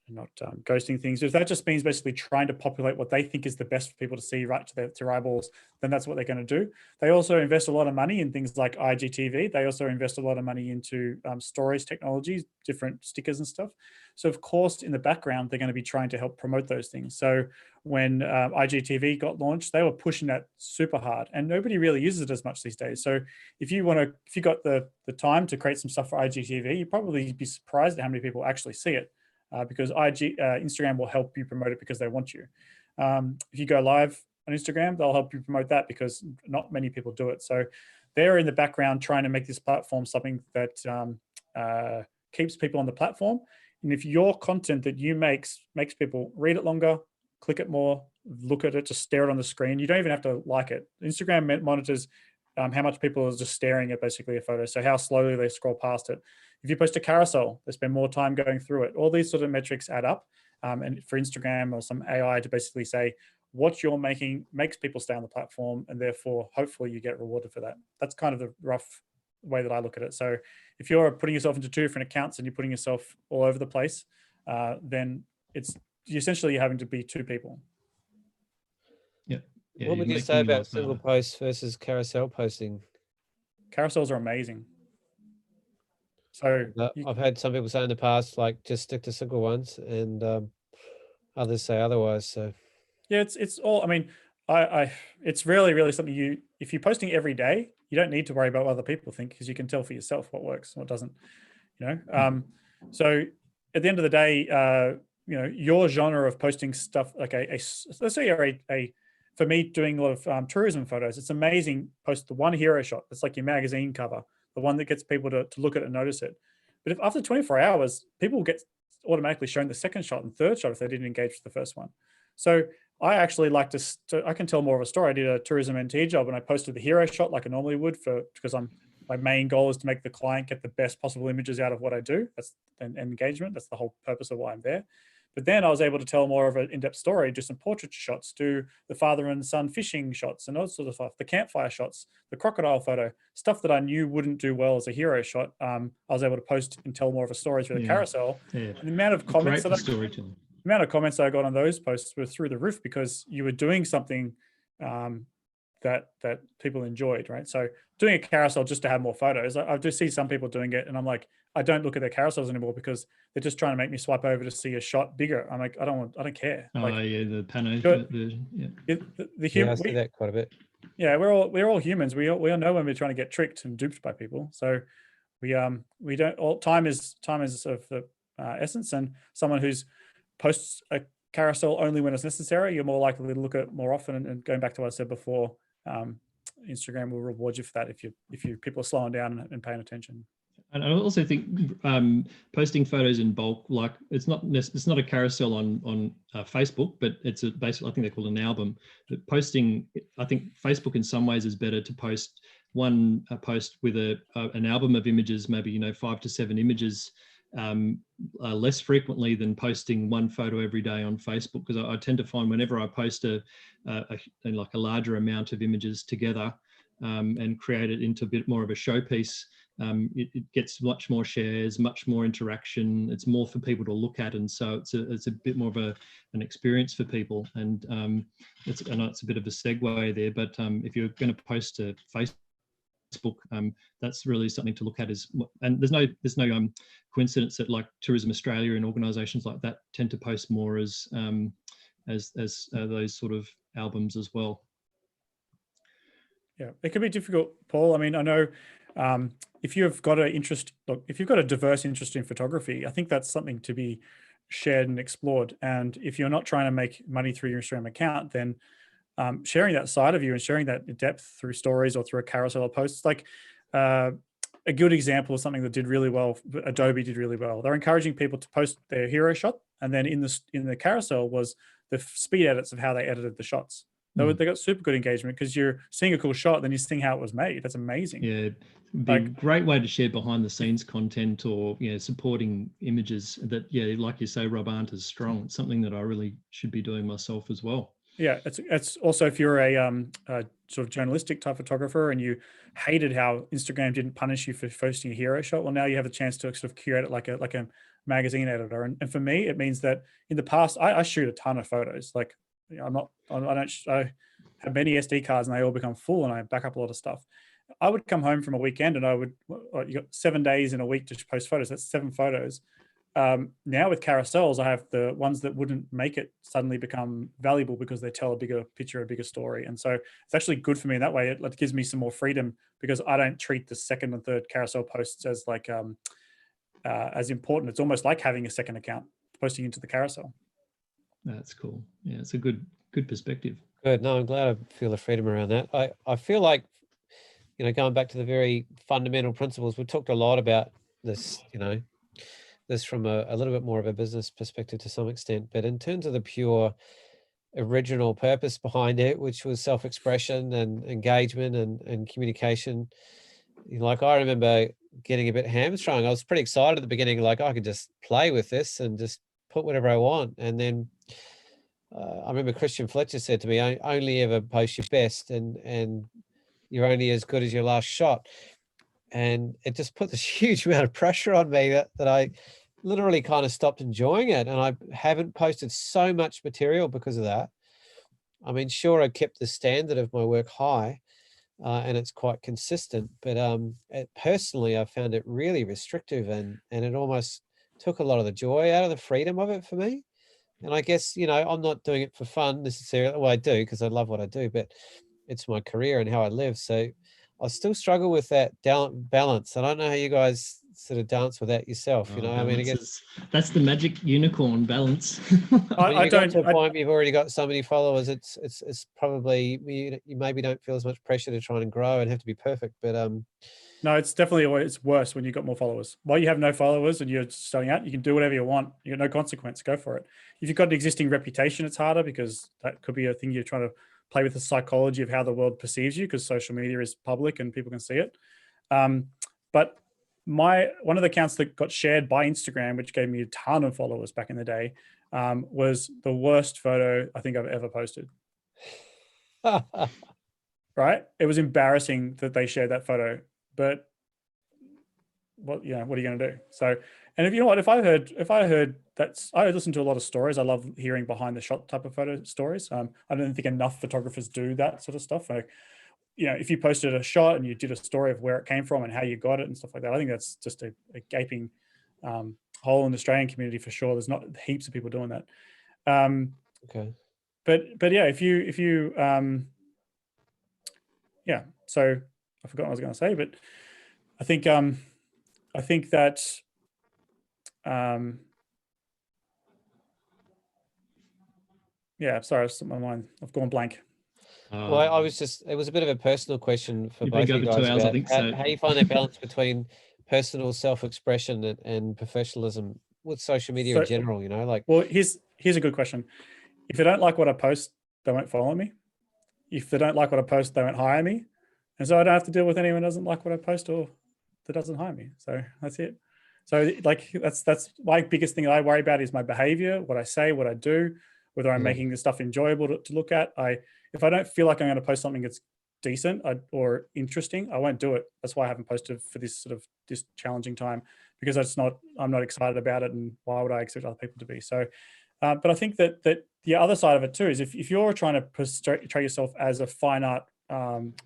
not ghosting things, if that just means basically trying to populate what they think is the best for people to see right to their eyeballs, then that's what they're going to do. They also invest a lot of money in things like IGTV. They also invest a lot of money into stories technologies, different stickers and stuff. So of course, in the background, they're going to be trying to help promote those things. So when IGTV got launched, they were pushing that super hard, and nobody really uses it as much these days. So if you got the time to create some stuff for IGTV, you'd probably be surprised at how many people actually see it. Because Instagram will help you promote it because they want you. If you go live on Instagram, they'll help you promote that because not many people do it. So they're in the background trying to make this platform something that keeps people on the platform. And if your content that you makes people read it longer, click it more, look at it, just stare it on the screen, you don't even have to like it. Instagram monitors how much people are just staring at basically a photo. So how slowly they scroll past it. If you post a carousel, they spend more time going through it. All these sort of metrics add up. And for Instagram or some AI to basically say, what you're making makes people stay on the platform, and therefore, hopefully you get rewarded for that. That's kind of the rough way that I look at it. So if you're putting yourself into two different accounts and you're putting yourself all over the place, then you essentially having to be two people. Yeah. What would you say about single post versus carousel posting? Carousels are amazing. So I've had some people say in the past, like, just stick to single ones, and others say otherwise. So yeah, it's all, I mean, it's really something if you're posting every day, you don't need to worry about what other people think, because you can tell for yourself what works and what doesn't, so at the end of the day, your genre of posting stuff, like let's say for me, doing a lot of tourism photos, it's amazing. Post the one hero shot that's like your magazine cover, the one that gets people to look at it and notice it. But if after 24 hours, people will get automatically shown the second shot and third shot if they didn't engage with the first one. So I actually like I can tell more of a story. I did a tourism NT job and I posted the hero shot like I normally would, because my main goal is to make the client get the best possible images out of what I do. That's an engagement. That's the whole purpose of why I'm there. But then I was able to tell more of an in-depth story, do some portrait shots, do the father and son fishing shots and all sorts of stuff, the campfire shots, the crocodile photo, stuff that I knew wouldn't do well as a hero shot. I was able to post and tell more of a story through the carousel. Yeah. And the amount of comments storytelling. The amount of comments that I got on those posts were through the roof, because you were doing something that people enjoyed, right? So doing a carousel just to have more photos, I do see some people doing it, and I'm like, I don't look at their carousels anymore, because they're just trying to make me swipe over to see a shot bigger. I'm like, I don't care. Oh, like, yeah, the pano. I see that quite a bit. Yeah, we're all humans. We all know when we're trying to get tricked and duped by people. So we don't. Time is of the essence, and someone who's posts a carousel only when it's necessary, you're more likely to look at it more often. And going back to what I said before, Instagram will reward you for that if people are slowing down and paying attention. And I also think posting photos in bulk, like it's not a carousel on Facebook, but it's basically, I think they call it an album. But posting, I think Facebook in some ways is better to post one post with an album of images, maybe 5 to 7 images, less frequently than posting one photo every day on Facebook, because I tend to find whenever I post a larger amount of images together and create it into a bit more of a showpiece, it gets much more shares, much more interaction. It's more for people to look at, and so it's a bit more of an experience for people. And I know it's a bit of a segue there, but if you're going to post to Facebook, that's really something to look at. And there's no coincidence that like Tourism Australia and organisations like that tend to post more as those sort of albums as well. Yeah, it can be difficult, Paul. I mean, I know if you've got if you've got a diverse interest in photography, I think that's something to be shared and explored. And if you're not trying to make money through your Instagram account, then sharing that side of you and sharing that depth through stories or through a carousel of posts, like a good example of something that did really well, Adobe did really well. They're encouraging people to post their hero shot, and then in the carousel was the speed edits of how they edited the shots. They got super good engagement, because you're seeing a cool shot, then you're seeing how it was made. That's amazing. Yeah, be a great way to share behind the scenes content, or supporting images that, like you say, Rob, aren't as strong. It's something that I really should be doing myself as well. Yeah, it's also, if you're a sort of journalistic type photographer and you hated how Instagram didn't punish you for posting a hero shot, well, now you have a chance to sort of curate it like a magazine editor. And for me, it means that in the past, I shoot a ton of photos. Like, I have many SD cards and they all become full, and I back up a lot of stuff. I would come home from a weekend and you got 7 days in a week to post photos. That's 7 photos. Now with carousels, I have the ones that wouldn't make it suddenly become valuable because they tell a bigger picture, a bigger story. And so it's actually good for me in that way. It gives me some more freedom, because I don't treat the second and third carousel posts as as important. It's almost like having a second account posting into the carousel. That's cool. Yeah, it's a good perspective. Good. No, I'm glad I feel the freedom around that. I feel like, going back to the very fundamental principles, we talked a lot about this, this from a little bit more of a business perspective to some extent, but in terms of the pure original purpose behind it, which was self-expression and engagement and communication, like I remember getting a bit hamstrung. I was pretty excited at the beginning, like I could just play with this and just put whatever I want. And then I remember Christian Fletcher said to me, only ever post your best, and you're only as good as your last shot. And it just put this huge amount of pressure on me that I literally kind of stopped enjoying it, and I haven't posted so much material because of that. I mean, sure, I kept the standard of my work high, and it's quite consistent, but personally, I found it really restrictive, and it almost took a lot of the joy out of the freedom of it for me. And I guess, you know, I'm not doing it for fun necessarily. Well, I do because I love what I do, but it's my career and how I live. So I still struggle with that balance. I don't know how you guys sort of dance with that yourself. You know, I mean, I guess that's the magic unicorn, balance. when you got to a point you've already got so many followers, it's probably you maybe don't feel as much pressure to try and grow and have to be perfect. But no, it's definitely it's worse when you've got more followers. While you have no followers and you're starting out, you can do whatever you want. You got no consequence. Go for it. If you've got an existing reputation, it's harder because that could be a thing you're trying to play with the psychology of how the world perceives you, because social media is public and people can see it. But one of the accounts that got shared by Instagram, which gave me a ton of followers back in the day, was the worst photo I think I've ever posted. Right? It was embarrassing that they shared that photo, but what are you going to do? So, and if you know what, if I heard that's, I listen to a lot of stories. I love hearing behind the shot type of photo stories. I don't think enough photographers do that sort of stuff. Like, you know, if you posted a shot and you did a story of where it came from and how you got it and stuff like that, I think that's just a gaping hole in the Australian community for sure. There's not heaps of people doing that. okay. But yeah, if you yeah, so I forgot what I was going to say, but I think that yeah, sorry, my mind, I've gone blank. Well, I was just, it was a bit of a personal question for both of you guys 2 hours, about I think how you find that balance between personal self-expression and professionalism with social media in general, you know, like. Well, here's a good question. If they don't like what I post, they won't follow me. If they don't like what I post, they won't hire me. And so I don't have to deal with anyone who doesn't like what I post or that doesn't hire me. So that's it. So like, that's my biggest thing that I worry about is my behavior, what I say, what I do, whether I'm making the stuff enjoyable to look at. If I don't feel like I'm going to post something that's decent or interesting, I won't do it. That's why I haven't posted for this challenging time, because I'm not excited about it. And why would I expect other people to be? So, but I think that the other side of it too is if you're trying to portray yourself as a fine art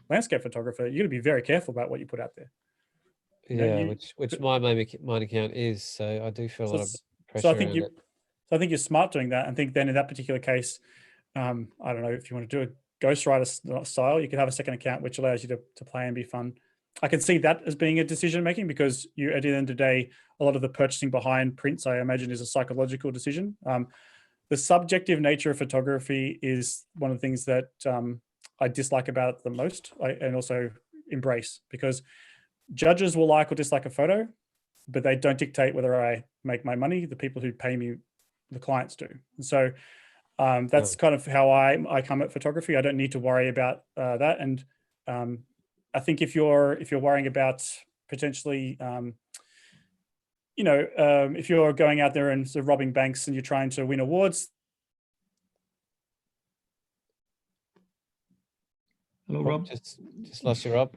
landscape photographer, you got to be very careful about what you put out there. Yeah, which my main account is. So I do feel a lot of pressure. So I think you're smart doing that. I think then in that particular case, I don't know if you want to do a ghostwriter style, you could have a second account which allows you to play and be fun. I can see that as being a decision making, because you, at the end of the day, a lot of the purchasing behind prints, I imagine, is a psychological decision. The subjective nature of photography is one of the things that I dislike about it the most, and also embrace, because judges will like or dislike a photo, but they don't dictate whether I make my money. The people who pay me, the clients do. And so that's kind of how I come at photography. I don't need to worry about that. And I think if you're worrying about potentially, if you're going out there and sort of robbing banks and you're trying to win awards. Hello, Rob. Just lost you, Rob.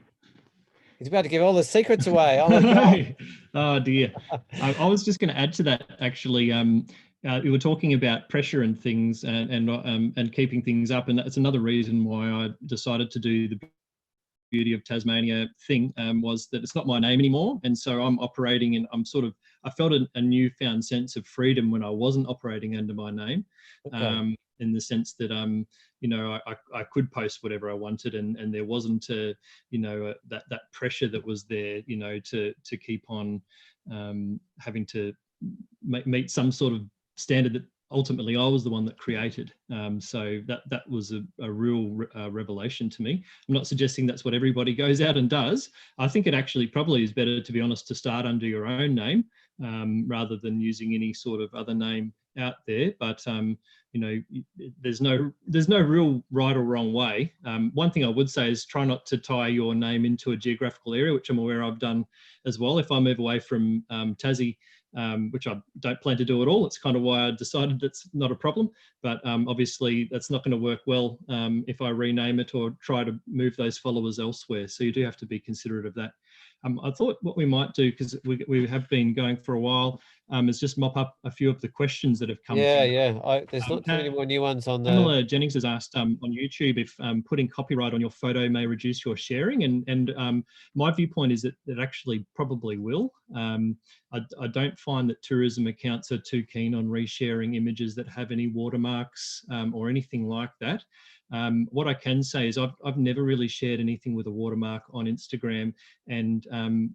He's about to give all the secrets away. Oh my God. Oh dear. I was just going to add to that, actually. You were talking about pressure and things and keeping things up. And that's another reason why I decided to do the Beauty of Tasmania thing, was that it's not my name anymore. And so I'm operating and I felt a newfound sense of freedom when I wasn't operating under my name. Okay. In the sense that, I could post whatever I wanted, and there wasn't that pressure that was there, to keep on having to meet some sort of standard that ultimately I was the one that created. So that was a real revelation to me. I'm not suggesting that's what everybody goes out and does. I think it actually probably is better, to be honest, to start under your own name rather than using any sort of other name out there. But there's no real right or wrong way. One thing I would say is try not to tie your name into a geographical area, which I'm aware I've done as well. If I move away from Tassie, which I don't plan to do at all, it's kind of why I decided that's not a problem. But obviously that's not going to work well if I rename it or try to move those followers elsewhere. So you do have to be considerate of that. I thought what we might do, because we have been going for a while, is just mop up a few of the questions that have come Yeah, through. yeah. There's not too many more new ones on the. Pamela Jennings has asked on YouTube if putting copyright on your photo may reduce your sharing, and my viewpoint is that it actually probably will. I don't find that tourism accounts are too keen on resharing images that have any watermarks or anything like that. What I can say is I've never really shared anything with a watermark on Instagram, and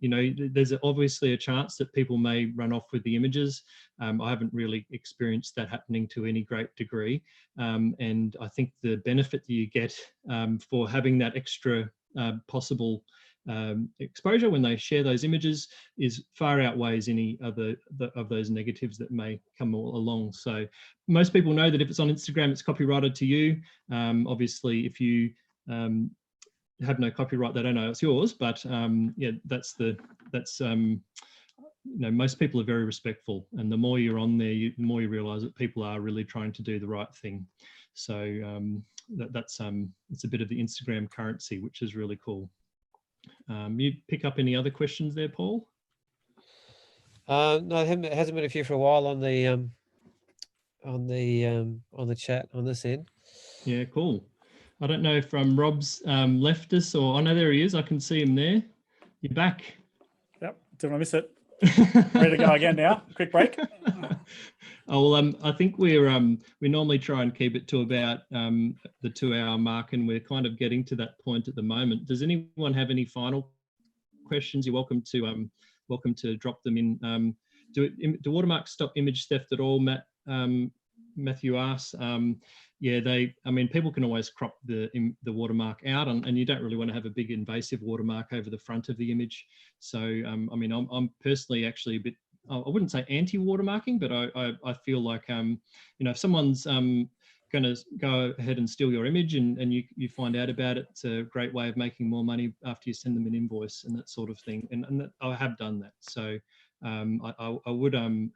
you know, there's obviously a chance that people may run off with the images. I haven't really experienced that happening to any great degree, and I think the benefit that you get for having that extra possible exposure when they share those images is far outweighs any other of those negatives that may come along. So most people know that if it's on Instagram, it's copyrighted to you. Obviously, if you have no copyright, they don't know it's yours. But yeah, that's you know, most people are very respectful, and the more you're on there, the more you realise that people are really trying to do the right thing. So it's a bit of the Instagram currency, which is really cool. You pick up any other questions there, Paul? No, it hasn't been a few for a while on the chat on this end. Yeah, cool. I don't know if Rob's left us, or I know there he is. I can see him there. You're back. Yep. Didn't I miss it? Ready to go again now? Quick break. Oh, well, I think we normally try and keep it to about the 2-hour mark, and we're kind of getting to that point at the moment. Does anyone have any final questions? You're welcome to drop them in. Do watermarks stop image theft at all, Matt? Matthew asks. Yeah, I mean, people can always crop the watermark out, and you don't really want to have a big invasive watermark over the front of the image. So, I mean, I'm personally actually a bit, I wouldn't say anti-watermarking, but I feel like, you know, if someone's going to go ahead and steal your image and you find out about it, it's a great way of making more money after you send them an invoice and that sort of thing. And that, I have done that. So I would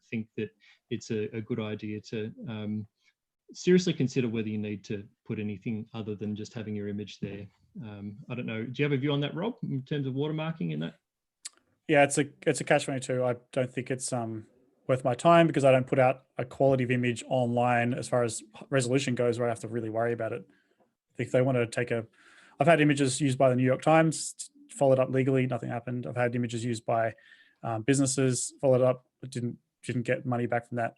think that it's a good idea to seriously consider whether you need to put anything other than just having your image there. I don't know. Do you have a view on that, Rob, in terms of watermarking in that? Yeah, it's a catch-22. I don't think it's worth my time, because I don't put out a quality of image online as far as resolution goes where I have to really worry about it. If they want to take I've had images used by the New York Times, followed up legally, nothing happened. I've had images used by businesses, followed up, but didn't get money back from that.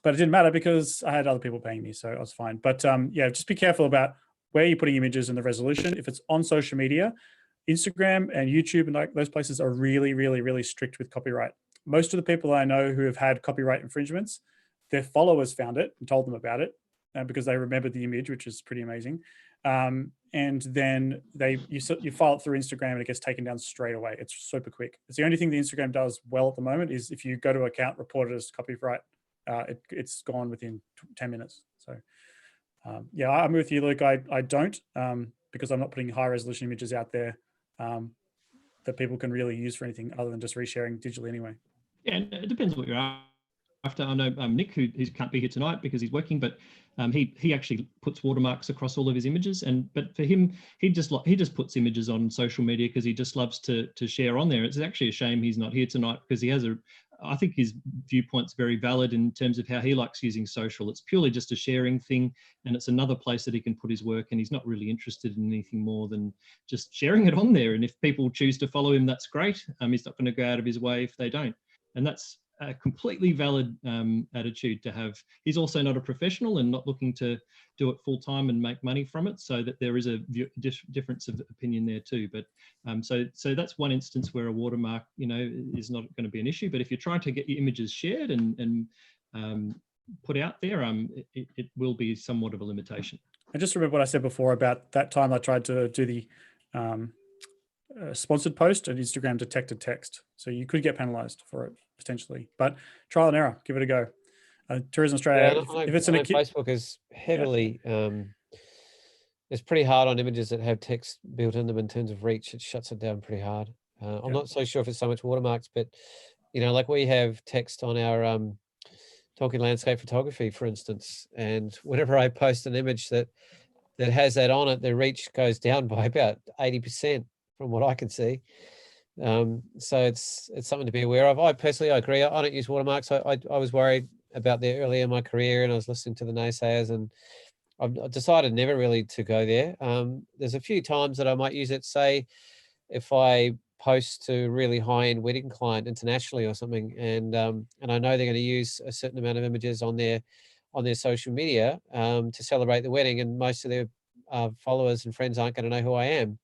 But it didn't matter because I had other people paying me, so I was fine. But yeah, just be careful about where you're putting images and the resolution. If it's on social media, Instagram and YouTube and like those places are really, really, really strict with copyright. Most of the people I know who have had copyright infringements, their followers found it and told them about it because they remembered the image, which is pretty amazing. And then you file it through Instagram and it gets taken down straight away. It's super quick. It's the only thing the Instagram does well at the moment is if you go to account, report it as copyright, it's gone within 10 minutes. So yeah, I'm with you, Luke. I don't because I'm not putting high resolution images out there that people can really use for anything other than just resharing digitally anyway. Yeah, it depends what you're after. I know Nick, who can't be here tonight because he's working, but he actually puts watermarks across all of his images. But for him, he just puts images on social media because he just loves to share on there. It's actually a shame he's not here tonight because he has I think his viewpoint's very valid in terms of how he likes using social. It's purely just a sharing thing, and it's another place that he can put his work, and he's not really interested in anything more than just sharing it on there. And if people choose to follow him, that's great. He's not going to go out of his way if they don't. And that's a completely valid attitude to have. He's also not a professional and not looking to do it full time and make money from it, so that there is a difference of opinion there too. But so that's one instance where a watermark, you know, is not going to be an issue. But if you're trying to get your images shared and put out there, it will be somewhat of a limitation. And just remember what I said before about that time I tried to do the sponsored post and Instagram detected text. So you could get penalized for it potentially, but trial and error, give it a go. Tourism Australia, if it's Facebook is heavily, it's pretty hard on images that have text built in them in terms of reach. It shuts it down pretty hard. I'm not so sure if it's so much watermarks, but you know, like we have text on our Talking Landscape Photography, for instance, and whenever I post an image that has that on it, the reach goes down by about 80% from what I can see. So it's something to be aware of. I personally, I agree. I don't use watermarks. I was worried about that early in my career, and I was listening to the naysayers, and I've decided never really to go there. There's a few times that I might use it, say if I post to a really high-end wedding client internationally or something, and I know they're going to use a certain amount of images on their social media to celebrate the wedding, and most of their followers and friends aren't going to know who I am.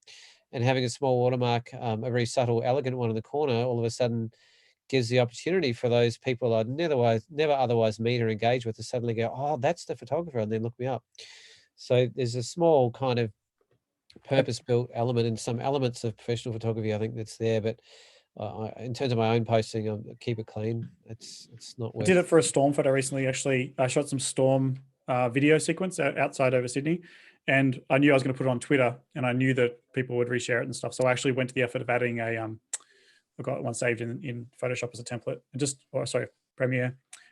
And having a small watermark, a very subtle, elegant one in the corner, all of a sudden gives the opportunity for those people I'd never otherwise meet or engage with to suddenly go, oh, that's the photographer, and then look me up. So there's a small kind of purpose-built element and some elements of professional photography, I think, that's there. But in terms of my own posting, I keep it clean. It's not worth. I did it for a storm photo recently. Actually, I shot some storm video sequence outside over Sydney, and I knew I was going to put it on Twitter, and I knew that people would reshare it and stuff. So I actually went to the effort of adding I've got one saved in Photoshop as a template, and Premiere,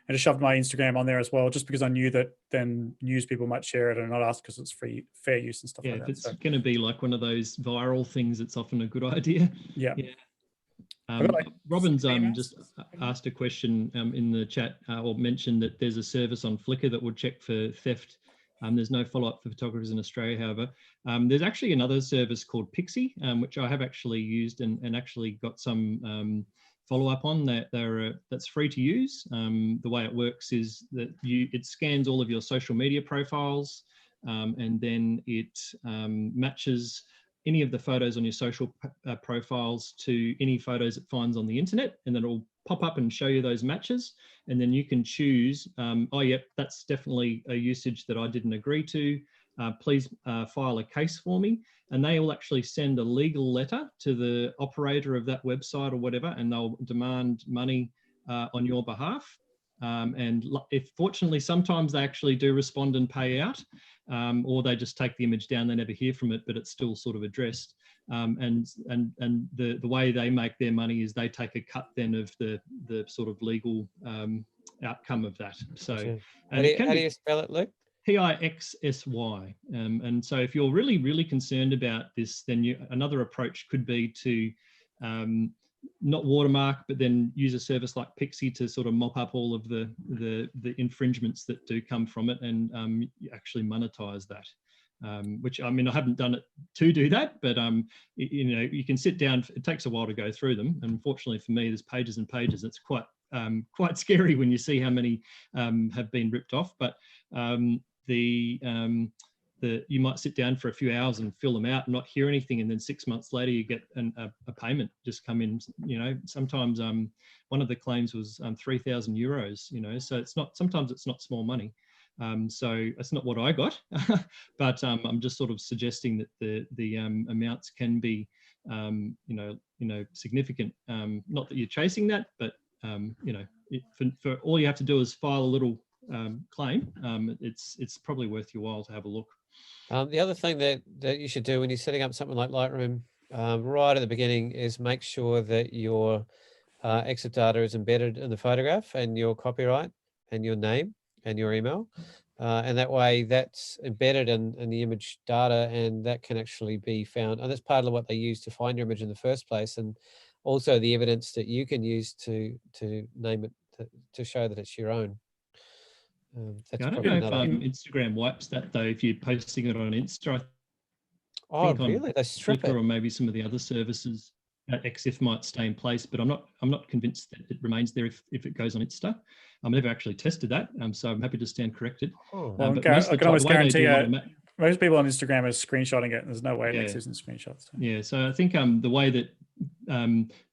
and just shoved my Instagram on there as well, just because I knew that then news people might share it and not ask because it's fair use and stuff like that. Yeah, if it's going to be like one of those viral things, it's often a good idea. Yeah. Robin's just asked a question in the chat, or mentioned that there's a service on Flickr that will check for theft. There's no follow-up for photographers in Australia, however. There's actually another service called Pixie, which I have actually used and actually got some follow-up on. That's free to use. The way it works is that it scans all of your social media profiles, and then it matches any of the photos on your social profiles to any photos it finds on the internet, and then it'll pop up and show you those matches. And then you can choose, oh, yep, that's definitely a usage that I didn't agree to. Please file a case for me. And they will actually send a legal letter to the operator of that website or whatever, and they'll demand money on your behalf. And if fortunately, sometimes they actually do respond and pay out, or they just take the image down, they never hear from it, but it's still sort of addressed. And the way they make their money is they take a cut then of the sort of legal outcome of that. So, how do you spell it, Luke? Pixsy. And so if you're really, really concerned about this, then another approach could be to not watermark, but then use a service like Pixie to sort of mop up all of the infringements that do come from it, and actually monetize that. Which, I mean, I haven't done it to do that, but you can sit down. It takes a while to go through them, and fortunately for me, there's pages and pages. It's quite scary when you see how many have been ripped off. But you might sit down for a few hours and fill them out and not hear anything, and then 6 months later you get a payment just come in. Sometimes one of the claims was €3,000. So sometimes it's not small money. So that's not what I got, but I'm just sort of suggesting that the amounts can be significant. Not that you're chasing that, but for all you have to do is file a little claim. It's probably worth your while to have a look. The other thing that you should do when you're setting up something like Lightroom right at the beginning is make sure that your exit data is embedded in the photograph, and your copyright and your name and your email. And that way that's embedded in the image data, and that can actually be found. And that's part of what they use to find your image in the first place. And also the evidence that you can use to name it, to show that it's your own. I don't know if Instagram wipes that though, if you're posting it on Insta. Oh, really? They strip it. Or maybe some of the other services at XF might stay in place, but I'm not convinced that it remains there if it goes on Insta. I've never actually tested that, so I'm happy to stand corrected. Well, I can almost guarantee most people on Instagram are screenshotting it. There's no way it exists in screenshots. So. Yeah, so I think the way that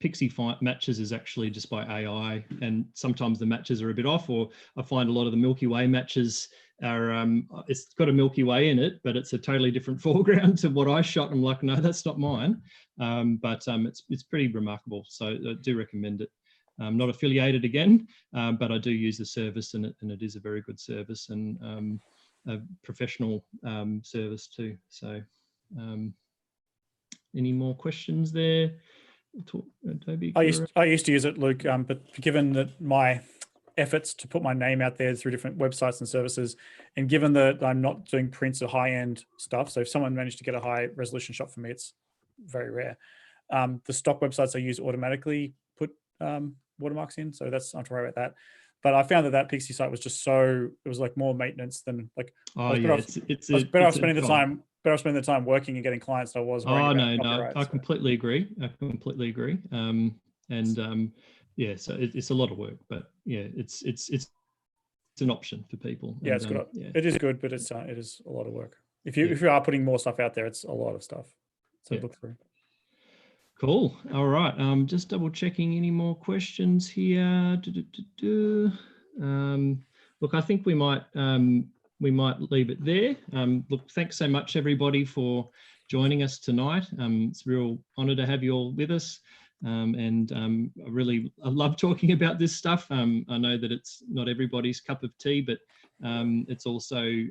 Pixie matches is actually just by AI, and sometimes the matches are a bit off, or I find a lot of the Milky Way matches are it's got a Milky Way in it, but it's a totally different foreground to what I shot. I'm like, no, that's not mine. But it's pretty remarkable, so I do recommend it. I'm not affiliated again, but I do use the service, and it is a very good service, and a professional service too. So any more questions there? I used to use it, Luke, but given that my efforts to put my name out there through different websites and services, and given that I'm not doing prints or high-end stuff, so if someone managed to get a high resolution shot for me, it's very rare. The stock websites I use automatically put watermarks in, so that's not to worry about that. But I found that Pixie site was just it was like more maintenance than like. Oh I was yeah, better off spending the time working and getting clients than I was worrying about copyright. I completely agree. Yeah, so it's a lot of work, but yeah, it's an option for people. Yeah, and, it's good. Yeah. It is good, but it is a lot of work. If you are putting more stuff out there, it's a lot of stuff. So look through. Cool. All right. Just double checking any more questions here. Look, I think we might leave it there. Look, thanks so much everybody for joining us tonight. It's a real honor to have you all with us. I love talking about this stuff. I know that it's not everybody's cup of tea, but it's also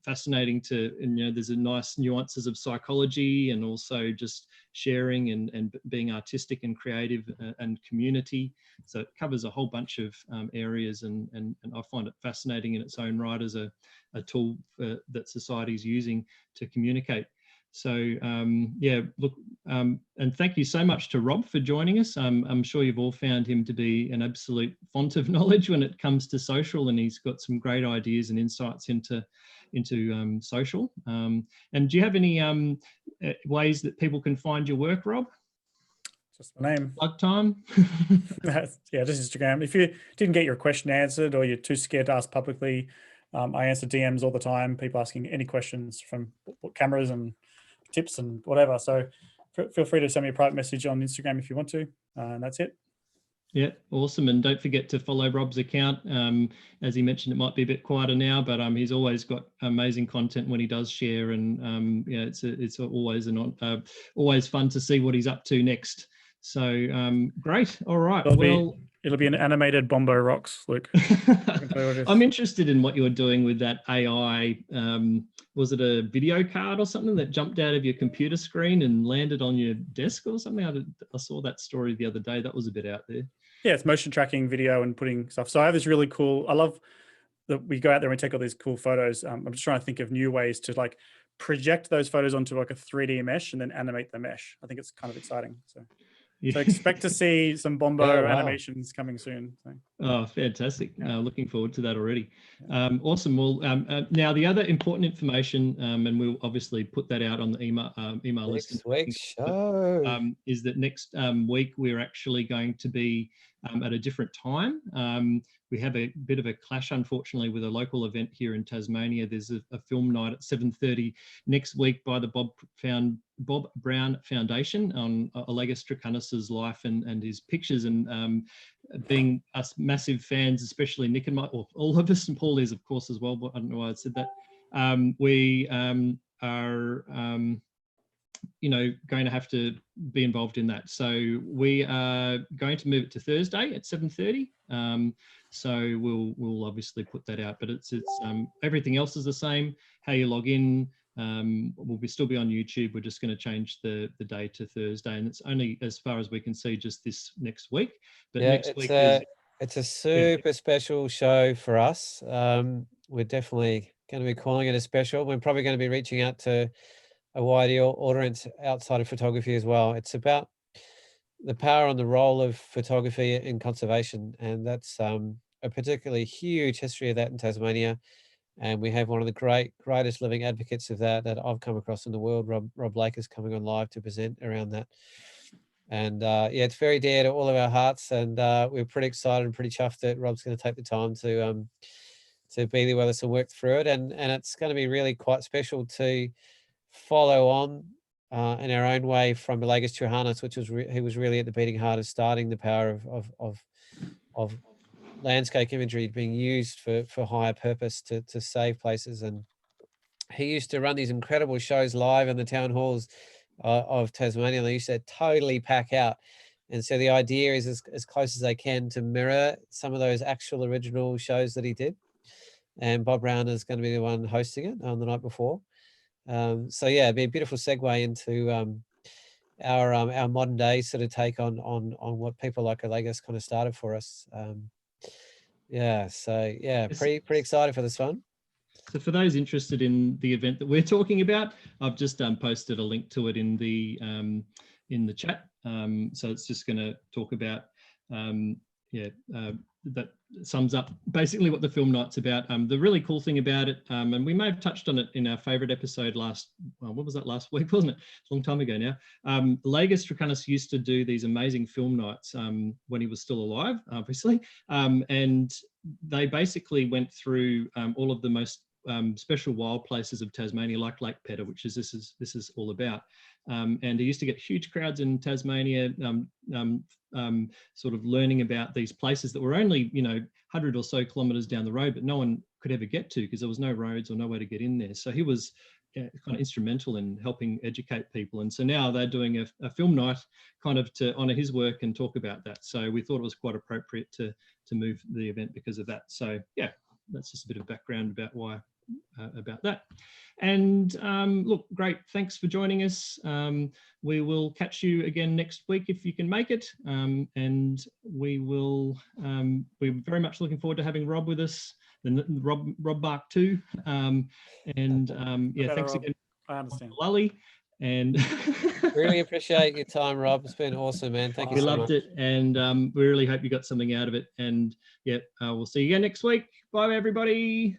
fascinating there's a nice nuances of psychology and also just sharing and being artistic and creative and community. So it covers a whole bunch of areas, and I find it fascinating in its own right as a tool that society is using to communicate. So look, and thank you so much to Rob for joining us. I'm sure you've all found him to be an absolute font of knowledge when it comes to social, and he's got some great ideas and insights into social. And do you have any ways that people can find your work, Rob? Just my name. Plug time. Yeah, just Instagram. If you didn't get your question answered or you're too scared to ask publicly, I answer DMs all the time. People asking any questions from cameras and tips and whatever. So feel free to send me a private message on Instagram if you want to. And that's it. Yeah, awesome. And don't forget to follow Rob's account. As he mentioned, it might be a bit quieter now, but he's always got amazing content when he does share. And it's always always fun to see what he's up to next. So great. All right. It'll be an animated Bombo Rocks, Luke. I'm interested in what you're doing with that AI. Was it a video card or something that jumped out of your computer screen and landed on your desk or something? I saw that story the other day. That was a bit out there. Yeah, it's motion tracking video and putting stuff. So I have this really cool, I love that we go out there and take all these cool photos. I'm just trying to think of new ways to like project those photos onto like a 3D mesh and then animate the mesh. I think it's kind of exciting. So expect to see some Bombo animations coming soon. So. Oh, fantastic. Looking forward to that already. Awesome. Well, now the other important information, and we'll obviously put that out on the email list. Next week's show. Is that next week we're actually going to be at a different time. We have a bit of a clash, unfortunately, with a local event here in Tasmania. There's a film night at 7:30 next week by the Bob Brown Foundation on Allegus Trichanis's life and his pictures. And being us massive fans, especially Nick and Mike, or all of us, and Paul is, of course, as well, but I don't know why I said that. We are going to have to be involved in that. So we are going to move it to Thursday at 7:30. So we'll obviously put that out, but it's everything else is the same. How you log in will still be on YouTube. We're just going to change the day to Thursday, and it's only, as far as we can see, just this next week. But next week it's a super special show for us. We're definitely going to be calling it a special. We're probably going to be reaching out to a wider audience outside of photography as well. It's about the power and the role of photography in conservation, and that's a particularly huge history of that in Tasmania. And we have one of the greatest living advocates of that I've come across in the world. Rob Blake is coming on live to present around that. And it's very dear to all of our hearts, and we're pretty excited and pretty chuffed that Rob's going to take the time to be there with us and work through it. And it's going to be really quite special to follow on in our own way from Allegus Trichanis, which was he was really at the beating heart of starting the power of landscape imagery being used for higher purpose to save places. And he used to run these incredible shows live in the town halls of Tasmania. They used to totally pack out. And so the idea is as close as they can to mirror some of those actual original shows that he did. And Bob Brown is going to be the one hosting it on the night before. So yeah, it'd be a beautiful segue into our modern day sort of take on what people like Allegus kind of started for us. Pretty excited for this one. So for those interested in the event that we're talking about, I've just posted a link to it in the chat. So it's just going to talk about, that sums up basically what the film night's about. The really cool thing about it, and we may have touched on it in our favorite episode last week, wasn't it? A long time ago now. Legis Tracanis used to do these amazing film nights when he was still alive, obviously. And they basically went through all of the most special wild places of Tasmania, like Lake Pedder, which is this is all about. And he used to get huge crowds in Tasmania, sort of learning about these places that were only 100 or so kilometres down the road, but no one could ever get to because there was no roads or nowhere to get in there. So he was kind of instrumental in helping educate people. And so now they're doing a film night kind of to honour his work and talk about that. So we thought it was quite appropriate to move the event because of that. So yeah, that's just a bit of background about why. About that. And look, great, thanks for joining us. We will catch you again next week if you can make it, and we're very much looking forward to having Rob with us, Rob Bark too, and yeah, thanks again. I understand. Mulally, and really appreciate your time, Rob. It's been awesome, man. Thank you so much. We loved it, and we really hope you got something out of it. And yeah, we'll see you again next week. Bye, everybody.